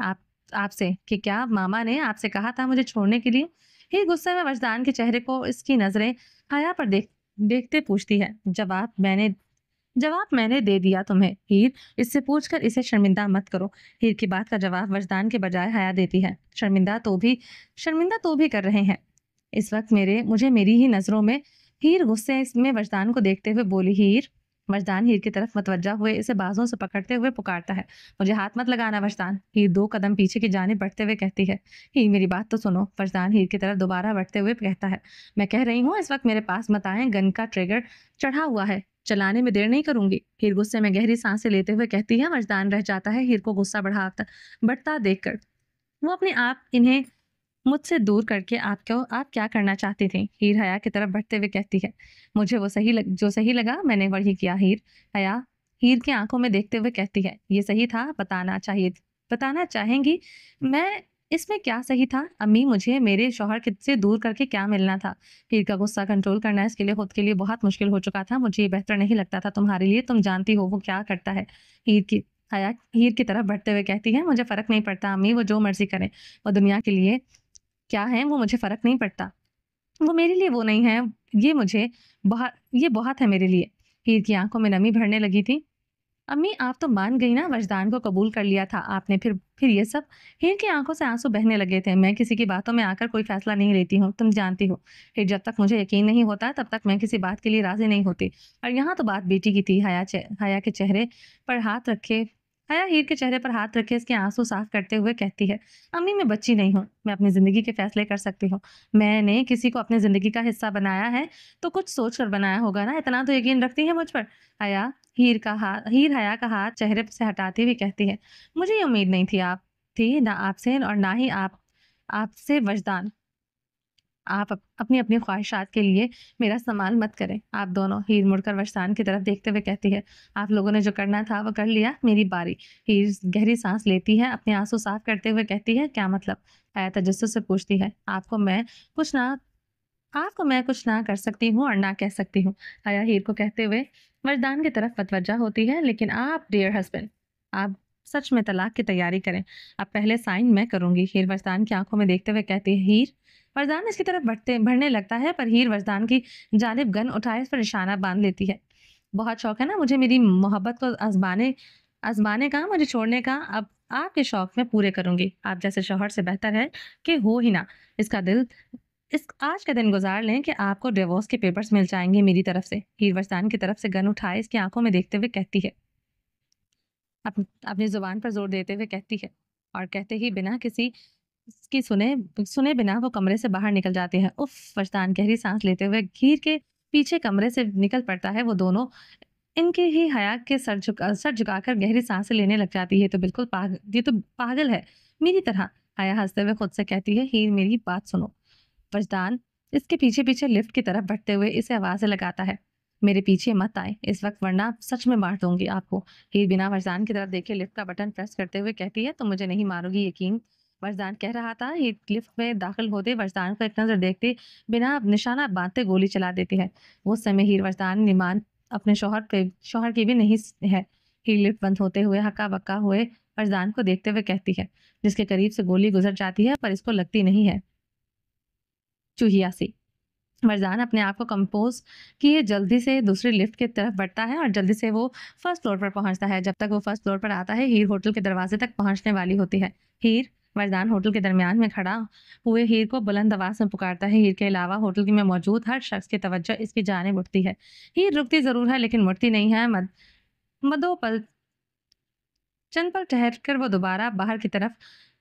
आपसे कि क्या मामा ने आपसे कहा था मुझे छोड़ने के लिए? हीर गुस्से में वजदान के चेहरे को इसकी नजरें हया पर देखते पूछती है। जवाब मैंने दे दिया तुम्हें हीर, इससे पूछकर इसे शर्मिंदा मत करो। हीर की बात का जवाब वजदान के बजाय हया देती है। शर्मिंदा तो भी कर रहे हैं इस वक्त मेरी ही नजरों में। हीर गुस्से में वजदान को देखते हुए बोली। वजदान हीर की तरफ मतवज्जा हुए इसे बाजों से पकड़ते हुए पुकारता है। मुझे हाथ मत लगाना वजदान। हीर 2 कदम पीछे की जानिब बढ़ते हुए कहती है। हीर मेरी बात तो सुनो। वजदान हीर की तरफ दोबारा बढ़ते हुए कहता है। मैं कह रही हूँ इस वक्त मेरे पास मत आए, गन का ट्रिगर चढ़ा हुआ है, चलाने में देर नहीं करूंगी। हीर गुस्से में गहरी सांसें लेते हुए कहती है। वजदान रह जाता है हीर को गुस्सा बढ़ता देखकर। वो अपने आप इन्हें मुझसे दूर करके आप क्या करना चाहती थी? हीर हया की तरफ बढ़ते हुए कहती है। मुझे जो सही लगा मैंने वही किया। हया हीर की आंखों में देखते हुए कहती है। ये सही था, बताना चाहेंगी मैं इसमें क्या सही था? अम्मी, मुझे मेरे शौहर से दूर करके क्या मिलना था? हीर का गुस्सा कंट्रोल करना इसके लिए खुद के लिए बहुत मुश्किल हो चुका था। मुझे ये बेहतर नहीं लगता था तुम्हारे लिए, तुम जानती हो वो क्या करता है। हीर की हया हीर की तरफ बढ़ते हुए कहती है। मुझे फर्क नहीं पड़ता अम्मी, वो जो मर्जी करें। वो दुनिया के लिए क्या है वो मुझे फ़र्क नहीं पड़ता। वो मेरे लिए वो नहीं है, ये बहुत है मेरे लिए। हीर की आँखों में नमी भरने लगी थी। अम्मी, आप तो मान गई ना, वजदान को कबूल कर लिया था आपने, फिर ये सब? हीर की आंखों से आंसू बहने लगे थे। मैं किसी की बातों में आकर कोई फैसला नहीं लेती हूँ, तुम जानती हो। फिर जब तक मुझे यकीन नहीं होता तब तक मैं किसी बात के लिए राजी नहीं होती। और यहाँ तो बात बेटी की थी। हया के चेहरे पर हाथ रखे हया हीर के चेहरे पर हाथ रखे इसके आंसू साफ करते हुए कहती है। अम्मी, मैं बच्ची नहीं हूँ, मैं अपनी जिंदगी के फैसले कर सकती हूँ। मैंने किसी को अपनी जिंदगी का हिस्सा बनाया है तो कुछ सोच कर बनाया होगा ना, इतना तो यकीन रखती है मुझ पर। हया हीर हया का हाथ चेहरे से हटाती हुई कहती है। मुझे ये उम्मीद नहीं थी ना आपसे और ना ही आपसे वजदान। आप अपनी अपनी ख्वाहिशात के लिए मेरा इस्तेमाल मत करें आप दोनों। हीर मुड़कर वजदान की तरफ देखते हुए कहती है। आप लोगों ने जो करना था वो कर लिया, मेरी बारी। हीर गहरी सांस लेती है, अपने आंसू साफ करते हुए कहती है। क्या मतलब? हया तजस्सुस से पूछती है। कुछ ना आपको मैं कुछ ना कर सकती हूँ और ना कह सकती हूँ। हया हीर को कहते हुए वरदान की तरफ मतवज्जा होती है। लेकिन आप डियर हस्बैंड, आप सच में तलाक की तैयारी करें। अब पहले साइन मैं करूंगी। हीर वरदान की आंखों में देखते हुए कहती है। हीर वरदान इसकी तरफ बढ़ने लगता है, पर हीर वरदान की जानिब गन उठाए इस पर निशाना बांध लेती है। बहुत शौक है ना मुझे मेरी मोहब्बत को आजमाने का, मुझे छोड़ने का। अब आपके शौक में पूरे करूंगी। आप जैसे शौहर से बेहतर है कि हो ही ना। इसका दिल इस आज का दिन गुजार लें कि आपको डिवोर्स के पेपर्स मिल जाएंगे मेरी तरफ से। हीर वरदान की तरफ से गन उठाए इसकी आंखों में देखते हुए कहती है, अपनी जुबान पर जोर देते हुए कहती है, और कहते ही बिना किसी की सुने सुने बिना वो कमरे से बाहर निकल जाते हैं। उफ! वरदान गहरी सांस लेते हुए हीर के पीछे कमरे से निकल पड़ता है। वो दोनों इनके ही हया के सर झुकाकर गहरी सांसें लेने लग जाती है। ये तो पागल है मेरी तरह। हया हंसते हुए खुद से कहती है, हीर मेरी बात सुनो। वजदान इसके पीछे पीछे लिफ्ट की तरफ बढ़ते हुए इसे आवाज़ें लगाता है, मेरे पीछे मत आए इस वक्त वरना सच में मार दूंगी आपको। हीर बिना वरदान की तरफ देखे लिफ्ट का बटन प्रेस करते हुए कहती है, तुम मुझे नहीं मारोगी यकीन। वरदान कह रहा था। हीर लिफ्ट में दाखिल होते वरदान को एक नजर देखते बिना निशाना बांधते गोली चला देती है। वो समय हीर वरदान निमान अपने शौहर की भी नहीं है। हीर लिफ्ट बंद होते हुए हक्का बक्का हुए वरदान को देखते हुए कहती है, जिसके करीब से गोली गुजर जाती है पर इसको लगती नहीं है। चूहिया सी मरजान अपने आप को कंपोज किए जल्दी से दूसरी लिफ्ट की तरफ बढ़ता है और जल्दी से वो फर्स्ट फ्लोर पर पहुंचता है। जब तक वो फर्स्ट फ्लोर पर आता है हीर होटल के दरवाजे तक पहुंचने वाली होती है। हीर मरजान होटल के दरमियान में खड़ा हुए हीर को बुलंद आवाज में पुकारता है। हीर के अलावा होटल में मौजूद हर शख्स की तवज्जो इसकी जानिब उठती है। हीर रुकती जरूर है लेकिन मुड़ती नहीं है। मदो पल चंद पल ठहरकर वो दोबारा बाहर की तरफ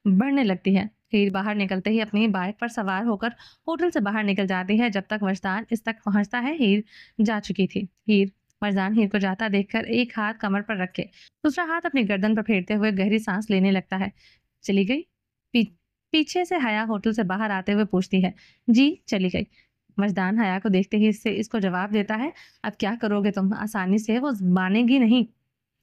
बढ़ने लगती है। हीर बाहर निकलते ही अपनी बाइक पर सवार होकर होटल से बाहर निकल जाती है। जब तक मर्जान इस तक पहुंचता है हीर जा चुकी थी। मर्जान हीर को जाता देखकर एक हाथ कमर पर रखे दूसरा हाथ अपनी गर्दन पर फेरते हुए गहरी सांस लेने लगता है। चली गई? पी, पीछे से हया होटल से बाहर आते हुए पूछती है। जी चली गई। मर्दान हया को देखते ही इसको जवाब देता है, अब क्या करोगे तुम? आसानी से वो मानेगी नहीं।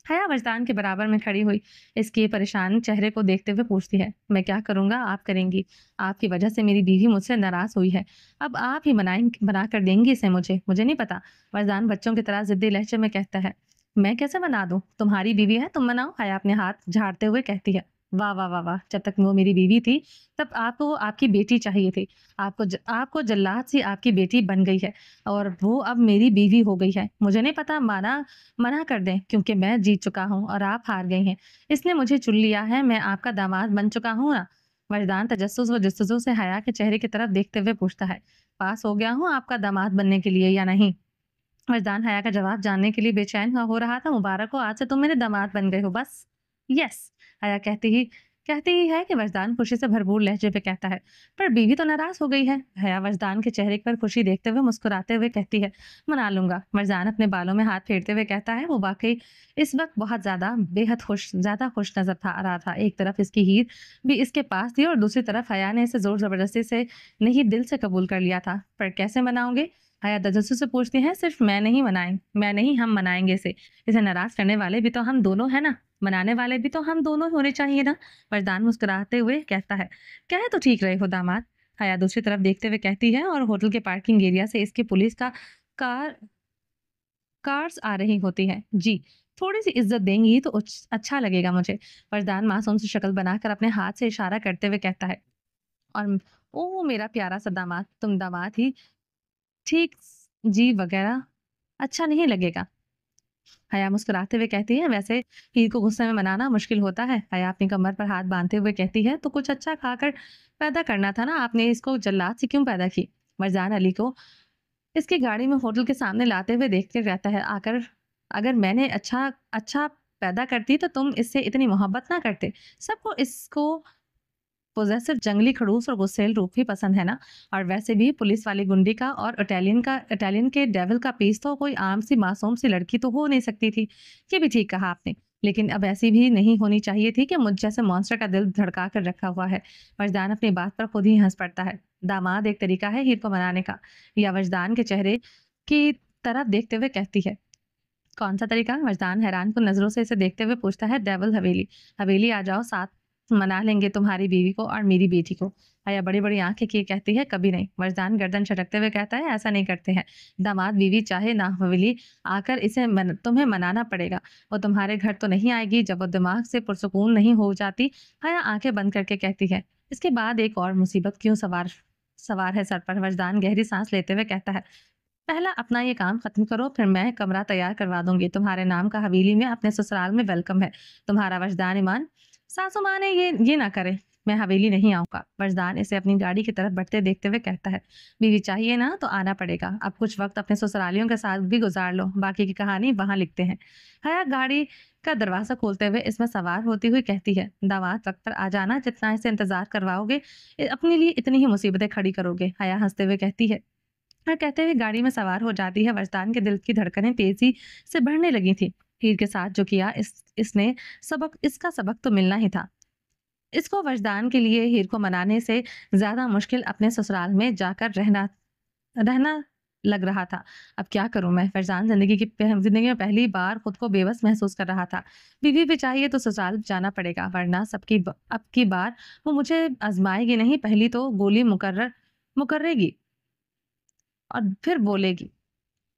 हया वजदान के बराबर में खड़ी हुई इसके परेशान चेहरे को देखते हुए पूछती है, मैं क्या करूंगा? आप करेंगी। आपकी वजह से मेरी बीवी मुझसे नाराज हुई है। अब आप ही बना कर देंगी इसे मुझे नहीं पता। वजदान बच्चों की तरह जिद्दी लहजे में कहता है, मैं कैसे बना दूं? तुम्हारी बीवी है, तुम बनाओ। हया अपने हाथ झाड़ते हुए कहती है, वाह वाह वाह वाह, जब तक वो मेरी बीवी थी तब आपको आपकी बेटी चाहिए थी। आपको जल्लाद सी आपकी बेटी बन गई है और वो अब मेरी बीवी हो गई है। मुझे नहीं पता, मना कर दें क्योंकि मैं जीत चुका हूँ और आप हार गई हैं। इसने मुझे चुन लिया है, मैं आपका दामाद बन चुका हूँ ना। वरदान तजस्सुस व जस्तुजू से हया के चेहरे की तरफ देखते हुए पूछता है, पास हो गया हूँ आपका दामाद बनने के लिए या नहीं? वरदान हया का जवाब जानने के लिए बेचैन हो रहा था। मुबारक हो, आज से तुम मेरे दामाद बन गए हो बस। यस, हया कहती ही है कि वरदान खुशी से भरपूर लहजे पे कहता है, पर बीवी तो नाराज हो गई है। हया वरदान के चेहरे पर खुशी देखते हुए मुस्कुराते हुए कहती है, मना लूंगा। वरदान अपने बालों में हाथ फेरते हुए कहता है, वो वाकई इस वक्त बहुत ज्यादा खुश नजर था आ रहा था। एक तरफ इसकी हीर भी इसके पास थी और दूसरी तरफ हया ने इसे जोर जबरदस्ती से नहीं दिल से कबूल कर लिया था। पर कैसे मनाओगे? हया तजस्सु से पूछती हैं, सिर्फ मैं नहीं, हम मनाएंगे इसे नाराज करने वाले भी तो हम दोनों है ना, मनाने वाले भी तो हम दोनों होने चाहिए ना। वरदान मुस्कुराते हुए कहता है, कह तो ठीक रहे हो दामाद। हया दूसरी तरफ देखते हुए कहती है, और होटल के पार्किंग एरिया से इसकी पुलिस का कार कार्स आ रही होती है। जी, थोड़ी सी इज्जत देंगी तो अच्छा लगेगा मुझे। वरदान मासूम सी शक्ल बनाकर अपने हाथ से इशारा करते हुए कहता है, और ओ मेरा प्यारा सा दामाद, तुम दामाद ही ठीक। जी वगैरह अच्छा नहीं लगेगा। हया मुस्कुराते हुए कहती है, वैसे हीर को गुस्से में मनाना मुश्किल होता है। हया अपनी कमर पर हाथ बांधते हुए कहती है, तो कुछ अच्छा खाकर पैदा करना था ना, आपने इसको जल्लाद से क्यों पैदा की? मरजान अली को इसकी गाड़ी में होटल के सामने लाते हुए देखते रहता है, आकर अगर मैंने अच्छा अच्छा पैदा करती तो तुम इससे इतनी मोहब्बत ना करते। सबको इसको पोजेसिव जंगली खड़ूस और गुस्सैल रूप ही पसंद है ना। और वैसे भी पुलिस वाली गुंडी का और इटालियन के डेविल का पीस तो कोई आम सी मासूम सी लड़की तो हो नहीं सकती थी। ये भी ठीक कहा आपने, लेकिन अब ऐसी भी नहीं होनी चाहिए थी कि मुझ जैसे मॉन्स्टर का दिल धड़का कर रखा हुआ है। वजदान अपनी बात पर खुद ही हंस पड़ता है। दामाद एक तरीका है हीर को मनाने का। या वजदान के चेहरे की तरफ देखते हुए कहती है, कौन सा तरीका? वजदान हैरान को नजरों से इसे देखते हुए पूछता है, डेविल हवेली। हवेली आ जाओ, साथ मना लेंगे तुम्हारी बीवी को और मेरी बेटी को। हया बड़ी बड़ी आंखें किए कहती है, कभी नहीं। वरदान गर्दन झटकते हुए कहता है, ऐसा नहीं करते हैं। दामाद बीवी चाहे ना हवेली आकर तुम्हें मनाना पड़ेगा। वो तुम्हारे घर तो नहीं आएगी जब वो दिमाग से पुरसुकून नहीं हो जाती। हया आंखें बंद करके कहती है, इसके बाद एक और मुसीबत क्यों सवार सवार है सर पर। वजदान गहरी सांस लेते हुए कहता है, पहला अपना ये काम खत्म करो, फिर मैं कमरा तैयार करवा दूंगी। तुम्हारे नाम का हवेली में अपने ससुराल में वेलकम है। तुम्हारा वजदान ईमान। सासू माँ ने ये ना करे। मैं हवेली नहीं आऊंगा। वरदान इसे अपनी गाड़ी की तरफ बढ़ते देखते हुए कहता है, बीवी चाहिए ना तो आना पड़ेगा। अब कुछ वक्त अपने ससुरालियों के साथ भी गुजार लो, बाकी की कहानी वहां लिखते हैं। हया गाड़ी का दरवाजा खोलते हुए इसमें सवार होती हुई कहती है, दामाद वक्त पर आ जाना, जितना इसे इंतजार करवाओगे अपने लिए इतनी ही मुसीबतें खड़ी करोगे। हया हंसते हुए कहती है और कहते हुए गाड़ी में सवार हो जाती है। वरदान के दिल की धड़कनें तेजी से बढ़ने लगी थी। हीर के साथ जो किया इसने इसका सबक तो मिलना ही था। इसको वरदान के लिए हीर को मनाने से ज्यादा मुश्किल अपने ससुराल में जाकर रहना रहना लग रहा था। अब क्या करूं मैं? फरजान जिंदगी में पहली बार खुद को बेबस महसूस कर रहा था। बीवी भी चाहिए तो ससुराल जाना पड़ेगा, वरना अब की बार वो मुझे आजमाएगी नहीं, पहली तो गोली मुकर्रेगी और फिर बोलेगी,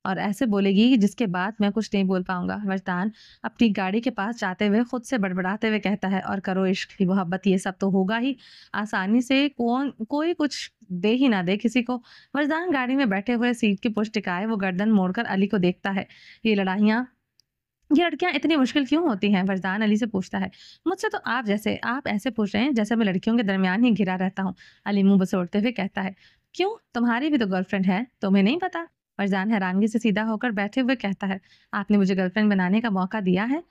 और ऐसे बोलेगी कि जिसके बाद मैं कुछ नहीं बोल पाऊंगा। वरदान अपनी गाड़ी के पास जाते हुए खुद से बड़बड़ाते हुए कहता है, और करो इश्क की मोहब्बत, ये सब तो होगा ही आसानी से, कोई कुछ दे ही ना दे किसी को। वरदान गाड़ी में बैठे हुए सीट की पुष्ट टिकाए वो गर्दन मोड़कर अली को देखता है। ये लड़कियां इतनी मुश्किल क्यों होती हैं? वरदान अली से पूछता है। मुझसे तो आप ऐसे पूछ रहे हैं जैसे मैं लड़कियों के दरमियान ही घिरा रहता हूँ। अली मुंह बसोड़ते हुए कहता है, क्यों, तुम्हारी भी तो गर्लफ्रेंड है, तुम्हें नहीं पता? फरजान हैरानगी से सीधा होकर बैठे हुए कहता है, आपने मुझे गर्लफ्रेंड बनाने का मौका दिया है?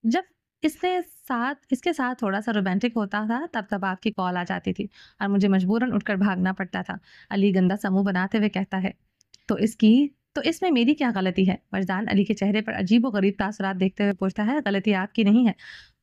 जब इसके साथ थोड़ा सा रोमांटिक होता था तब तब आपकी कॉल आ जाती थी और मुझे मजबूरन उठकर भागना पड़ता था। अली गंदा समूह बनाते हुए कहता है, तो इसकी तो इसमें मेरी क्या गलती है? फरजान अली के चेहरे पर अजीब व गरीब तासुरात देखते हुए पूछता है, गलती आपकी नहीं है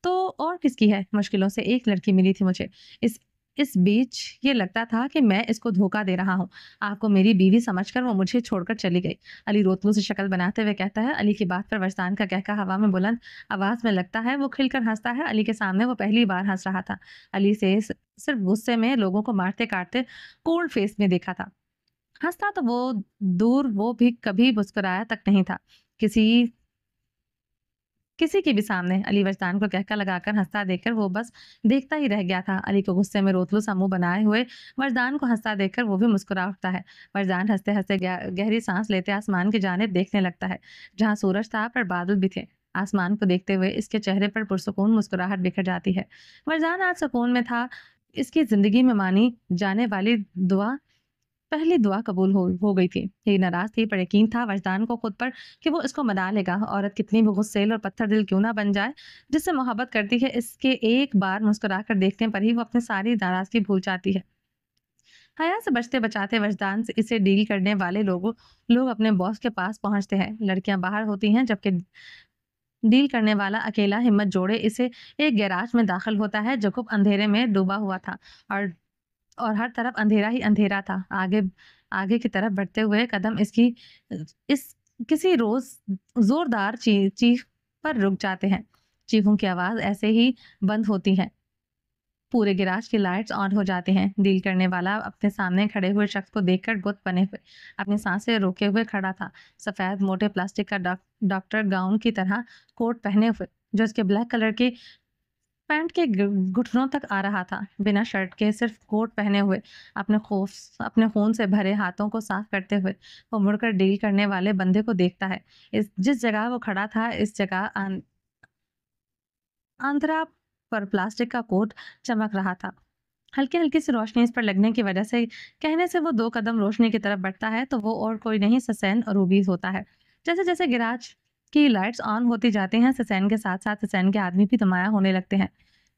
तो और किसकी है? मुश्किलों से एक लड़की मिली थी मुझे। इस इस बीच ये लगता था कि मैं इसको धोखा दे रहा हूँ। आपको मेरी बीवी समझकर वो मुझे छोड़कर चली गई। अली रोतलू से शक्ल बनाते हुए कहता है। अली की बात पर वरसान का कहका हवा में बुलंद आवाज में लगता है वो खिलकर हंसता है। अली के सामने वो पहली बार हंस रहा था। अली से सिर्फ गुस्से में लोगों को मारते काटते कोल्ड फेस में देखा था। हंसता तो वो दूर, वो भी कभी मुस्कुराया तक नहीं था किसी किसी के भी सामने। अली वरदान को कहका लगाकर हंसता देखकर वो बस देखता ही रह गया था। अली को गुस्से में रोतलू सा मुंह बनाए हुए वरदान को हंसता देखकर वो भी मुस्कुरा उठता है। वरदान हंसते हंसते गहरी सांस लेते आसमान की जानिब देखने लगता है जहाँ सूरज था पर बादल भी थे। आसमान को देखते हुए इसके चेहरे पर पुरसुकून मुस्कुराहट बिखर जाती है। वरदान आज सुकून में था। इसकी जिंदगी में मानी जाने वाली दुआ पहली दुआ कबूल हो गई थी। ये नाराज थी पर यकीन था वजदान को खुद पर कि वो इसको मना लेगा। औरत कितनी भी गुस्सैल और पत्थर दिल क्यों ना बन जाए, जिससे मोहब्बत करती है, इसके एक बार मुस्कुराकर देखने पर ही वो अपनी सारी नाराजगी भूल जाती है। हया से बचते बचाते वजदान से इसे डील करने वाले लोग अपने बॉस के पास पहुंचते हैं। लड़कियां बाहर होती हैं जबकि डील करने वाला अकेला हिम्मत जोड़े इसे एक गैराज में दाखिल होता है जो खूब अंधेरे में डूबा हुआ था और और हर तरफ अंधेरा ही अंधेरा था। आगे आगे की तरफ बढ़ते हुए कदम इसकी इस किसी रोज जोरदार चीख पर रुक जाते हैं। चीखों की आवाज ऐसे ही बंद होती है। पूरे गिराज की लाइट्स ऑन हो जाते हैं। डील करने वाला अपने सामने खड़े हुए शख्स को देखकर बुत बने हुए अपनी सांसें रोके हुए खड़ा था। सफेद मोटे प्लास्टिक का डॉक्टर गाउन की तरह कोट पहने हुए जो उसके ब्लैक कलर के पैंट के घुटनों तक आ रहा था। बिना शर्ट के सिर्फ कोट पहने हुए अपने खून से भरे हाथों को साफ करते हुए वो मुड़कर डील करने वाले बंदे को देखता है। इस जिस जगह वो खड़ा था इस जगह आंतरा पर प्लास्टिक का कोट चमक रहा था। हल्की हल्की सी रोशनी इस पर लगने की वजह से कहने से वो दो कदम रोशनी की तरफ बढ़ता है तो वो और कोई नहीं, ससैन रूबीज होता है। जैसे जैसे गिराज की लाइट्स ऑन होती जाती हैं ससैन के साथ साथ ससैन के आदमी भी नुमाया होने लगते हैं।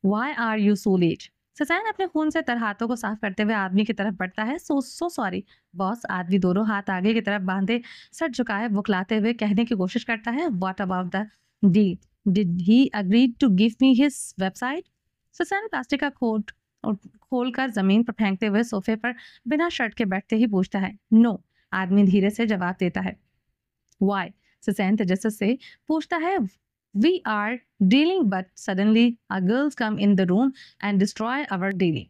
Why are you so late? ससैन अपने खून से तर हाथों को साफ करते हुए आदमी की तरफ बढ़ता है। सो सो सॉरी बॉस। आदमी दोनों हाथ आगे की तरफ बांधे सर झुकाए बुखलाते हुए कहने की कोशिश करता है, what about the deal? Did he agree to give me his website? ससैन प्लास्टिक का कोट खोलकर जमीन पर फेंकते हुए सोफे पर बिना शर्ट के बैठते ही पूछता है, नो। आदमी धीरे से जवाब देता है। वाई? ससैन तजस्सुस से पूछता है। We are dealing but suddenly our girls come in the room and destroy our dealing.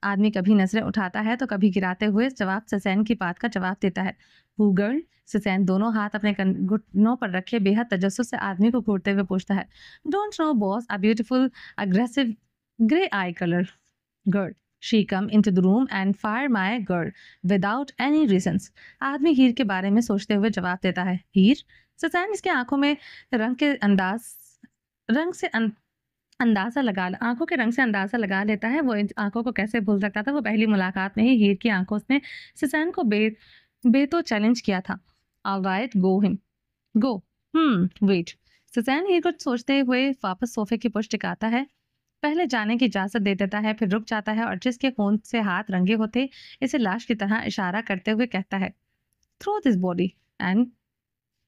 आदमी कभी नजरें उठाता है तो कभी गिराते हुए जवाब ससैन की बात का जवाब देता है। Who girl? ससैन दोनों हाथ अपने घुटनों पर रखे बेहद तजस्सुस से आदमी को घूरते हुए पूछता है। Don't know boss, a beautiful aggressive grey I colour girl. She come into the room and fire my girl without any reasons. आदमी हीर के बारे में सोचते हुए जवाब देता है। हीर? ससैन इसके आंखों में रंग के अंदाज रंग से आँखों के रंग से अंदाज़ा लगा लेता है, वो इन आँखों को कैसे भूल सकता था, वो पहली मुलाकात में ही हीर की आँखों ने सुसैन को बेतो चैलेंज किया था। ऑलराइट गो हिम गो वेट। सुसैन हीर को सोचते हुए वापस सोफे की पुष्ट टिकाता है, पहले जाने की इजाज़त दे देता है, फिर रुक जाता है और जिसके खून से हाथ रंगे होते, इसे लाश की तरह इशारा करते हुए कहता है, throw this body and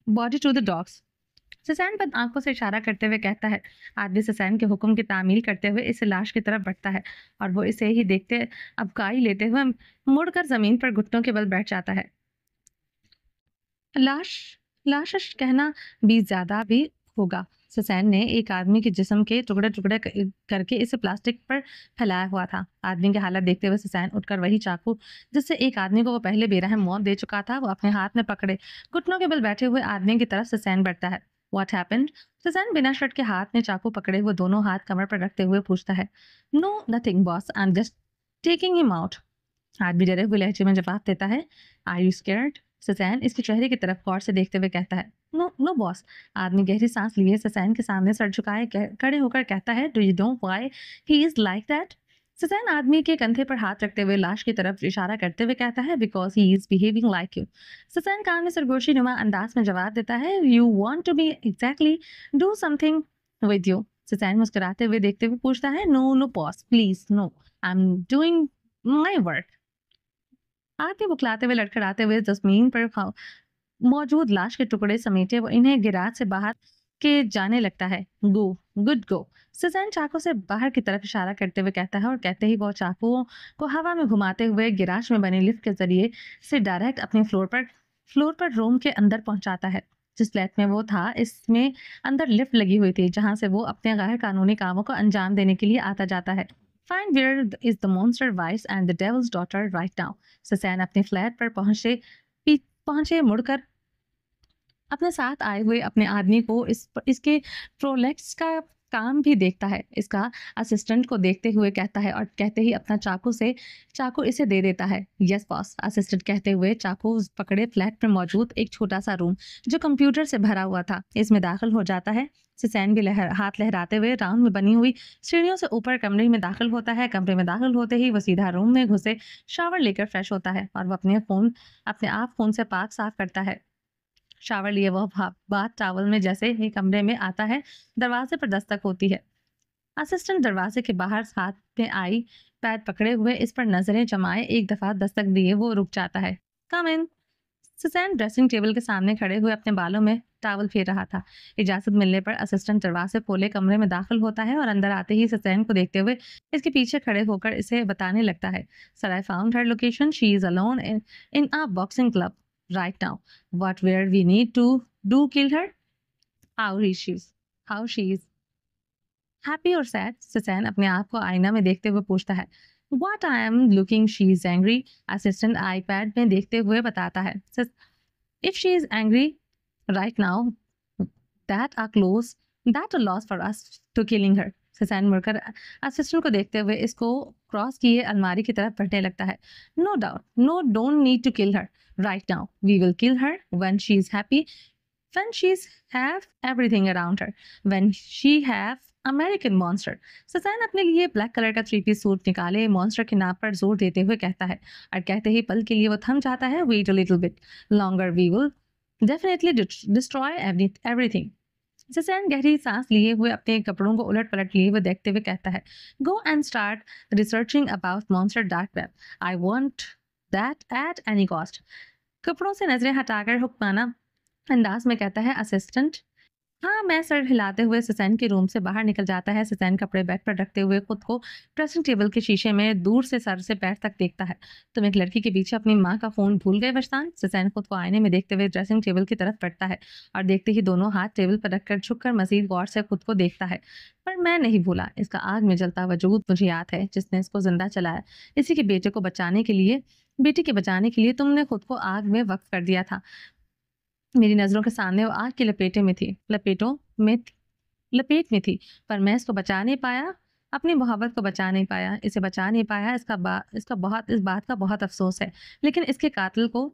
body to the dogs. ससैन बद आंखों से इशारा करते हुए कहता है। आदमी ससैन के हुक्म की तामील करते हुए इस लाश की तरफ बढ़ता है और वो इसे ही देखते अबकाई लेते हुए मुड़कर जमीन पर घुटनों के बल बैठ जाता है। लाश लाश कहना भी ज्यादा भी होगा। ससैन ने एक आदमी के जिस्म के टुकड़े टुकड़े करके इसे प्लास्टिक पर फैलाया हुआ था। आदमी की हालत देखते हुए ससैन उठकर वही चाकू जिससे एक आदमी को वो पहले बेरहम मौत दे चुका था वो अपने हाथ में पकड़े घुटनों के बल बैठे हुए आदमी की तरफ ससैन बढ़ता है। What happened? ससैन बिना शर्ट के हाथ में चाकू पकड़े हुए दोनों हाथ कमर पर रखते हुए पूछता है। No nothing boss, I am just taking him out. आदमी डरे हुए लहजे में जवाब देता है। Are you scared? ससैन इसके चेहरे की तरफ गौर से देखते हुए कहता है। No no boss. आदमी गहरी सांस लिए ससैन के सामने सर झुकाए खड़े होकर कहता है, do you know why he is like that? ससैन आदमी के कंधे पर हाथ रखते हुए लाश की तरफ इशारा करते हुए कहता है, because he is behaving like you. ससैन कान में सरगोशी नुमा अंदाज में जवाब देता है, you want to be exactly do something with you. ससैन मुस्कुराते हुए देखते हुए पूछता है, no no boss please no, I am doing my work. Aarti बुखलाते हुए लड़खड़ाते हुए जस्मीन पर मौजूद लाश के टुकड़े समेटे वो इन्हें गिराज से बाहर के जाने लगता है। Go good go. सजैन चाकू से बाहर की तरफ इशारा करते हुए कहता है और कहते ही वो चाकुओं को हवा में घुमाते हुए गिराज में बनी लिफ्ट के जरिए से डायरेक्ट अपने फ्लोर पर रूम के अंदर पहुंचाता है। जिस फ्लैट में वो था इसमें अंदर लिफ्ट लगी हुई थी जहां से वो अपने गैर कानूनी कामों को अंजाम देने के लिए आता जाता है। Find where is the monster vice and the devil's daughter right now. ससैन अपने फ्लैट पर पहुंचे मुड़कर अपने साथ आए हुए अपने आदमी को इसके प्रोलेक्स का काम भी देखता है। इसका असिस्टेंट को देखते हुए कहता है और कहते ही अपना चाकू इसे दे देता है। Yes boss. असिस्टेंट कहते हुए चाकू पकड़े फ्लैट में मौजूद एक छोटा सा रूम जो कंप्यूटर से भरा हुआ था इसमें दाखिल हो जाता है। ससैन भी हाथ लहराते हुए राउंड में बनी हुई सीढ़ियों से ऊपर कमरे में दाखिल होता है। कमरे में दाखिल होते ही वो सीधा रूम में घुसे शावर लेकर फ्रेश होता है और वो अपने आप फोन से पाक साफ करता है। शावर लिए वह बाथ टॉवल में जैसे ही कमरे में आता है दरवाजे पर दस्तक होती है। असिस्टेंट दरवाजे के बाहर हाथ में आई पैड पकड़े हुए इस पर नजरें जमाए एक दफा दस्तक दिए वो रुक जाता है। कम इन। ससैन ड्रेसिंग टेबल के सामने खड़े हुए अपने बालों में टावल फेर रहा था। इजाजत मिलने पर असिस्टेंट दरवाजे खोले कमरे में दाखिल होता है और अंदर आते ही ससैन को देखते हुए इसके पीछे खड़े होकर इसे बताने लगता है। Sir I found her location, she is alone in a boxing club right now. What where we need to do kill her? How she is. Happy or sad? ससैन अपने आप को आईना में देखते हुए पूछता है। What I am looking, she is angry. Assistant iPad में देखते हुए बताता है। If she is angry right now, that a close, that a loss for us to killing her. ससैन मुड़कर असिस्टेंट को देखते हुए इसको क्रॉस किए अलमारी की तरफ बढ़ने लगता है। No doubt, no don't need to kill her right now. We will kill her when she is happy, when she's have everything around her, when she have American monster. ससैन अपने लिए ब्लैक कलर का 3 piece suit निकाले monster के नाम पर जोर देते हुए कहता है और कहते ही पल के लिए वो थम जाता है। Wait a little bit longer, we will definitely destroy everything. ससैन गहरी सांस लिए हुए अपने कपड़ों को उलट पलट लिए हुए देखते हुए कहता है, go and start researching about monster dark web. I want that at any cost. कपड़ों से नजरें हटाकर हुक्माना अंदाज में कहता है असिस्टेंट। हाँ, मैं सर हिलाते हुए ससैन के रूम से बाहर निकल जाता है। ससैन कपड़े बेड पर रखते हुए खुद को ड्रेसिंग टेबल के शीशे में दूर से सर से पैर तक देखता है। तुम एक लड़की के पीछे अपनी माँ का फोन भूल गए वशतान? ससैन खुद को आईने में देखते हुए ड्रेसिंग टेबल की तरफ बढ़ता है और देखते ही दोनों हाथ टेबल पर रखकर झुककर मजीद गौर से खुद को देखता है। पर मैं नहीं भूला, इसका आग में जलता वजूद मुझे याद है जिसने इसको जिंदा चलाया। इसी के बेटे को बचाने के लिए बेटी के बचाने के लिए तुमने खुद को आग में वक्फ कर दिया था। मेरी नजरों के सामने वो आग की लपेट में थी, पर मैं इसको बचा नहीं पाया, अपनी मोहब्बत को बचा नहीं पाया, इसे बचा नहीं पाया। इस बात का बहुत अफसोस है। लेकिन इसके कातिल को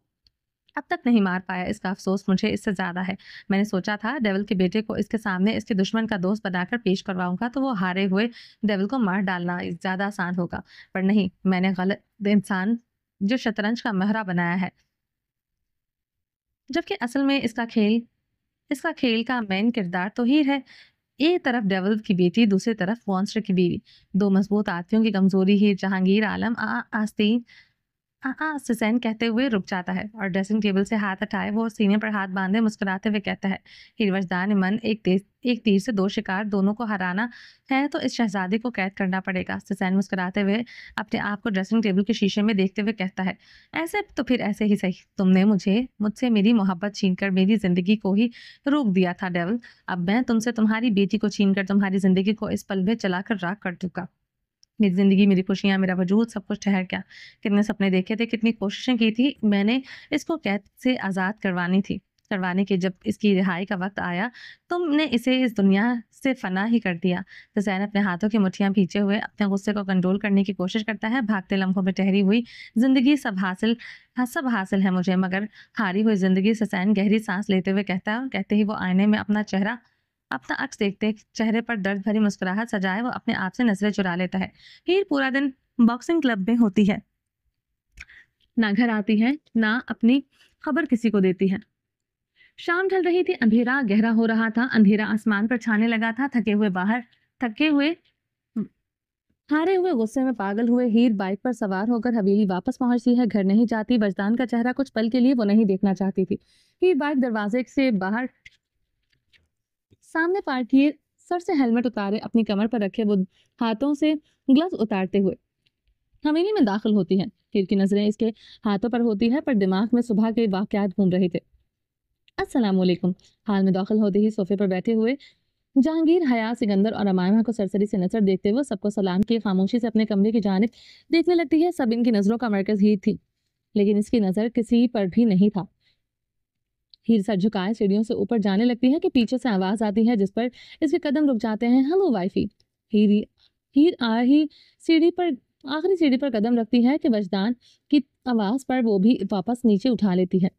अब तक नहीं मार पाया, इसका अफसोस मुझे इससे ज़्यादा है। मैंने सोचा था डेविल के बेटे को इसके सामने इसके दुश्मन का दोस्त बनाकर पेश करवाऊँगा तो वो हारे हुए डेविल को मार डालना ज़्यादा आसान होगा। पर नहीं, मैंने गलत इंसान जो शतरंज का महरा बनाया है। जबकि असल में इसका खेल का मेन किरदार तो हीर है। एक तरफ डेविल की बेटी, दूसरी तरफ मॉन्स्टर की बीवी। दो मजबूत आदमियों की कमजोरी ही जहांगीर आलम आस्तीन सुसैन कहते हुए रुक जाता है और ड्रेसिंग टेबल से हाथ हटाए वो सीने पर हाथ बांधे मुस्कुराते हुए कहता है, हीरवजदान मन एक तीर से दो शिकार दोनों को हराना है तो इस शहजादी को कैद करना पड़ेगा। सुसैन मुस्कुराते हुए अपने आप को ड्रेसिंग टेबल के शीशे में देखते हुए कहता है, ऐसे तो फिर ऐसे ही सही, तुमने मुझसे मेरी मोहब्बत छीनकर मेरी जिंदगी को ही रोक दिया था डेविल। अब मैं तुमसे तुम्हारी बेटी को छीनकर तुम्हारी जिंदगी को इस पल में चलाकर राख कर दूंगा। मेरी ज़िंदगी, मेरी खुशियाँ, मेरा वजूद सब कुछ ठहर गया। कितने सपने देखे थे, कितनी कोशिशें की थी मैंने इसको कैद से आज़ाद करवाने की जब इसकी रिहाई का वक़्त आया, तुमने इसे इस दुनिया से फ़ना ही कर दिया। हुसैन अपने हाथों की मुठ्ठियाँ भींचे हुए अपने गुस्से को कंट्रोल करने की कोशिश करता है। भागते लम्हों में ठहरी हुई ज़िंदगी सब हासिल है मुझे, मगर हारी हुई ज़िंदगी। हुसैन गहरी साँस लेते हुए कहता है और कहते ही वो आईने में अपना अक्स देखते चेहरे पर दर्द भरी मुस्कुराहट सजाए वो अपने आप से नजरें चुरा लेता है। हीर पूरा दिन बॉक्सिंग क्लब में होती है, ना घर आती है ना अपनी खबर किसी को देती है। शाम ढल रही थी, अंधेरा गहरा हो रहा था, अंधेरा आसमान पर छाने लगा था। थके हुए हारे हुए गुस्से में पागल हुए हीर बाइक पर सवार होकर हवेली वापस पहुंचती है। घर नहीं जाती। वजदान का चेहरा कुछ पल के लिए वो नहीं देखना चाहती थी। हीर बाइक दरवाजे से बाहर सामने पार्क किए, सर से हेलमेट उतारे, अपनी कमर पर रखे वो हाथों से ग्लव्स उतारते हुए हवेली में दाखिल होती है। हीर की नजरें इसके हाथों पर होती है, पर दिमाग में सुबह के वाकयात घूम रहे थे। अस्सलाम वालेकुम। हाल में दाखिल होते ही सोफे पर बैठे हुए जहांगीर, हया, सिकंदर और अमायमा को सरसरी से नजर देखते हुए सबको सलाम किए खामोशी से अपने कमरे की जानिब देखने लगती है। सब इनकी नजरों का मरकज हीर थी, लेकिन इसकी नजर किसी पर भी नहीं था। हीर सर झुकाए सीढ़ियों से ऊपर जाने लगती है कि पीछे से आवाज आती है जिस पर इसके कदम रुक जाते हैं। Hello wifey. हीर हीर आ ही सीढ़ी पर आखिरी सीढ़ी पर कदम रखती है कि वजदान की आवाज पर वो भी वापस नीचे उठा लेती है।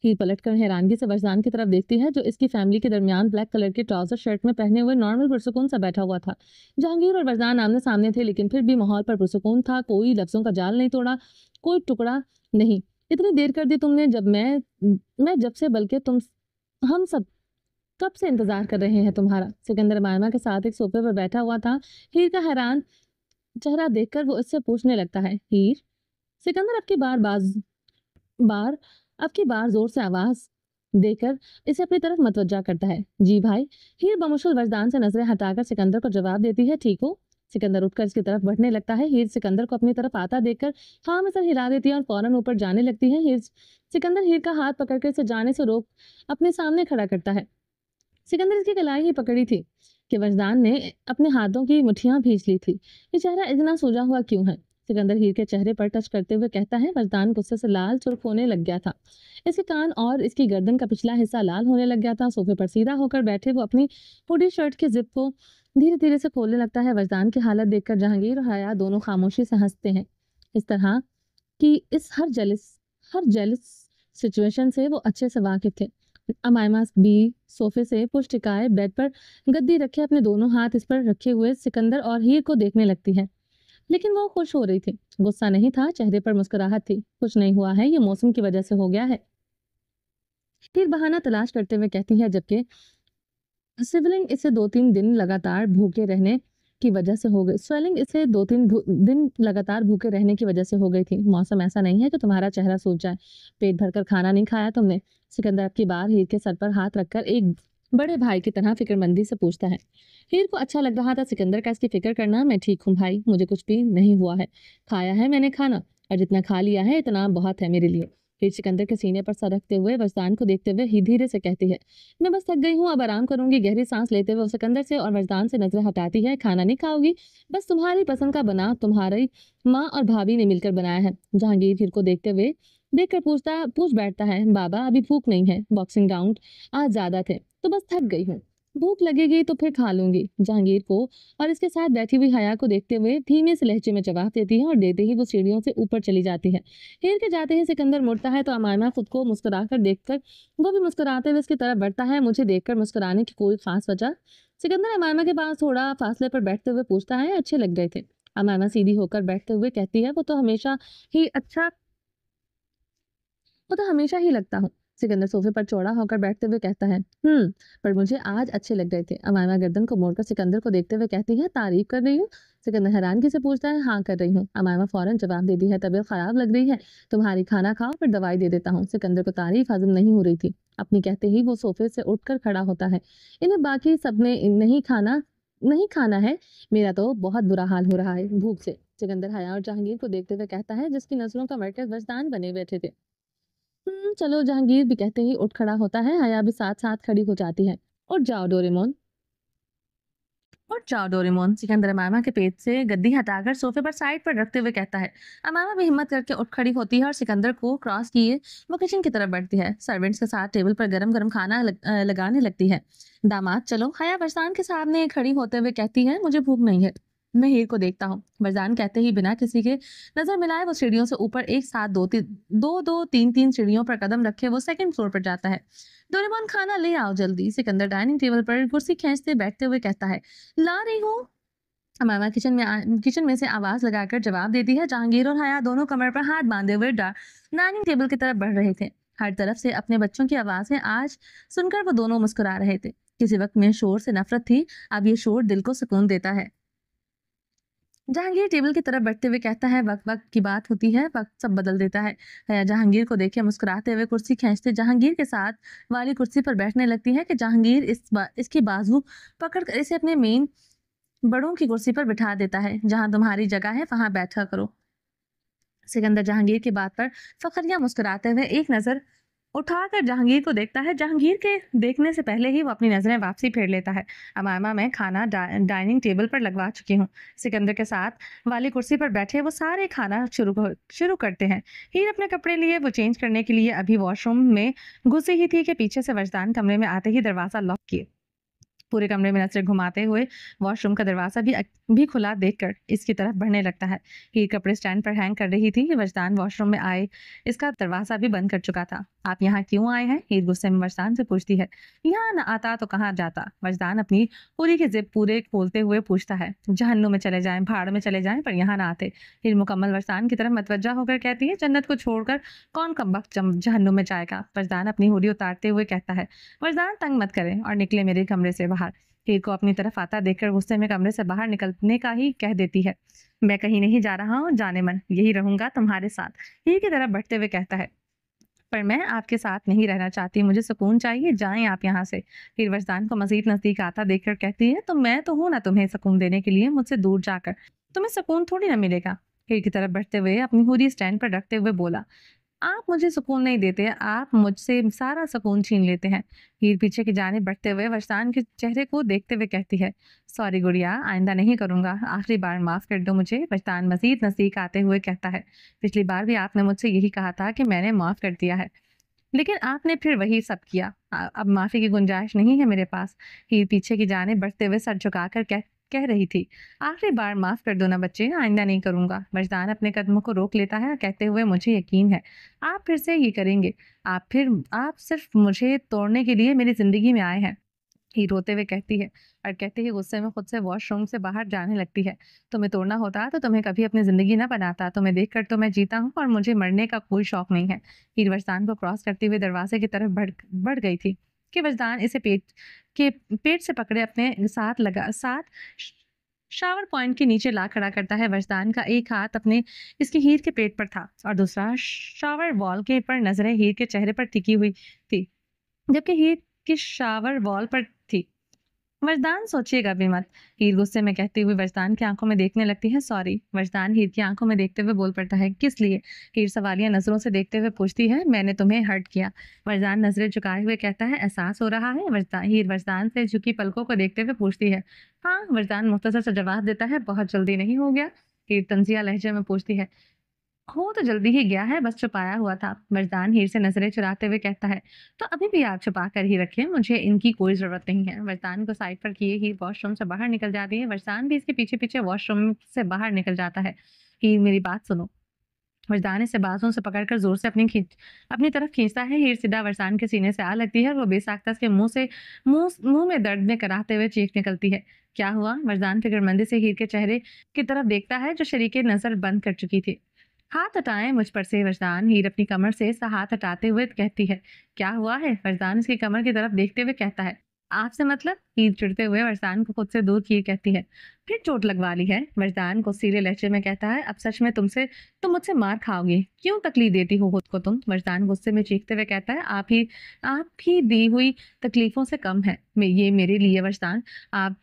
हीर पलटकर हैरानगी से वजदान की तरफ देखती है जो इसकी फैमिली के दरमियान ब्लैक कलर के ट्राउजर शर्ट में पहने हुए नॉर्मल पुरसुकून सा बैठा हुआ था। जहांगीर और वजदान आमने सामने थे, लेकिन फिर भी माहौल पर पुरसुकून था। कोई लफ्जों का जाल नहीं तोड़ा, कोई टुकड़ा नहीं। इतनी देर कर दी तुमने, जब से, बल्कि तुम हम सब कब से इंतजार कर रहे हैं तुम्हारा। सिकंदर मायमा के साथ एक सोफे पर बैठा हुआ था। हीर का हैरान चेहरा देखकर वो इससे पूछने लगता है, हीर। सिकंदर बार अब की बार जोर से आवाज देकर इसे अपनी तरफ मतवज्जा करता है। जी भाई। हीर बमुश्किल वजदान से नजरें हटाकर सिकंदर को जवाब देती है, ठीक हो। सिकंदर उठकर इसकी तरफ बढ़ने लगता है। हीर सिकंदर को अपनी तरफ आता देखकर हाँ में सर हिला देती है और फौरन ऊपर जाने लगती है। सिकंदर हीर का हाथ पकड़कर इसे जाने से रोक अपने सामने खड़ा करता है। सिकंदर इसकी कलाई ही पकड़ी थी कि वजदान ने अपने हाथों की मुठ्ठियां भींच ली थी। ये चेहरा इतना सूजा हुआ क्यों है। सिकंदर हीर के चेहरे पर टच करते हुए कहता है। वजदान गुस्से से लाल सुर्ख होने लग गया था। इसके कान और इसकी गर्दन का पिछला हिस्सा लाल होने लग गया था। सोफे पर सीधा होकर बैठे वो अपनी हुडी शर्ट की जिप को धीरे धीरे से खोलने लगता है। वजदान की हालत देखकर जहांगीर और हया दोनों खामोशी से हंसते हैं। इस तरह की इस हर जेलिस सिचुएशन से वो अच्छे से वाकिफ थे। अमायमा भी सोफे से पुश टिकाए बेड पर गद्दी रखे अपने दोनों हाथ इस पर रखे हुए सिकंदर और हीर को देखने लगती है, लेकिन वो खुश हो रही थी। गुस्सा नहीं था, चेहरे पर मुस्कुराहट थी। कुछ नहीं हुआ है, ये मौसम की वजह से हो गया है। हीर बहाना तलाश करते हुए कहती है, जबकि सिवलिंग इसे 2-3 दिन लगातार भूखे रहने की वजह से हो गई स्वेलिंग इसे 2-3 दिन लगातार भूखे रहने की वजह से हो गई थी। मौसम ऐसा नहीं है कि तुम्हारा चेहरा सूज जाए। पेट भरकर खाना नहीं खाया तुमने। सिकंदर अब की बार हीर के सर पर हाथ रखकर एक बड़े भाई की तरह फिक्रमंदी से पूछता है। हीर को अच्छा लग रहा था सिकंदर का इसकी फिक्र करना। मैं ठीक हूँ भाई, मुझे कुछ भी नहीं हुआ है। खाया है मैंने खाना, और जितना खा लिया है इतना बहुत है मेरे लिए। हीर सिकंदर के सीने पर सर रखते हुए वजदान को देखते हुए ही धीरे से कहती है, मैं बस थक गई हूँ, अब आराम करूंगी। गहरी सांस लेते हुए सिकंदर से और वजदान से नजरें हटाती है। खाना नहीं खाओगी? बस तुम्हारी पसंद का बना तुम्हारी माँ और भाभी ने मिलकर बनाया है। जहांगीर हीर को देखकर पूछ बैठता है, बाबा अभी भूख नहीं है, बॉक्सिंग राउंड आज ज्यादा थे तो बस थक गई हूँ। भूख लगेगी तो फिर खा लूंगी, जहांगीर को और इसके साथ बैठी हुई हया को देखते हुए धीमे से लहजे में जवाब देती है और देते ही वो सीढ़ियों से ऊपर चली जाती है। हीर के जाते ही सिकंदर मुड़ता है तो अमायमा खुद को मुस्कुराकर देखकर वो भी मुस्कुराते हुए उसकी तरफ बढ़ता है। मुझे देखकर मुस्कुराने की कोई खास वजह? सिकंदर अमायमा के पास थोड़ा फासले पर बैठते हुए पूछता है। अच्छे लग रहे थे। अमायमा सीधी होकर बैठते हुए कहती है, ही अच्छा वो तो हमेशा ही लगता हूँ। सिकंदर सोफे पर चौड़ा होकर बैठते हुए कहता है, पर मुझे आज अच्छे लग रहे थे। अमायमा गर्दन को मोड़कर सिकंदर को देखते हुए कहती है, तारीफ कर रही हूँ? सिकंदर हैरानगी से पूछता है, हाँ कर रही हूँ। अमायमा फौरन जवाब देती है, तबीयत खराब लग रही है, तुम्हारी खाना खाओ फिर दवाई दे देता हूँ। सिकंदर को तारीफ हजम नहीं हो रही थी। अपनी कहते ही वो सोफे से उठकर खड़ा होता है। इन्हें बाकी सबने नहीं खाना है, मेरा तो बहुत बुरा हाल हो रहा है भूख से। सिकंदर हया और जहांगीर को देखते हुए कहता है, जिसकी नजरों का मरकज वजदान बने बैठे थे। चलो, जहांगीर भी कहते ही उठ खड़ा होता है। हया भी साथ साथ खड़ी हो जाती है। उठ जाओ डोरेमोन। उठ जाओ डोरेमोन। सिकंदर अमामा के पेट से गद्दी हटाकर सोफे पर साइड पर रखते हुए कहता है। अमामा भी हिम्मत करके उठ खड़ी होती है और सिकंदर को क्रॉस किए वो किचन की तरफ बढ़ती है। सर्वेंट्स के साथ टेबल पर गरम गरम लगाने लगती है। दामाद चलो। हया बरसान के सामने खड़ी होते हुए कहती है, मुझे भूख नहीं है, मैं हीर को देखता हूँ। वरदान कहते ही बिना किसी के नजर मिलाए वो सीढ़ियों से ऊपर एक साथ दो तीन तीन सीढ़ियों पर कदम रखे वो सेकंड फ्लोर पर जाता है। डोरेमोन खाना ले आओ जल्दी। सिकंदर डाइनिंग टेबल पर कुर्सी खींचते बैठते हुए कहता है, ला रही हूँ। अमामा किचन में से आवाज लगाकर जवाब देती है। जहांगीर और हया दोनों कमर पर हाथ बांधे हुए डाइनिंग टेबल की तरफ बढ़ रहे थे। हर तरफ से अपने बच्चों की आवाजें आज सुनकर वो दोनों मुस्कुरा रहे थे। किसी वक्त में शोर से नफरत थी, अब ये शोर दिल को सुकून देता है। जहांगीर टेबल की तरफ बढ़ते हुए कहता है, वक्त वक्त की बात होती है, वक्त सब बदल देता है। हया जहांगीर को देखे मुस्कुराते हुए कुर्सी खींचते जहांगीर के साथ वाली कुर्सी पर बैठने लगती है कि जहांगीर इसकी बाजू पकड़कर इसे अपने मेन बड़ों की कुर्सी पर बिठा देता है। जहां तुम्हारी जगह है वहां बैठा करो। सिकंदर जहांगीर की बात पर फखरिया मुस्कुराते हुए एक नजर उठाकर जहांगीर को देखता है। जहांगीर के देखने से पहले ही वो अपनी नजरें वापसी फेर लेता है। अमामा मैं खाना डाइनिंग टेबल पर लगवा चुकी हूँ। सिकंदर के साथ वाली कुर्सी पर बैठे वो सारे खाना शुरू करते हैं। हीर अपने कपड़े लिए वो चेंज करने के लिए अभी वॉशरूम में घुसी ही थी कि पीछे से वजदान कमरे में आते ही दरवाजा लॉक किए पूरे कमरे में नजरें घुमाते हुए वॉशरूम का दरवाजा भी खुला देखकर इसकी तरफ बढ़ने लगता है। हीर कपड़े स्टैंड पर हैंग कर रही थी कि वजदान वॉशरूम में आए इसका दरवाजा भी बंद कर चुका था। आप यहाँ क्यों आए हैं? हीर गुस्से में वजदान से पूछती है। यहाँ न आता तो कहाँ जाता? वजदान अपनी पूरी के जिप पूरे खोलते हुए पूछता है। जहन्नुम में चले जाएं, भाड़ में चले जाएं, पर यहाँ ना आते। हीर मुकम्मल वजदान की तरफ मतवज्जा होकर कहती है, जन्नत को छोड़कर कौन कमबख्त जहन्नुम में जाएगा? वजदान अपनी हुडी उतारते हुए कहता है। वजदान तंग मत करें और निकले मेरे कमरे से बाहर। हीर को अपनी तरफ आता देखकर गुस्से में कमरे से बाहर निकलने का ही कह देती है। मैं कहीं नहीं जा रहा हूँ, जाने मन, यही रहूंगा तुम्हारे साथ। हीर की तरफ बढ़ते हुए कहता है, पर मैं आपके साथ नहीं रहना चाहती, मुझे सुकून चाहिए, जाएं आप यहाँ से। हीर वजदान को मजीद नजदीक आता देखकर कहती है, तो मैं तो हूं ना तुम्हें सुकून देने के लिए, मुझसे दूर जाकर तुम्हें सुकून थोड़ी ना मिलेगा। हीर की तरफ बढ़ते हुए अपनी हुरी स्टैंड पर रखते हुए बोला, आप मुझे सुकून नहीं देते, आप मुझसे सारा सुकून छीन लेते हैं। हीर पीछे की जानिब बढ़ते हुए वजदान के चेहरे को देखते हुए कहती है, सॉरी गुड़िया, आइंदा नहीं करूंगा, आखिरी बार माफ कर दो मुझे। वजदान मजीद नजदीक आते हुए कहता है, पिछली बार भी आपने मुझसे यही कहा था कि मैंने माफ कर दिया है, लेकिन आपने फिर वही सब किया। अब माफी की गुंजाइश नहीं है मेरे पास। हीर पीछे की जानिब बढ़ते हुए सर झुकाकर कह रही थी, आखिरी बार माफ कर दो ना बच्चे, आइंदा नहीं करूंगा। वजदान अपने कदमों को रोक लेता है कहते हुए, मुझे यकीन है आप फिर से ये करेंगे। आप सिर्फ मुझे तोड़ने के लिए मेरी जिंदगी में आए हैं। हीर रोते हुए कहती है और कहते ही गुस्से में खुद से वॉशरूम से बाहर जाने लगती है। तुम्हें तोड़ना होता तो तुम्हें कभी अपनी जिंदगी ना बनाता, तुम्हें देखकर तो मैं जीता हूँ और मुझे मरने का कोई शौक नहीं है। हीर वजदान को क्रॉस करते हुए दरवाजे की तरफ बढ़ गई थी कि वजदान इसे पेट से पकड़े अपने साथ शावर पॉइंट के नीचे ला खड़ा करता है। वजदान का एक हाथ अपने इसकी हीर के पेट पर था और दूसरा शावर वॉल के पर नजरें हीर के चेहरे पर टिकी हुई थी, जबकि हीर की शावर वॉल पर थी। वजदान सोचिएगा भी मत। हीर गुस्से में कहती हुई वजदान की आंखों में देखने लगती है। सॉरी। वजदान हीर की आंखों में देखते हुए बोल पड़ता है, किस लिए? हीर सवालिया नजरों से देखते हुए पूछती है, मैंने तुम्हें हर्ट किया? वजदान नजरें झुकाए हुए कहता है, एहसास हो रहा है? हीर वजदान से झुकी पलकों को देखते हुए पूछती है। हाँ। वजदान मुख्तसर सा जवाब देता है, बहुत जल्दी नहीं हो गया? हीर तंजिया लहजे में पूछती है, हो तो जल्दी ही गया है, बस छुपाया हुआ था। मर्दान हीर से नजरें चुराते हुए कहता है, तो अभी भी आप छुपा कर ही रखें, मुझे इनकी कोई जरूरत नहीं है। मर्दान को साइड पर किए ही वॉशरूम से बाहर निकल जाती है। मर्दान भी इसके पीछे पीछे वॉशरूम से बाहर निकल जाता है। हीर, मेरी बात सुनो। वरदान इसे बाजुओं से पकड़कर जोर से अपनी तरफ खींचता है। हीर सीधा वरदान के सीने से आ लगती है और वो बेसाख्ता उसके मुंह में दर्द में कराहते हुए चीख निकलती है। क्या हुआ? वरदान फिक्रमंदी से हीर के चेहरे की तरफ देखता है जो शरीके नजर बंद कर चुकी थी। हाथ हटाएं मुझ पर से वरदान। हीर अपनी कमर से हाथ हटाते हुए कहती है। क्या हुआ है? वरदान उसकी कमर की तरफ देखते हुए कहता है। आपसे मतलब? हीर चिढ़ते हुए वरदान को खुद से दूर किए कहती है। फिर चोट लगवा ली है? वरदान को सीले लहजे में कहता है। अब सच में तुम मुझसे मार खाओगे। क्यों तकलीफ देती हो खुद को तुम? वरदान गुस्से में चीखते हुए कहता है। आप ही दी हुई तकलीफों से कम है ये मेरे लिए वरदान। आप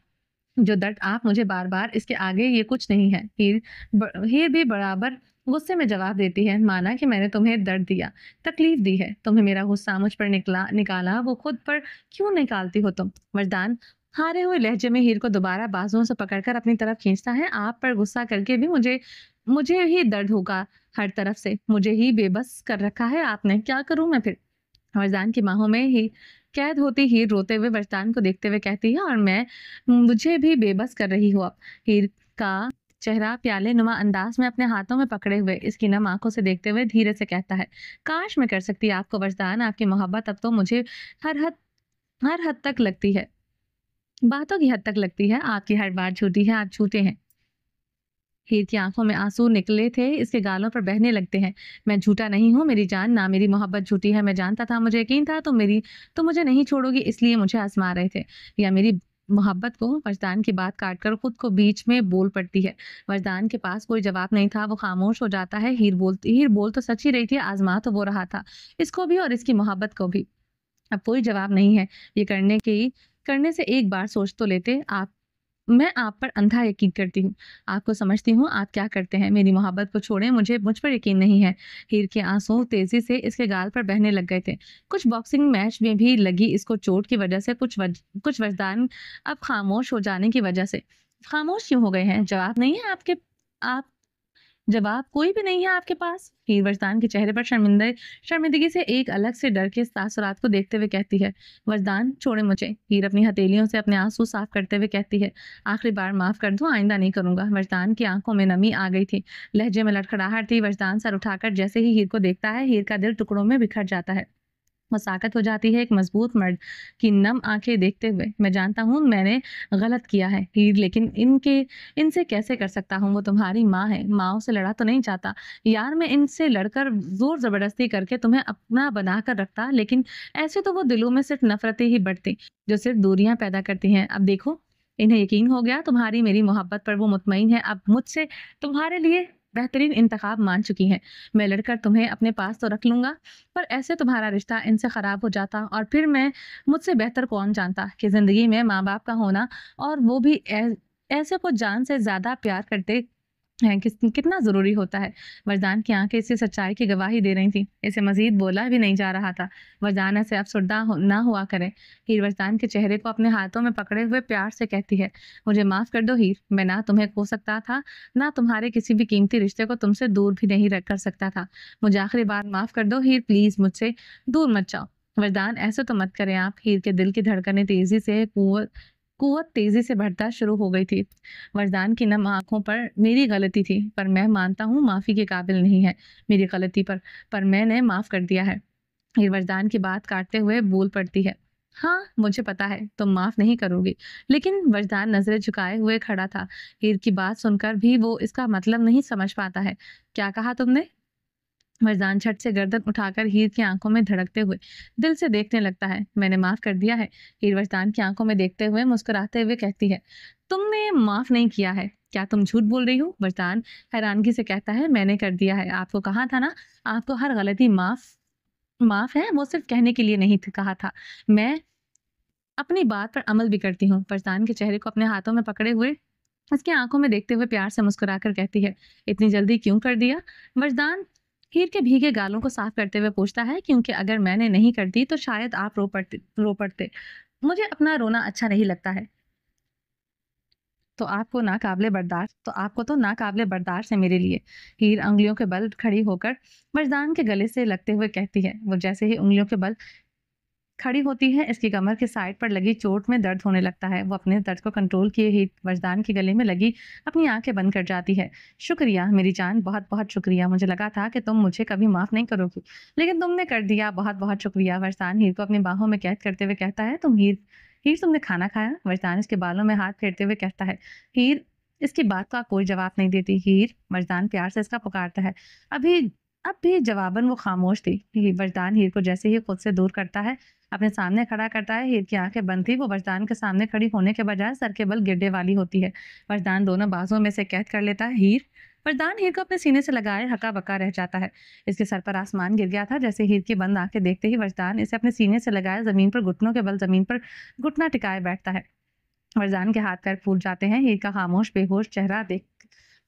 जो दर्द आप मुझे बार बार, इसके आगे ये कुछ नहीं है। हीर भी बराबर गुस्से में जवाब देती है। माना कि मैंने तुम्हें दर्द दिया, तकलीफ दी है, तुम्हें मेरा गुस्सा मुझ पर निकाला, वो खुद पर क्यों निकालती हो तुम? वरदान हारे हुए लहजे में हीर को दोबारा बाजुओं से पकड़कर अपनी तरफ खींचता है। आप पर गुस्सा करके भी मुझे मुझे ही दर्द होगा हर तरफ से। मुझे ही बेबस कर रखा है आपने। क्या करूं मैं फिर? वरदान की बाहों में ही कैद होती हीर रोते हुए वरदान को देखते हुए कहती है। और मैं मुझे भी बेबस कर रही हूँ अब। हीर का चेहरा प्याले नुमा अंदाज में अपने हाथों में पकड़े हुए इसकी नम आंखों से देखते हुए धीरे से कहता है। काश मैं कर सकती आपको वरदान। आपकी मोहब्बत अब तो मुझे हर हद हर हद तक लगती है, बातों की हद तक लगती है। आपकी हर बात झूठी है, आप झूठे हैं। हीर की आंखों में आंसू निकले थे, इसके गालों पर बहने लगते हैं। मैं झूठा नहीं हूँ मेरी जान, ना मेरी मोहब्बत झूठी है। मैं जानता था, मुझे यकीन था तुम मुझे नहीं छोड़ोगी, इसलिए मुझे आजमा रहे थे। या मेरी मोहब्बत को? वरदान की बात काटकर खुद को बीच में बोल पड़ती है। वरदान के पास कोई जवाब नहीं था, वो खामोश हो जाता है। हीर बोल तो सच ही रही थी, आजमा तो वो रहा था, इसको भी और इसकी मोहब्बत को भी। अब कोई जवाब नहीं है। ये करने से एक बार सोच तो लेते आप। मैं आप पर अंधा यकीन करती हूँ, आपको समझती हूँ आप क्या करते हैं। मेरी मोहब्बत को छोड़ें, मुझ पर यकीन नहीं है। हीर के आंसू तेजी से इसके गाल पर बहने लग गए थे। कुछ बॉक्सिंग मैच में भी लगी इसको चोट की वजह से, कुछ वरदान अब खामोश हो जाने की वजह से। खामोश क्यों हो गए हैं? जवाब नहीं है आप जवाब कोई भी नहीं है आपके पास? हीर वरदान के चेहरे पर शर्मिंदगी से एक अलग से डर के तासुरात को देखते हुए कहती है। वरदान छोड़े मुझे। हीर अपनी हथेलियों से अपने आंसू साफ करते हुए कहती है। आखिरी बार माफ कर दो, आइंदा नहीं करूंगा। वरदान की आंखों में नमी आ गई थी, लहजे में लड़खड़ाहट थी। वरदान सर उठाकर जैसे ही हीर को देखता है, हीर का दिल टुकड़ों में बिखर जाता है। वो साकत हो जाती है एक मजबूत मर्द की नम आंखें देखते हुए। मैं जानता हूँ मैंने गलत किया है हीर, लेकिन इनसे कैसे कर सकता हूँ? वो तुम्हारी माँ है, माँ से लड़ा तो नहीं चाहता यार मैं इनसे लड़कर जोर जबरदस्ती करके तुम्हें अपना बना कर रखता, लेकिन ऐसे तो वो दिलों में सिर्फ नफरतें ही बढ़ती जो सिर्फ दूरियां पैदा करती हैं। अब देखो, इन्हें यकीन हो गया तुम्हारी मेरी मोहब्बत पर, वो मुतमईन है अब मुझसे, तुम्हारे लिए बेहतरीन इंतखाब मान चुकी हैं। मैं लड़कर तुम्हें अपने पास तो रख लूंगा, पर ऐसे तुम्हारा रिश्ता इनसे खराब हो जाता, और फिर मैं मुझसे बेहतर कौन जानता कि जिंदगी में माँ बाप का होना, और वो भी ऐसे को जान से ज्यादा प्यार करते हैं, कितना जरूरी होता है। वरदान की आंखें इसी सच्चाई की गवाही दे रही थी। इसे मजीद बोला भी नहीं जा रहा था। वरदान ऐसे ना हुआ करे। हीर वरदान के चेहरे को अपने हाथों में पकड़े हुए प्यार से कहती है। मुझे माफ कर दो हीर, मैं ना तुम्हें खो सकता था, ना तुम्हारे किसी भी कीमती रिश्ते को तुमसे दूर भी नहीं रख कर सकता था। मुझे आखिरी बार माफ कर दो हीर, प्लीज मुझसे दूर मत जाओ। वरदान ऐसे तो मत करें आप। हीर के दिल की धड़कनें तेजी से कुवत कुवत तेजी से बढ़ता शुरू हो गई थी। वरदान की नम आंखों पर मेरी गलती थी, पर मैं मानता हूँ माफी के काबिल नहीं है मेरी गलती पर मैंने माफ कर दिया है। ये वरदान की बात काटते हुए बोल पड़ती है। हाँ मुझे पता है तुम माफ नहीं करोगी, लेकिन वरदान नजरें झुकाए हुए खड़ा था। हीर की बात सुनकर भी वो इसका मतलब नहीं समझ पाता है। क्या कहा तुमने? मर्जान झट से गर्दन उठाकर हीर की आंखों में धड़कते हुए दिल से देखने लगता है। मैंने माफ कर दिया है। हीर वरदान की आंखों में देखते हुए मुस्कुराते हुए कहती है। तुमने माफ नहीं किया है? क्या तुम झूठ बोल रही हो? वरदान हैरानगी से कहता है। मैंने कर दिया है, आपको कहा था ना, आपको हर गलती माफ माफ है, वो सिर्फ कहने के लिए नहीं कहा था। मैं अपनी बात पर अमल भी करती हूँ। वरदान के चेहरे को अपने हाथों में पकड़े हुए उसकी आंखों में देखते हुए प्यार से मुस्कुराकर कहती है। इतनी जल्दी क्यों कर दिया? वरदान हीर के भीगे गालों को साफ करते हुए पूछता है। क्योंकि अगर मैंने नहीं कर दी तो शायद आप रो पड़ते। मुझे अपना रोना अच्छा नहीं लगता है। आपको तो नाकाबिले बर्दाश्त है मेरे लिए। हीर उंगलियों के बल खड़ी होकर मर्दान के गले से लगते हुए कहती है। वो जैसे ही उंगलियों के बल खड़ी होती है, इसकी कमर की साइड पर लगी चोट में दर्द होने लगता है। वो अपने दर्द को कंट्रोल किए ही वजदान के गले में लगी अपनी आंखें बंद कर जाती है। शुक्रिया मेरी जान, बहुत बहुत शुक्रिया। मुझे लगा था कि तुम मुझे कभी माफ नहीं करोगी, लेकिन तुमने कर दिया। बहुत बहुत शुक्रिया। वजदान हीर को अपनी बाहों में कैद करते हुए कहता है। हीर तुमने खाना खाया? वजदान इसके बालों में हाथ फेरते हुए कहता है। हीर इसकी बात का कोई जवाब नहीं देती। हीर, वजदान प्यार से इसका पुकारता है। अभी अब भी जवाबन वो खामोश थी। वजदान हीर को जैसे ही खुद से दूर करता है, अपने सामने खड़ा करता है। हीर की आंखें बंद थी। वो वजदान के सामने खड़ी होने के बजाय सर के बल गिरने वाली होती है। वजदान दोनों बाजुओं में से कैद कर लेता है। वजदान हीर को अपने सीने से लगाए हका बका रह जाता है। इसके सर पर आसमान गिर गया था। जैसे हीर की बंद आंखें देखते ही वजदान इसे अपने सीने से लगाए जमीन पर घुटनों के बल जमीन पर घुटना टिकाए बैठता है। वरदान के हाथ पैर फूल जाते हैं। हीर का खामोश बेहोश चेहरा देख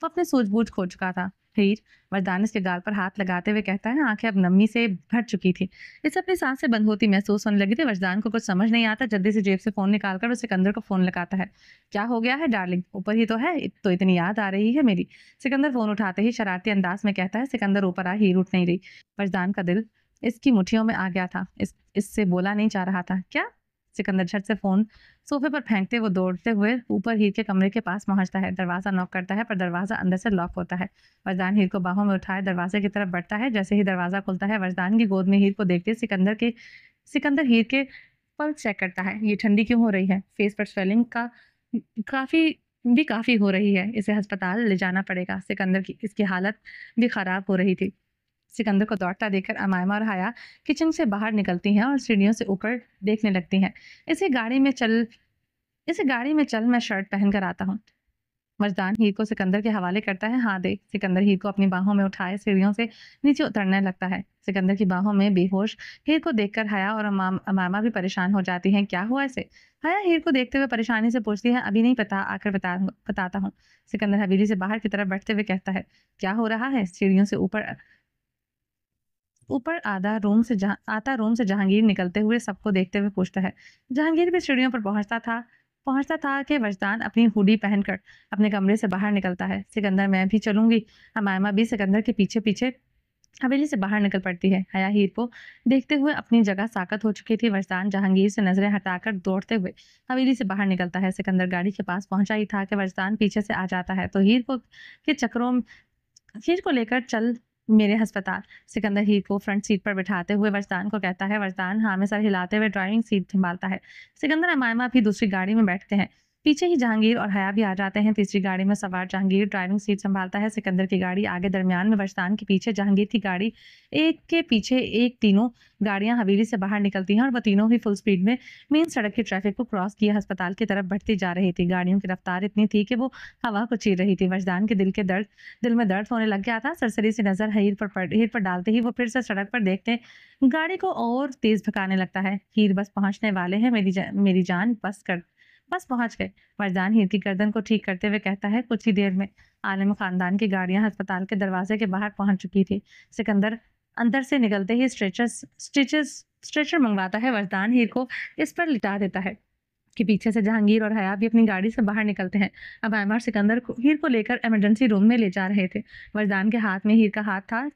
वो अपने सूझबूझ खो चुका था। हीर, वरदान इसके गाल पर हाथ लगाते हुए कहता है। आंखें अब नमी से भर चुकी थी। इसे अपनी सांसें बंद होती महसूस होने लगी थी। वरदान को कुछ समझ नहीं आता। जल्दी से जेब से फोन निकालकर वो सिकंदर को फोन लगाता है। क्या हो गया है डार्लिंग? ऊपर ही तो है, तो इतनी याद आ रही है मेरी। सिकंदर फोन उठाते ही शरारती अंदाज में कहता है। सिकंदर ऊपर आ, हीर उठ नहीं रही। वरदान का दिल इसकी मुठ्ठियों में आ गया था। इससे बोला नहीं जा रहा था। क्या? सिकंदर झट से फोन सोफे पर फेंकते वो दौड़ते हुए ऊपर हीर के कमरे के पास पहुंचता है। दरवाजा नॉक करता है, पर दरवाजा अंदर से लॉक होता है। वरदान हीर को बाहों में उठाए दरवाजे की तरफ बढ़ता है। जैसे ही दरवाजा खुलता है, वरदान की गोद में हीर को देखते सिकंदर हीर के पल्स चेक करता है। ये ठंडी क्यों हो रही है? फेस पर स्वेलिंग काफी काफी हो रही है। इसे अस्पताल ले जाना पड़ेगा। सिकंदर की इसकी हालत भी खराब हो रही थी। सिकंदर को दौड़ता देखकर अमायमा और हया किचन से बाहर निकलती हैं और सीढ़ियों से ऊपर देखने लगती हैं। इसे गाड़ी में चल, मैं शर्ट पहन कर आता हूँ। मर्दान हीर को सिकंदर के हवाले करता है। हाँ दे। सिकंदर हीर को अपनी बाहों में उठाए सीढ़ियों से नीचे उतरने लगता है। सिकंदर की बाहों में बेहोश हीर को देखकर हया और अमामा भी परेशान हो जाती हैं। क्या हुआ इसे? हया हीर को देखते हुए परेशानी से पूछती है। अभी नहीं पता, आकर बताता हूँ। सिकंदर हवेली से बाहर की तरफ बढ़ते हुए कहता है। क्या हो रहा है? सीढ़ियों से ऊपर ऊपर आता रूम से जहांगीर निकलते हुए सबको देखते हुए पूछता है। जहांगीर भी सीढ़ियों पर पहुंचता था कि वजदान अपनी हुडी पहनकर अपने कमरे से बाहर निकलता है। सिकंदर, मैं भी चलूंगी। हमायमा भी सिकंदर के पीछे पीछे हवेली से बाहर निकल पड़ती है। हया हीर को देखते हुए अपनी जगह साकत हो चुकी थी। वजदान जहांगीर से नजरें हटाकर दौड़ते हुए हवेली से बाहर निकलता है। सिकंदर गाड़ी के पास पहुंचा ही था कि वजदान पीछे से आ जाता है। तो हीर को लेकर चल मेरे अस्पताल। सिकंदर हीर को फ्रंट सीट पर बिठाते हुए वजदान को कहता है। वजदान हाँ में सर हिलाते हुए ड्राइविंग सीट संभालता है। सिकंदर अमायमा भी दूसरी गाड़ी में बैठते हैं। पीछे ही जहांगीर और हया भी आ जाते हैं। तीसरी गाड़ी में सवार जहांगीर ड्राइविंग सीट संभालता है। सिकंदर की गाड़ी आगे, दरमियान में वजदान के पीछे जहांगीर की गाड़ी, एक के पीछे एक तीनों गाड़ियां हवेली से बाहर निकलती हैं और वह तीनों ही फुल स्पीड में मेन सड़क की ट्रैफिक को क्रॉस किए अस्पताल की तरफ बढ़ती जा रही थी। गाड़ियों की रफ्तार इतनी थी कि वो हवा को चीर रही थी। वजदान के दिल में दर्द होने लग गया था। सरसरी सी नजर हीर पर डालते ही वो फिर से सड़क पर देखते गाड़ी को और तेज भगाने लगता है। हीर, बस पहुंचने वाले हैं। मेरी जान, बस पहुंच गए। वरदान हीर की गर्दन को ठीक करते हुए कहता है। कुछ ही देर में आलम खानदान की गाड़ियां अस्पताल के दरवाजे के बाहर पहुंच चुकी थी। सिकंदर अंदर से निकलते ही स्ट्रेचर मंगवाता है। वरदान हीर को इस पर लिटा देता है कि पीछे से जहांगीर और हया भी अपनी गाड़ी से बाहर निकलते हैं। अब अमर सिकंदर को हीर को लेकर इमरजेंसी रूम में ले जा रहे थे। वरदान के हाथ में हीर का हाथ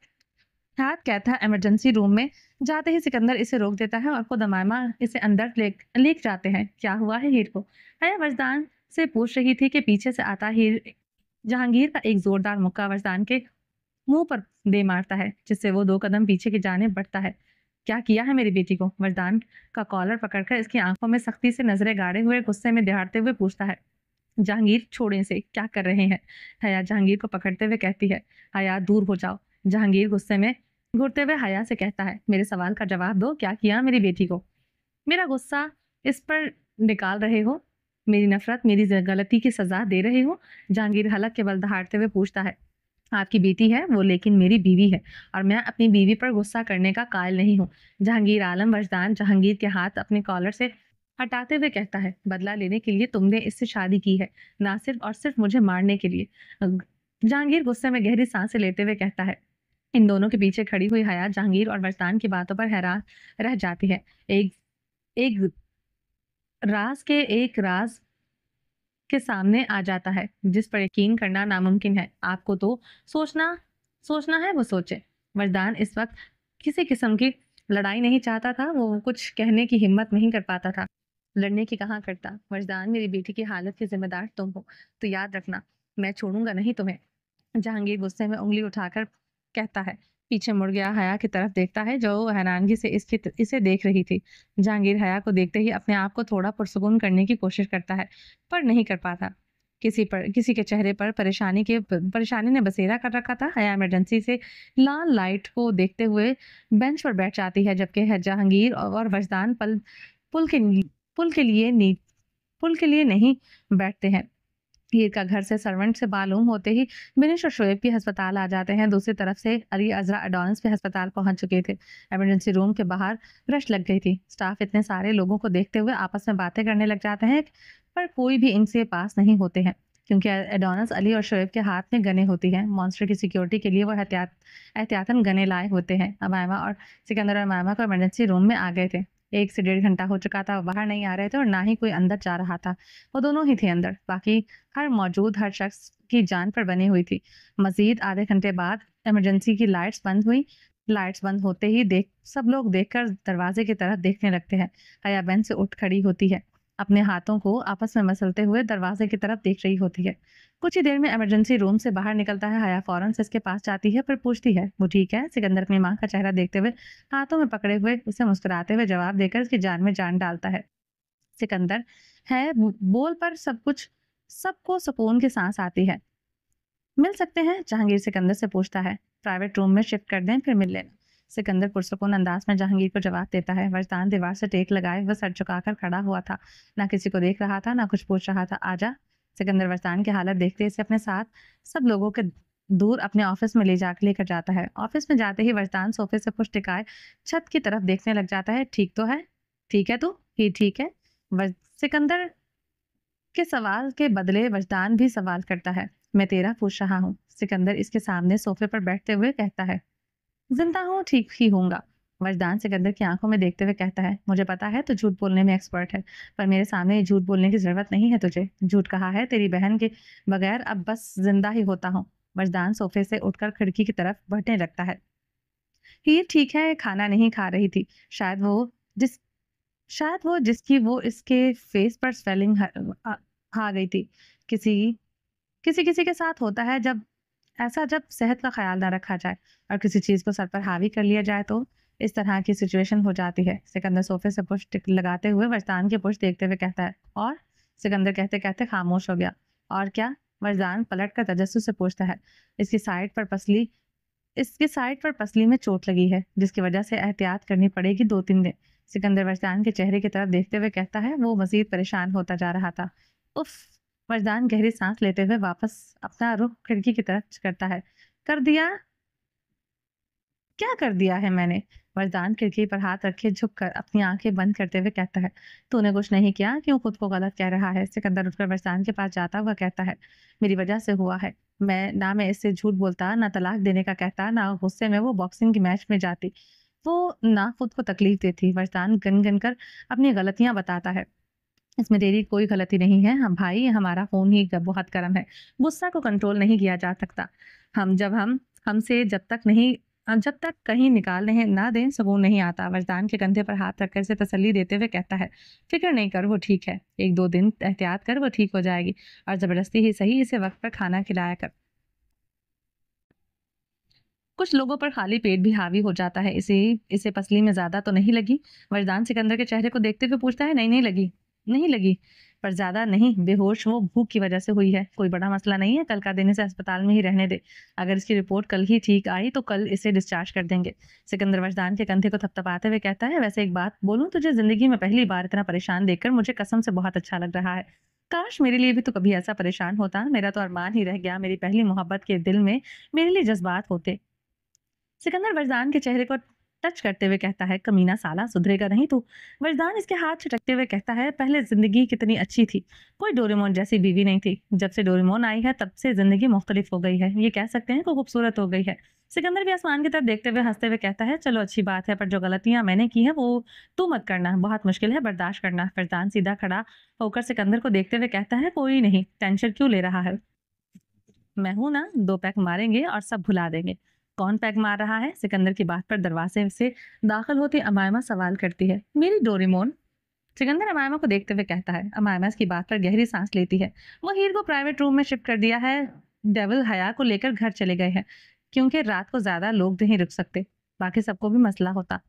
क्या था। इमरजेंसी रूम में जाते ही सिकंदर इसे रोक देता है और खुद अमायमा इसे अंदर लेक जाते हैं। क्या हुआ है हीर को? हया वरदान से पूछ रही थी कि पीछे से आता हीर जहांगीर का एक जोरदार मुक्का वरदान के मुंह पर दे मारता है, जिससे वो 2 कदम पीछे की जानिब बढ़ता है। क्या किया है मेरी बेटी को? वरदान का कॉलर पकड़कर इसकी आंखों में सख्ती से नजरें गाड़े हुए गुस्से में दहाड़ते हुए पूछता है। जहांगीर, छोड़े इसे, क्या कर रहे हैं? हया जहांगीर को पकड़ते हुए कहती है। हया, दूर हो जाओ। जहांगीर गुस्से में घूरते हुए हया से कहता है। मेरे सवाल का जवाब दो, क्या किया मेरी बेटी को? मेरा गुस्सा इस पर निकाल रहे हो? मेरी नफरत, मेरी गलती की सजा दे रहे हो? जहांगीर हलक के बल दहाड़ते हुए पूछता है। आपकी बेटी है वो, लेकिन मेरी बीवी है और मैं अपनी बीवी पर गुस्सा करने का कायल नहीं हूँ। जहांगीर आलम वजदान जहांगीर के हाथ अपने कॉलर से हटाते हुए कहता है। बदला लेने के लिए तुमने इससे शादी की है, ना सिर्फ और सिर्फ मुझे मारने के लिए। जहांगीर गुस्से में गहरी सांसें लेते हुए कहता है। इन दोनों के पीछे खड़ी हुई हया जहांगीर और वजदान की बातों पर हैरान रह जाती है। एक एक राज के सामने आ जाता है जिस पर यकीन करना नामुमकिन है। आपको तो सोचना सोचना है वो सोचे। वरदान इस वक्त किसी किस्म की लड़ाई नहीं चाहता था, वो कुछ कहने की हिम्मत नहीं कर पाता था। लड़ने की कहाँ करता। वरदान, मेरी बेटी की हालत के जिम्मेदार तुम हो, तो याद रखना मैं छोड़ूंगा नहीं तुम्हें। जहांगीर गुस्से में उंगली उठाकर कहता है। पीछे मुड़ गया, हया की तरफ देखता है जो हैरानगी से इसे देख रही थी। जहांगीर हया को देखते ही अपने आप को थोड़ा पुरसुकून करने की कोशिश करता है, पर नहीं कर पाता। किसी के चेहरे पर परेशानी ने बसेरा कर रखा था। हया इमरजेंसी से लाल लाइट को देखते हुए बेंच पर बैठ जाती है, जबकि जहांगीर और वजदान पुल के पुल के लिए नी पुल के लिए नहीं बैठते हैं। हीर का घर से सर्वेंट से मालूम होते ही बिनिश और शोएब भी अस्पताल आ जाते हैं। दूसरी तरफ से अली अजरा अडोनिस भी अस्पताल पहुंच चुके थे। इमरजेंसी रूम के बाहर रश लग गई थी। स्टाफ इतने सारे लोगों को देखते हुए आपस में बातें करने लग जाते हैं, पर कोई भी इनसे पास नहीं होते हैं, क्योंकि एडोनिस, अली और शोएब के हाथ में गने होती हैं। मॉन्स्टर की सिक्योरिटी के लिए वो एहतियातन गने लाए होते हैं। अमायमा और सिकंदर और अमायमा को इमरजेंसी रूम में आ गए थे। 1 से 1.5 घंटा हो चुका था, वो बाहर नहीं आ रहे थे और ना ही कोई अंदर जा रहा था। वो दोनों ही थे अंदर, बाकी हर शख्स की जान पर बनी हुई थी। मजीद आधे घंटे बाद इमरजेंसी की लाइट्स बंद हुई। लाइट्स बंद होते ही सब लोग देखकर दरवाजे की तरफ देखने लगते हैं। हया बेंच से उठ खड़ी होती है, अपने हाथों को आपस में मसलते हुए दरवाजे की तरफ देख रही होती है। कुछ ही देर में इमरजेंसी रूम से बाहर निकलता है। हया फौरन से इसके पास जाती है, पर पूछती है वो ठीक है। सिकंदर अपनी माँ का चेहरा देखते हुए हाथों में पकड़े हुए उसे मुस्कुराते हुए जवाब देकर उसकी जान में जान डालता है। सिकंदर है बोल पर सबको सुकून की सांस आती है। मिल सकते हैं? जहांगीर सिकंदर से पूछता है। प्राइवेट रूम में शिफ्ट कर दें, फिर मिल लेना। सिकंदर पुरसुकून अंदाज में जहांगीर को जवाब देता है। वजदान दीवार से टेक लगाए वह सर झुकाकर खड़ा हुआ था, ना किसी को देख रहा था ना कुछ पूछ रहा था। आजा। सिकंदर वजदान की हालत देखते इसे अपने साथ सब लोगों के दूर अपने ऑफिस में लेकर जाता है। ऑफिस में जाते ही वजदान सोफे से पुश टिकाए छत की तरफ देखने लग जाता है। ठीक तो है? ठीक है तू? ही ठीक है। सिकंदर के सवाल के बदले वजदान भी सवाल करता है। मैं तेरा पूछ रहा हूँ। सिकंदर इसके सामने सोफे पर बैठते हुए कहता है। जिंदा हूँ, ठीक ही होऊंगा। वजदान सिकंदर की आंखों में देखते हुए कहता है। मुझे पता है तू झूठ बोलने में एक्सपर्ट है, पर मेरे सामने ये झूठ बोलने की जरूरत नहीं है तुझे। झूठ कहा है तेरी बहन के बगैर, अब बस जिंदा ही होता हूँ। वजदान सोफे से उठकर खिड़की की तरफ बढ़ने लगता है। ये ठीक है, खाना नहीं खा रही थी। शायद वो जिस शायद वो जिसकी वो इसके फेस पर स्वेलिंग आ गई थी। किसी किसी किसी के साथ होता है जब सेहत का ख्याल ना रखा जाए और किसी चीज को सर पर हावी कर लिया जाए, तो इस तरह की सिचुएशन हो जाती है। सिकंदर सोफे से पुश लगाते हुए वरदान के पुश देखते हुए कहता है। और सिकंदर कहते कहते खामोश हो गया। और क्या? वरदान पलट कर तजस्सुस से पूछता है। इसकी साइड पर पसली इसकी साइड पर पसली में चोट लगी है, जिसकी वजह से एहतियात करनी पड़ेगी 2-3 दिन। सिकंदर वजदान के चेहरे की तरफ देखते हुए कहता है। वो मजीद परेशान होता जा रहा था। उफ। वजदान गहरी सांस लेते हुए वापस अपना रुख खिड़की की तरफ करता है। कर दिया? क्या कर दिया है मैंने? वरदान खिड़की पर हाथ रखे झुककर अपनी आंखें बंद करते हुए कहता है। तूने कुछ नहीं किया, क्यों खुद को गलत कह रहा है? सिकंदर उठकर वरदान के पास जाता हुआ कहता है। मेरी वजह से हुआ है। मैं इससे झूठ बोलता, ना तलाक देने का कहता, ना गुस्से में वो बॉक्सिंग की मैच में जाती, वो ना खुद को तकलीफ देती। वरदान गन गन कर अपनी गलतियां बताता है। इसमें तेरी कोई गलती नहीं है। हम भाई, हमारा फोन ही बहुत गर्म है। गुस्सा को कंट्रोल नहीं किया जा सकता। हम जब हम हमसे जब तक कहीं निकालने ना दें, सुकून नहीं आता। वरदान के कंधे पर हाथ रखकर से तसल्ली देते हुए कहता है। फिक्र नहीं कर, वो ठीक है। 1-2 दिन एहतियात कर, वो ठीक हो जाएगी। और जबरदस्ती ही सही इसे वक्त पर खाना खिलाया कर। कुछ लोगों पर खाली पेट भी हावी हो जाता है। इसे इसे पसली में ज्यादा तो नहीं लगी? वरदान सिकंदर के चेहरे को देखते हुए पूछता है। नहीं लगी, नहीं लगी, पर ज्यादा नहीं। बेहोश वो भूख की वजह से हुई है। कोई बड़ा मसला नहीं है, कल का दिन इसे अस्पताल में ही रहने दे। अगर इसकी रिपोर्ट कल ही ठीक आई तो कल इसे डिस्चार्ज कर देंगे। सिकंदर वरदान के कंधे को थपथपाते हुए कहता है। वैसे एक बात बोलूं तुझे, जिंदगी में पहली बार इतना परेशान देखकर मुझे कसम से बहुत अच्छा लग रहा है। काश मेरे लिए भी तो कभी ऐसा परेशान होता। मेरा तो अरमान ही रह गया, मेरी पहली मोहब्बत के दिल में मेरे लिए जज्बात होते। सिकंदर वरदान के चेहरे को टच करते हुए कहता है। कमीना साला, सुधरेगा नहीं तू? वरदान इसके हाथ छटकते हुए कहता है। पहले जिंदगी कितनी अच्छी थी, कोई डोरेमोन जैसी बीवी नहीं थी। जब से डोरेमोन आई है तब से जिंदगी मुख्तलिफ हो गई है। ये कह सकते हैं कि खूबसूरत हो गई है। सिकंदर भी आसमान की तरफ देखते हुए हंसते हुए कहता है, चलो अच्छी बात है, पर जो गलतियां मैंने की हैं वो तू मत करना, बहुत मुश्किल है बर्दाश्त करना। फरजान सीधा खड़ा होकर सिकंदर को देखते हुए कहता है, कोई नहीं, टेंशन क्यों ले रहा है, मैं हूं ना, 2 पैक मारेंगे और सब भुला देंगे। कौन पैक मार रहा है? सिकंदर की बात पर दरवाजे से दाखिल होती अमायमा सवाल करती है। मेरी डोरेमोन। सिकंदर अमायमा को देखते हुए कहता है। अमायमा इसकी बात पर गहरी सांस लेती है। वो हीर को प्राइवेट रूम में शिफ्ट कर दिया है। डेविल हया को लेकर घर चले गए हैं, क्योंकि रात को ज्यादा लोग नहीं रुक सकते, बाकी सबको भी मसला होता।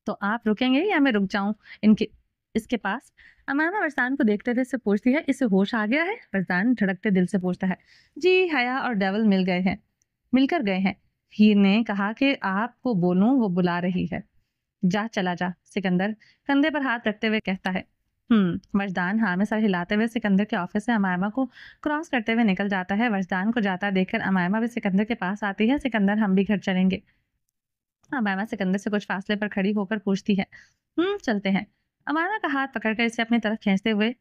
तो आप रुकेंगे या मैं रुक जाऊं इनके इसके पास? अमामा वरसान को देखते हुए से पूछती है, इसे होश आ गया है? वरसान धड़कते दिल से पूछता है। जी, हया और डेविल मिलकर गए हैं। हीर ने कहा कि आपको बोलूं, वो बुला रही है। जा, चला जा। सिकंदर कंधे पर हाथ रखते हुए कहता है। वजदान हाँ में सर हिलाते हुए सिकंदर के ऑफिस से अमायमा को क्रॉस करते हुए निकल जाता है। वजदान को जाता देखकर अमायमा भी सिकंदर के पास आती है। सिकंदर, हम भी घर चलेंगे। अमायमा सिकंदर से कुछ फासले पर खड़ी होकर पूछती है, चलते हैं। अमायमा का हाथ पकड़कर इसे अपनी तरफ खींचते हुए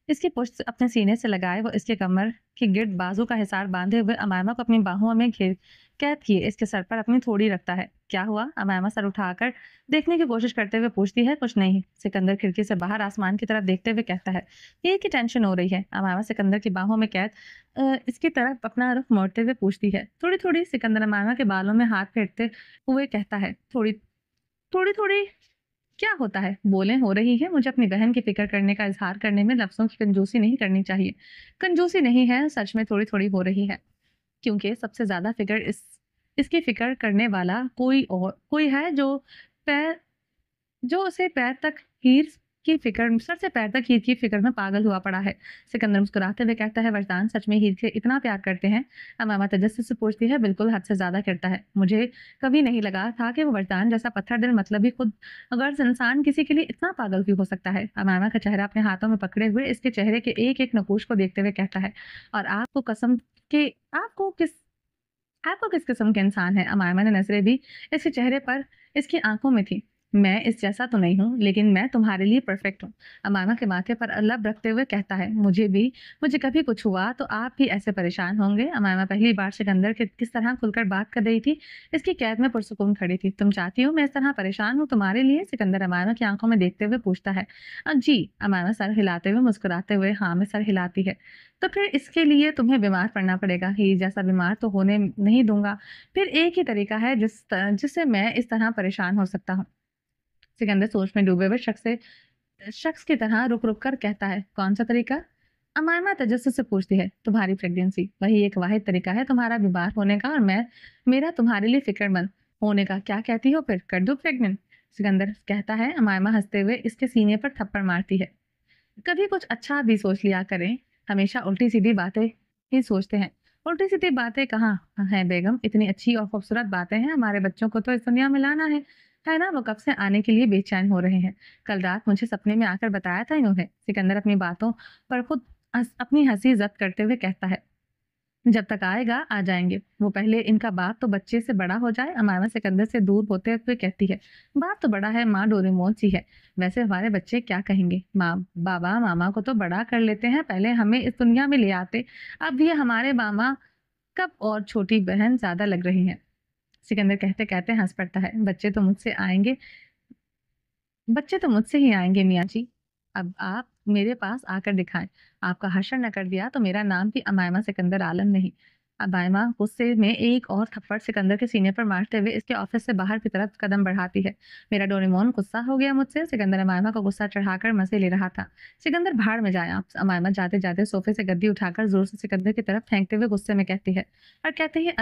इसकी पुष्ट अपने सीने से लगाए, वो इसके कमर के गिर्द बाजू का हिसार बांधे हुए अमायमा को अपनी बाहों में घेर कैद किए इसके सर पर अपनी थोड़ी रखता है। क्या हुआ? अमायमा सर उठाकर देखने की कोशिश करते हुए पूछती है। कुछ नहीं। सिकंदर खिड़की से बाहर आसमान की तरफ देखते हुए कहता है। ये की टेंशन हो रही है? अमायमा सिकंदर की बाहों में कैद इसकी तरफ अपना रुख मोड़ते हुए पूछती है। थोड़ी थोड़ी। सिकंदर अमायमा के बालों में हाथ फेरते हुए कहता है। थोड़ी थोड़ी थोड़ी क्या होता है? बोले हो रही है, मुझे अपनी बहन की फिक्र करने का इजहार करने में लफ्जों की कंजूसी नहीं करनी चाहिए। कंजूसी नहीं है, सच में थोड़ी थोड़ी हो रही है, क्योंकि सबसे ज्यादा फिक्र इसकी फिक्र करने वाला कोई है पैर जो उसे पैर तक हीर की फिक्र सर से पैर तक हीर की फिक्र में पागल हुआ पड़ा है। सिकंदर मुस्कुराते हुए कहता है। वरदान सच में हीर से इतना प्यार करते हैं? अमामा तजस्सुस से पूछती है। बिल्कुल, हद से ज्यादा करता है। मुझे कभी नहीं लगा था कि वो वरदान जैसा पत्थर दिल मतलब ही खुद अगर इंसान किसी के लिए इतना पागल भी हो सकता है। अमामा का चेहरा अपने हाथों में पकड़े हुए इसके चेहरे के एक एक नकूश को देखते हुए कहता है। और आपको कसम के आपको किस किस्म के इंसान है? अमायमा ने नजरें भी इसके चेहरे पर इसकी आंखों में थी। मैं इस जैसा तो नहीं हूँ, लेकिन मैं तुम्हारे लिए परफेक्ट हूँ। अमायमा के माथे पर लब रखते हुए कहता है। मुझे कभी कुछ हुआ तो आप भी ऐसे परेशान होंगे? अमायमा पहली बार सिकंदर के किस तरह खुलकर बात कर रही थी इसकी कैद में पुरसुकून खड़ी थी। तुम चाहती हो मैं इस तरह परेशान हूँ तुम्हारे लिए? सिकंदर अमायमा की आंखों में देखते हुए पूछता है। जी। अमायमा सर हिलाते हुए मुस्कुराते हुए हाँ में सर हिलाती है। तो फिर इसके लिए तुम्हें बीमार पड़ना पड़ेगा। ही जैसा बीमार तो होने नहीं दूंगा। फिर एक ही तरीका है जिससे मैं इस तरह परेशान हो सकता हूँ। सिकंदर सोच में डूबे हुए शख्स की तरह रुक रुक कर कहता है। कौन सा तरीका? अमायमा तजस्सुस से पूछती है। तुम्हारी प्रेगनेंसी, वही एक वाहिद तरीका है तुम्हारा बीमार होने का, और मेरा तुम्हारे लिए फिक्रमंद होने का। क्या कहती हो फिर? कर दूं प्रेग्नेंट? सिकंदर कहता है। अमायमा हंसते हुए इसके सीने पर थप्पड़ मारती है। कभी कुछ अच्छा भी सोच लिया करें, हमेशा उल्टी सीधी बातें ही सोचते हैं। उल्टी सीधी बातें कहाँ हैं बेगम? इतनी अच्छी और खूबसूरत बातें हैं, हमारे बच्चों को तो इस दुनिया में लाना है ना? वो कब से आने के लिए बेचैन हो रहे हैं। कल रात मुझे सपने में आकर बताया था इन्होंने। सिकंदर अपनी बातों पर खुद अपनी हंसी जब्त करते हुए कहता है। जब तक आएगा आ जाएंगे, वो पहले इनका बाप तो बच्चे से बड़ा हो जाए। अमामा सिकंदर से दूर होते हुए कहती है। बाप तो बड़ा है, माँ डोरेमोन सी है। वैसे हमारे बच्चे क्या कहेंगे? माँ बाबा मामा को तो बड़ा कर लेते हैं, पहले हमें इस दुनिया में ले आते। अब ये हमारे मामा कब और छोटी बहन ज्यादा लग रही हैं। सिकंदर कहते कहते हंस पड़ता है। बच्चे तो मुझसे ही आएंगे मियाँ जी। अब आप मेरे पास आकर दिखाएं। आपका हशर न कर दिया तो मेरा नाम भी अमायमा सिकंदर आलम नहीं। अमायमा गुस्से में एक और थप्पड़ सिकंदर के सीने पर मारते हुए इसके ऑफिस से बाहर की तरफ कदम बढ़ाती है। मेरा डोरेमोन गुस्सा हो गया मुझसे? सिकंदर अमायमा को गुस्सा चढ़ाकर मजे ले रहा था। सिकंदर भाड़ में जाए आप। अमायमा जाते जाते सोफे से गद्दी उठाकर जोर से सिकंदर की तरफ फेंकते हुए गुस्से में कहती है, और कहते ही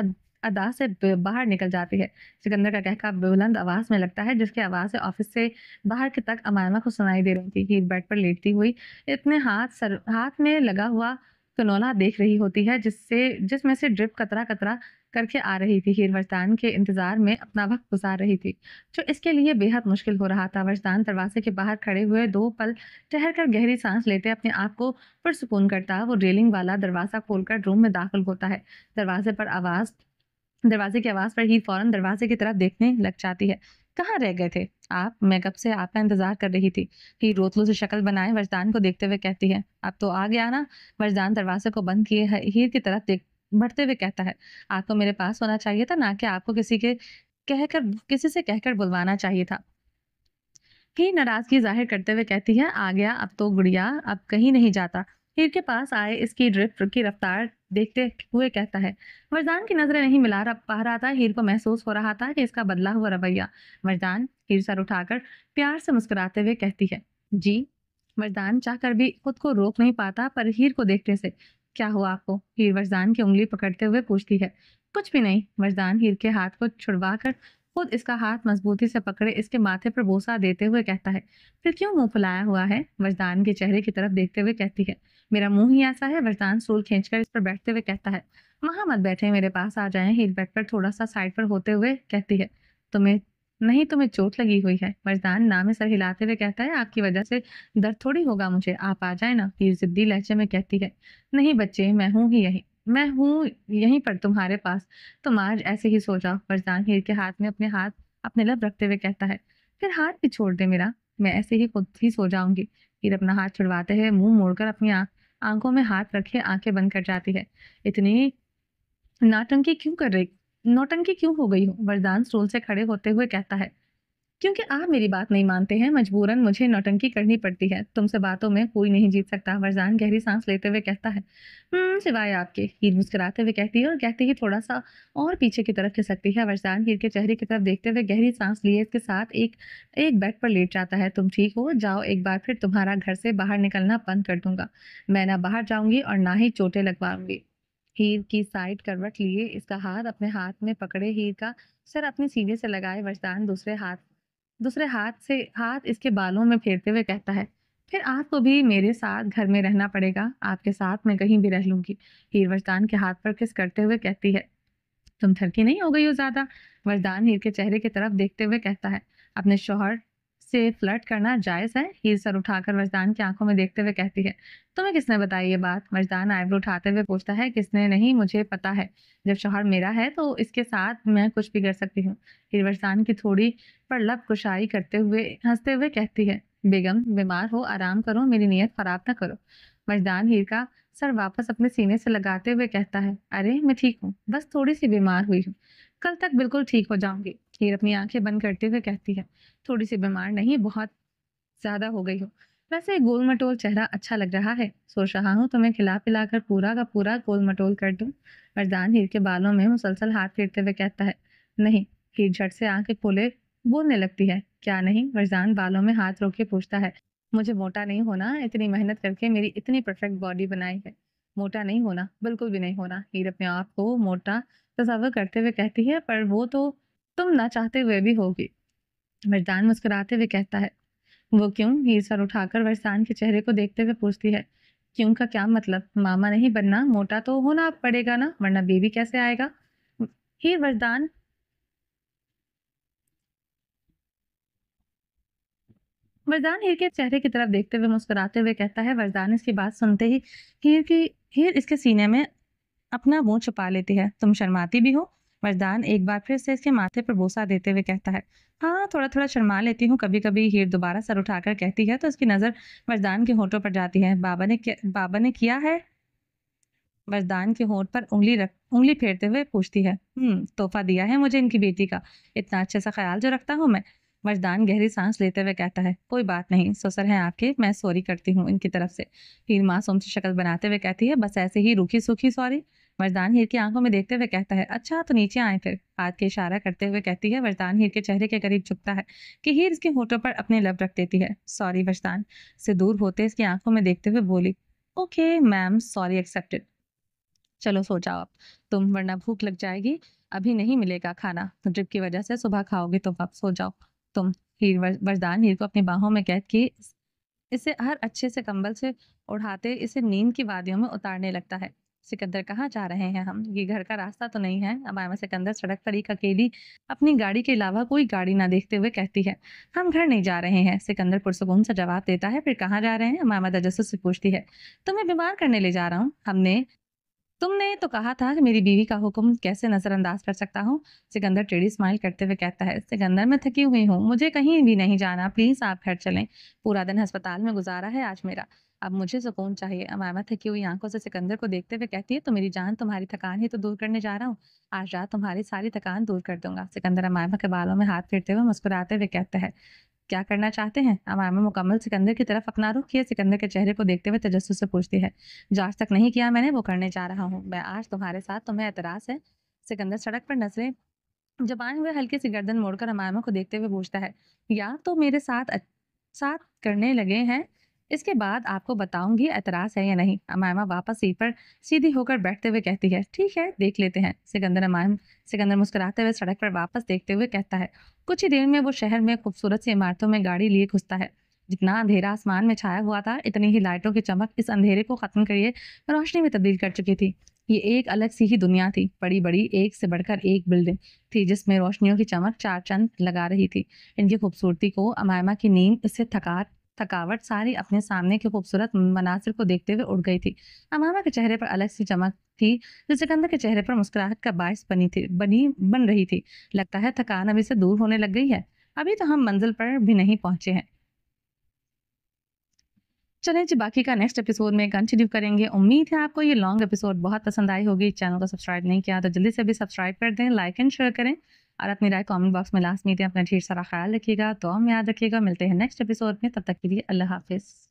अदा से बाहर निकल जाती है। सिकंदर का कहका बुलंद आवाज में लगता है, जिसकी आवाज से ऑफिस से बाहर की तक अमायमा को सुनाई दे रही थी। हीर बेड पर लेटती हुई इतने हाथ में लगा हुआ कनोला देख रही होती है जिसमें से ड्रिप कतरा कतरा करके आ रही थी। हीर वरदान के इंतजार में अपना वक्त गुजार रही थी, जो इसके लिए बेहद मुश्किल हो रहा था। वरदान दरवाजे के बाहर खड़े हुए 2 पल ठहर कर गहरी सांस लेते अपने आप को पुरसुकून करता, वो रेलिंग वाला दरवाजा खोलकर रूम में दाखिल होता है। दरवाजे की आवाज पर हीर फौरन दरवाजे की तरफ देखने लग जाती है। कहाँ रह गए थे आप? मैं कब से आपका इंतजार कर रही थी। हीर रोतलू से शक्ल बनाए वजदान को देखते हुए कहती है। अब तो आ गया ना? वजदान दरवाजे को बंद किए हीर की तरफ बढ़ते हुए कहता है, आपको मेरे पास होना चाहिए था, ना कि आपको किसी से कहकर बुलवाना चाहिए था। हीर नाराज़गी ज़ाहिर करते हुए कहती है, "आ गया, अब तो गुड़िया, अब कहीं नहीं जाता।" हीर के पास आए इसकी ड्रिफ्ट की रफ्तार देखते हुए कहता है। मर्दान की नज़रें नहीं मिला पा रहा था। हीर को महसूस हो रहा था कि इसका बदला हुआ रवैया। मर्दान हीर सर उठाकर प्यार से मुस्कुराते हुए कहती है, "जी।" मर्दान चाहकर भी खुद को रोक नहीं पाता, पर हीर को देखने से, "क्या हुआ आपको?" हीर मर्दान की उंगली पकड़ते हुए पूछती है। "कुछ भी नहीं।" मर्दान हीर के हाथ को छुड़वा कर खुद इसका हाथ मजबूती से पकड़े इसके माथे पर बोसा देते हुए कहता है, "फिर क्यों मुंह फुलाया हुआ है?" वजदान के चेहरे की तरफ देखते हुए कहती है, "मेरा मुंह ही ऐसा है।" वजदान स्टूल खींचकर इस पर बैठते हुए कहता है, "वहां मत बैठे, मेरे पास आ जाएं।" हीर बेड पर थोड़ा सा साइड पर होते हुए कहती है, "तुम्हें नहीं, तुम्हें चोट लगी हुई है।" वजदान ना में सर हिलाते हुए कहता है, "आपकी वजह से दर्द थोड़ी होगा मुझे, आप आ जाए ना।" हीर जिद्दी लहजे में कहती है, "नहीं बच्चे, मैं हूँ यहीं पर तुम्हारे पास, तुम आज ऐसे ही सो जाओ।" वरदान हीर के हाथ में अपने हाथ अपने लब रखते हुए कहता है, "फिर हाथ भी छोड़ दे मेरा, मैं ऐसे ही खुद ही सो जाऊँगी।" हीर अपना हाथ छुड़वाते हुए मुँह मोड़कर अपनी आँखों में हाथ रखे आँखें बंद कर जाती है। "इतनी नौटंकी क्यों कर रही नौटंकी क्यों हो गई हो?" वरदान स्टूल से खड़े होते हुए कहता है, क्योंकि आप मेरी बात नहीं मानते हैं, मजबूरन मुझे नौटंकी करनी पड़ती है। तुमसे बातों में कोई नहीं जीत सकता। वरदान गहरी सांस लेते हुए कहता है, सिवाय आपके।" हीर मुस्कुराते हुए कहती है और कहते ही थोड़ा सा और पीछे की तरफ खिसकती है। वरदान हीर के चेहरे की तरफ देखते हुए गहरी सांस लिए इसके साथ एक एक बेड पर लेट जाता है। "तुम ठीक हो? जाओ, एक बार फिर तुम्हारा घर से बाहर निकलना बंद कर दूंगा। मैं ना बाहर जाऊंगी और ना ही चोटें लगवाऊंगी।" हीर की साइड करवट लिए इसका हाथ अपने हाथ में पकड़े हीर का सर अपने सीने से लगाए वरदान दूसरे हाथ इसके बालों में फेरते हुए कहता है, "फिर आपको भी मेरे साथ घर में रहना पड़ेगा, आपके साथ मैं कहीं भी रह लूँगी।" हीर वरदान के हाथ पर किस करते हुए कहती है, "तुम थरकी नहीं हो गई हो ज़्यादा?" वरदान हीर के चेहरे की तरफ देखते हुए कहता है, "अपने शौहर से फ्लर्ट करना जायज़ है?" हीर सर उठाकर वरदान की आँखों में देखते हुए कहती है, "तुम्हें किसने बताई ये बात?" वरदान आईब्रो उठाते हुए पूछता है, "किसने नहीं, मुझे पता है। जब शौहर मेरा है तो इसके साथ मैं कुछ भी कर सकती हूँ।" हीर वरदान की थोड़ी पर लब कुशाई करते हुए हँसते हुए कहती है, "बेगम, बीमार हो, आराम करो, मेरी नीयत ख़राब ना करो।" वरदान हीर का सर वापस अपने सीने से लगाते हुए कहता है, "अरे मैं ठीक हूँ, बस थोड़ी-सी बीमार हुई हूँ। कल तक बिल्कुल ठीक हो जाऊँगी।" हीर अपनी आँखें बंद करते हुए कहती है, "थोड़ी-सी बीमार नहीं, बहुत ज़्यादा हो गई हो। वैसे गोल-मटोल चेहरा अच्छा लग रहा है। सोच रहा हूँ तुम्हें खिला-पिला कर पूरा का पूरा गोल-मटोल कर दूँ।" वरदान हीर के बालों में मुसलसल हाथ फेरते हुए कहता है, "नहीं।" हीर झट से आँखें खोले बोलने लगती है, "क्या नहीं?" वरदान बालों में हाथ रोके पूछता है, "मुझे मोटा नहीं होना, इतनी मेहनत करके मेरी इतनी परफेक्ट बॉडी बनाई है। मोटा नहीं होना, बिल्कुल भी नहीं होना।" हीर अपने आप को मोटा तसव्वुर करते हुए कहती है, "पर वो तो तुम ना चाहते हुए भी होगी।" वरदान मुस्कुराते हुए कहता है, "वो क्यों?" हीर सर उठाकर वरसान के चेहरे को देखते हुए पूछती है, "क्यों का क्या मतलब? मामा नहीं बनना, मोटा तो होना पड़ेगा ना, वरना बेबी कैसे आएगा?" हीर वरदान वरदान हीर के चेहरे की तरफ देखते हुए मुस्कुराते हुए कहता है। वरदान इसकी बात सुनते ही हीर की हीर इसके सीने में अपना मुंह छुपा लेती है। "तुम शर्माती भी हो?" वरदान एक बार फिर से इसके माथे पर बोसा देते हुए कहता है, "हाँ, थोड़ा थोड़ा शर्मा लेती हूँ कभी कभी।" हीर दोबारा सर उठाकर कहती है तो उसकी नजर वरदान के होठों पर जाती है। बाबा ने किया है?" वरदान के होंठ पर उंगली फेरते हुए पूछती है, तोहफा दिया है मुझे इनकी बेटी का, इतना अच्छे सा ख्याल जो रखता हूँ मैं।" वरदान गहरी सांस लेते हुए कहता है, "कोई बात नहीं, ससुर हैं आपके, मैं सॉरी करती हूँ इनकी तरफ से।" हीर मासूम सी शक्ल बनाते हुए कहती है, "बस ऐसे ही रूखी सूखी सॉरी?" वरदान हीर की आंखों में देखते हुए कहता है, "अच्छा तो नीचे आए फिर।" हाथ के इशारा करते हुए कहती है। वरदान हीर के चेहरे के करीब झुकता है कि हीर इसके होठों पर अपने लब रख देती है। "सॉरी वरदान" से दूर होते इसकी आंखों में देखते हुए बोली, "ओके मैम, सॉरी एक्सेप्टेड। चलो सो जाओ अब तुम, वरना भूख लग जाएगी, अभी नहीं मिलेगा खाना, तो ड्रिप की वजह से सुबह खाओगे, तो अब सो जाओ तुम।" वरदान हीर को अपनी बाहों में कैद किए इसे हर अच्छे से कंबल से उड़ाते इसे नींद की वादियों में उतारने लगता है। "सिकंदर, कहाँ जा रहे हैं हम? ये घर का रास्ता तो नहीं है?" अमायमा सिकंदर सड़क पर एक अकेली अपनी गाड़ी के अलावा कोई गाड़ी ना देखते हुए कहती है। "हम घर नहीं जा रहे हैं।" सिकंदर पुरसुकून सा जवाब देता है। "फिर कहाँ जा रहे हैं?" अमायमा तजस्सुस से पूछती है। "तुम्हें बीमार करने ले जा रहा हूँ। हमने तुमने तो कहा था कि मेरी बीवी का हुक्म कैसे नजरअंदाज कर सकता हूँ। सिकंदर टेढ़ी स्माइल करते हुए कहता है, सिकंदर मैं थकी हुई हूँ, मुझे कहीं भी नहीं जाना, प्लीज आप घर चलें। पूरा दिन अस्पताल में गुजारा है आज मेरा, अब मुझे सुकून चाहिए। अमायमा थकी हुई आंखों से सिकंदर को देखते हुए कहती है, तो मेरी जान तुम्हारी थकान ही तो दूर करने जा रहा हूँ। आज रात तुम्हारी सारी थकान दूर कर दूंगा। सिकंदर अमायमा के बालों में हाथ फेरते हुए मुस्कुराते हुए कहता है, क्या करना चाहते हैं? अमामा मुकम्मल सिकंदर की तरफ अपना रुख किए सिकंदर के चेहरे को देखते हुए तजस्सुस से पूछती है। जो आज तक नहीं किया मैंने वो करने जा रहा हूँ मैं आज तुम्हारे साथ, तुम्हें एतराज है? सिकंदर सड़क पर नजरें जमाए हुए हल्की सी गर्दन मोड़कर अमामा को देखते हुए पूछता है, या तो मेरे साथ करने लगे हैं, इसके बाद आपको बताऊंगी एतराज है या नहीं। अमामा वापस सीट पर सीधी होकर बैठते हुए कहती है, ठीक है देख लेते हैं। सिकंदर मुस्कुराते हुए सड़क पर वापस देखते हुए कहता है, कुछ ही देर में वो शहर में खूबसूरत सी इमारतों में गाड़ी लिए घुसता है। जितना अंधेरा आसमान में छाया हुआ था, इतनी ही लाइटों की चमक इस अंधेरे को खत्म करिए रोशनी में तब्दील कर चुकी थी। ये एक अलग सी ही दुनिया थी, बड़ी बड़ी एक से बढ़कर एक बिल्डिंग थी जिसमें रोशनियों की चमक चार चंद लगा रही थी। इनकी खूबसूरती को अमायमा की नींद इससे थकावट सारी अपने सामने के खूबसूरत मनासिर को देखते हुए उड़ गई थी। अमायमा के चेहरे पर अलग सी चमक थी जो सिकंदर के चेहरे पर मुस्कुराहट का बायस बन रही थी। लगता है थकान अभी से दूर होने लग गई है, अभी तो हम मंजिल पर भी नहीं पहुंचे हैं। चलें जी, बाकी का नेक्स्ट एपिसोड में कंटिन्यू करेंगे। उम्मीद है आपको ये लॉन्ग एपिसोड बहुत पसंद आई होगी। चैनल को सब्सक्राइब नहीं किया तो जल्दी से भी सब्सक्राइब कर दें, लाइक एंड शेयर करें और अपनी राय कमेंट बॉक्स में लास्ट में दें। अपना ढेर सारा ख्याल रखिएगा, तो हम याद रखिएगा। मिलते हैं नेक्स्ट एपिसोड में, तब तक के लिए अल्लाह हाफिज़।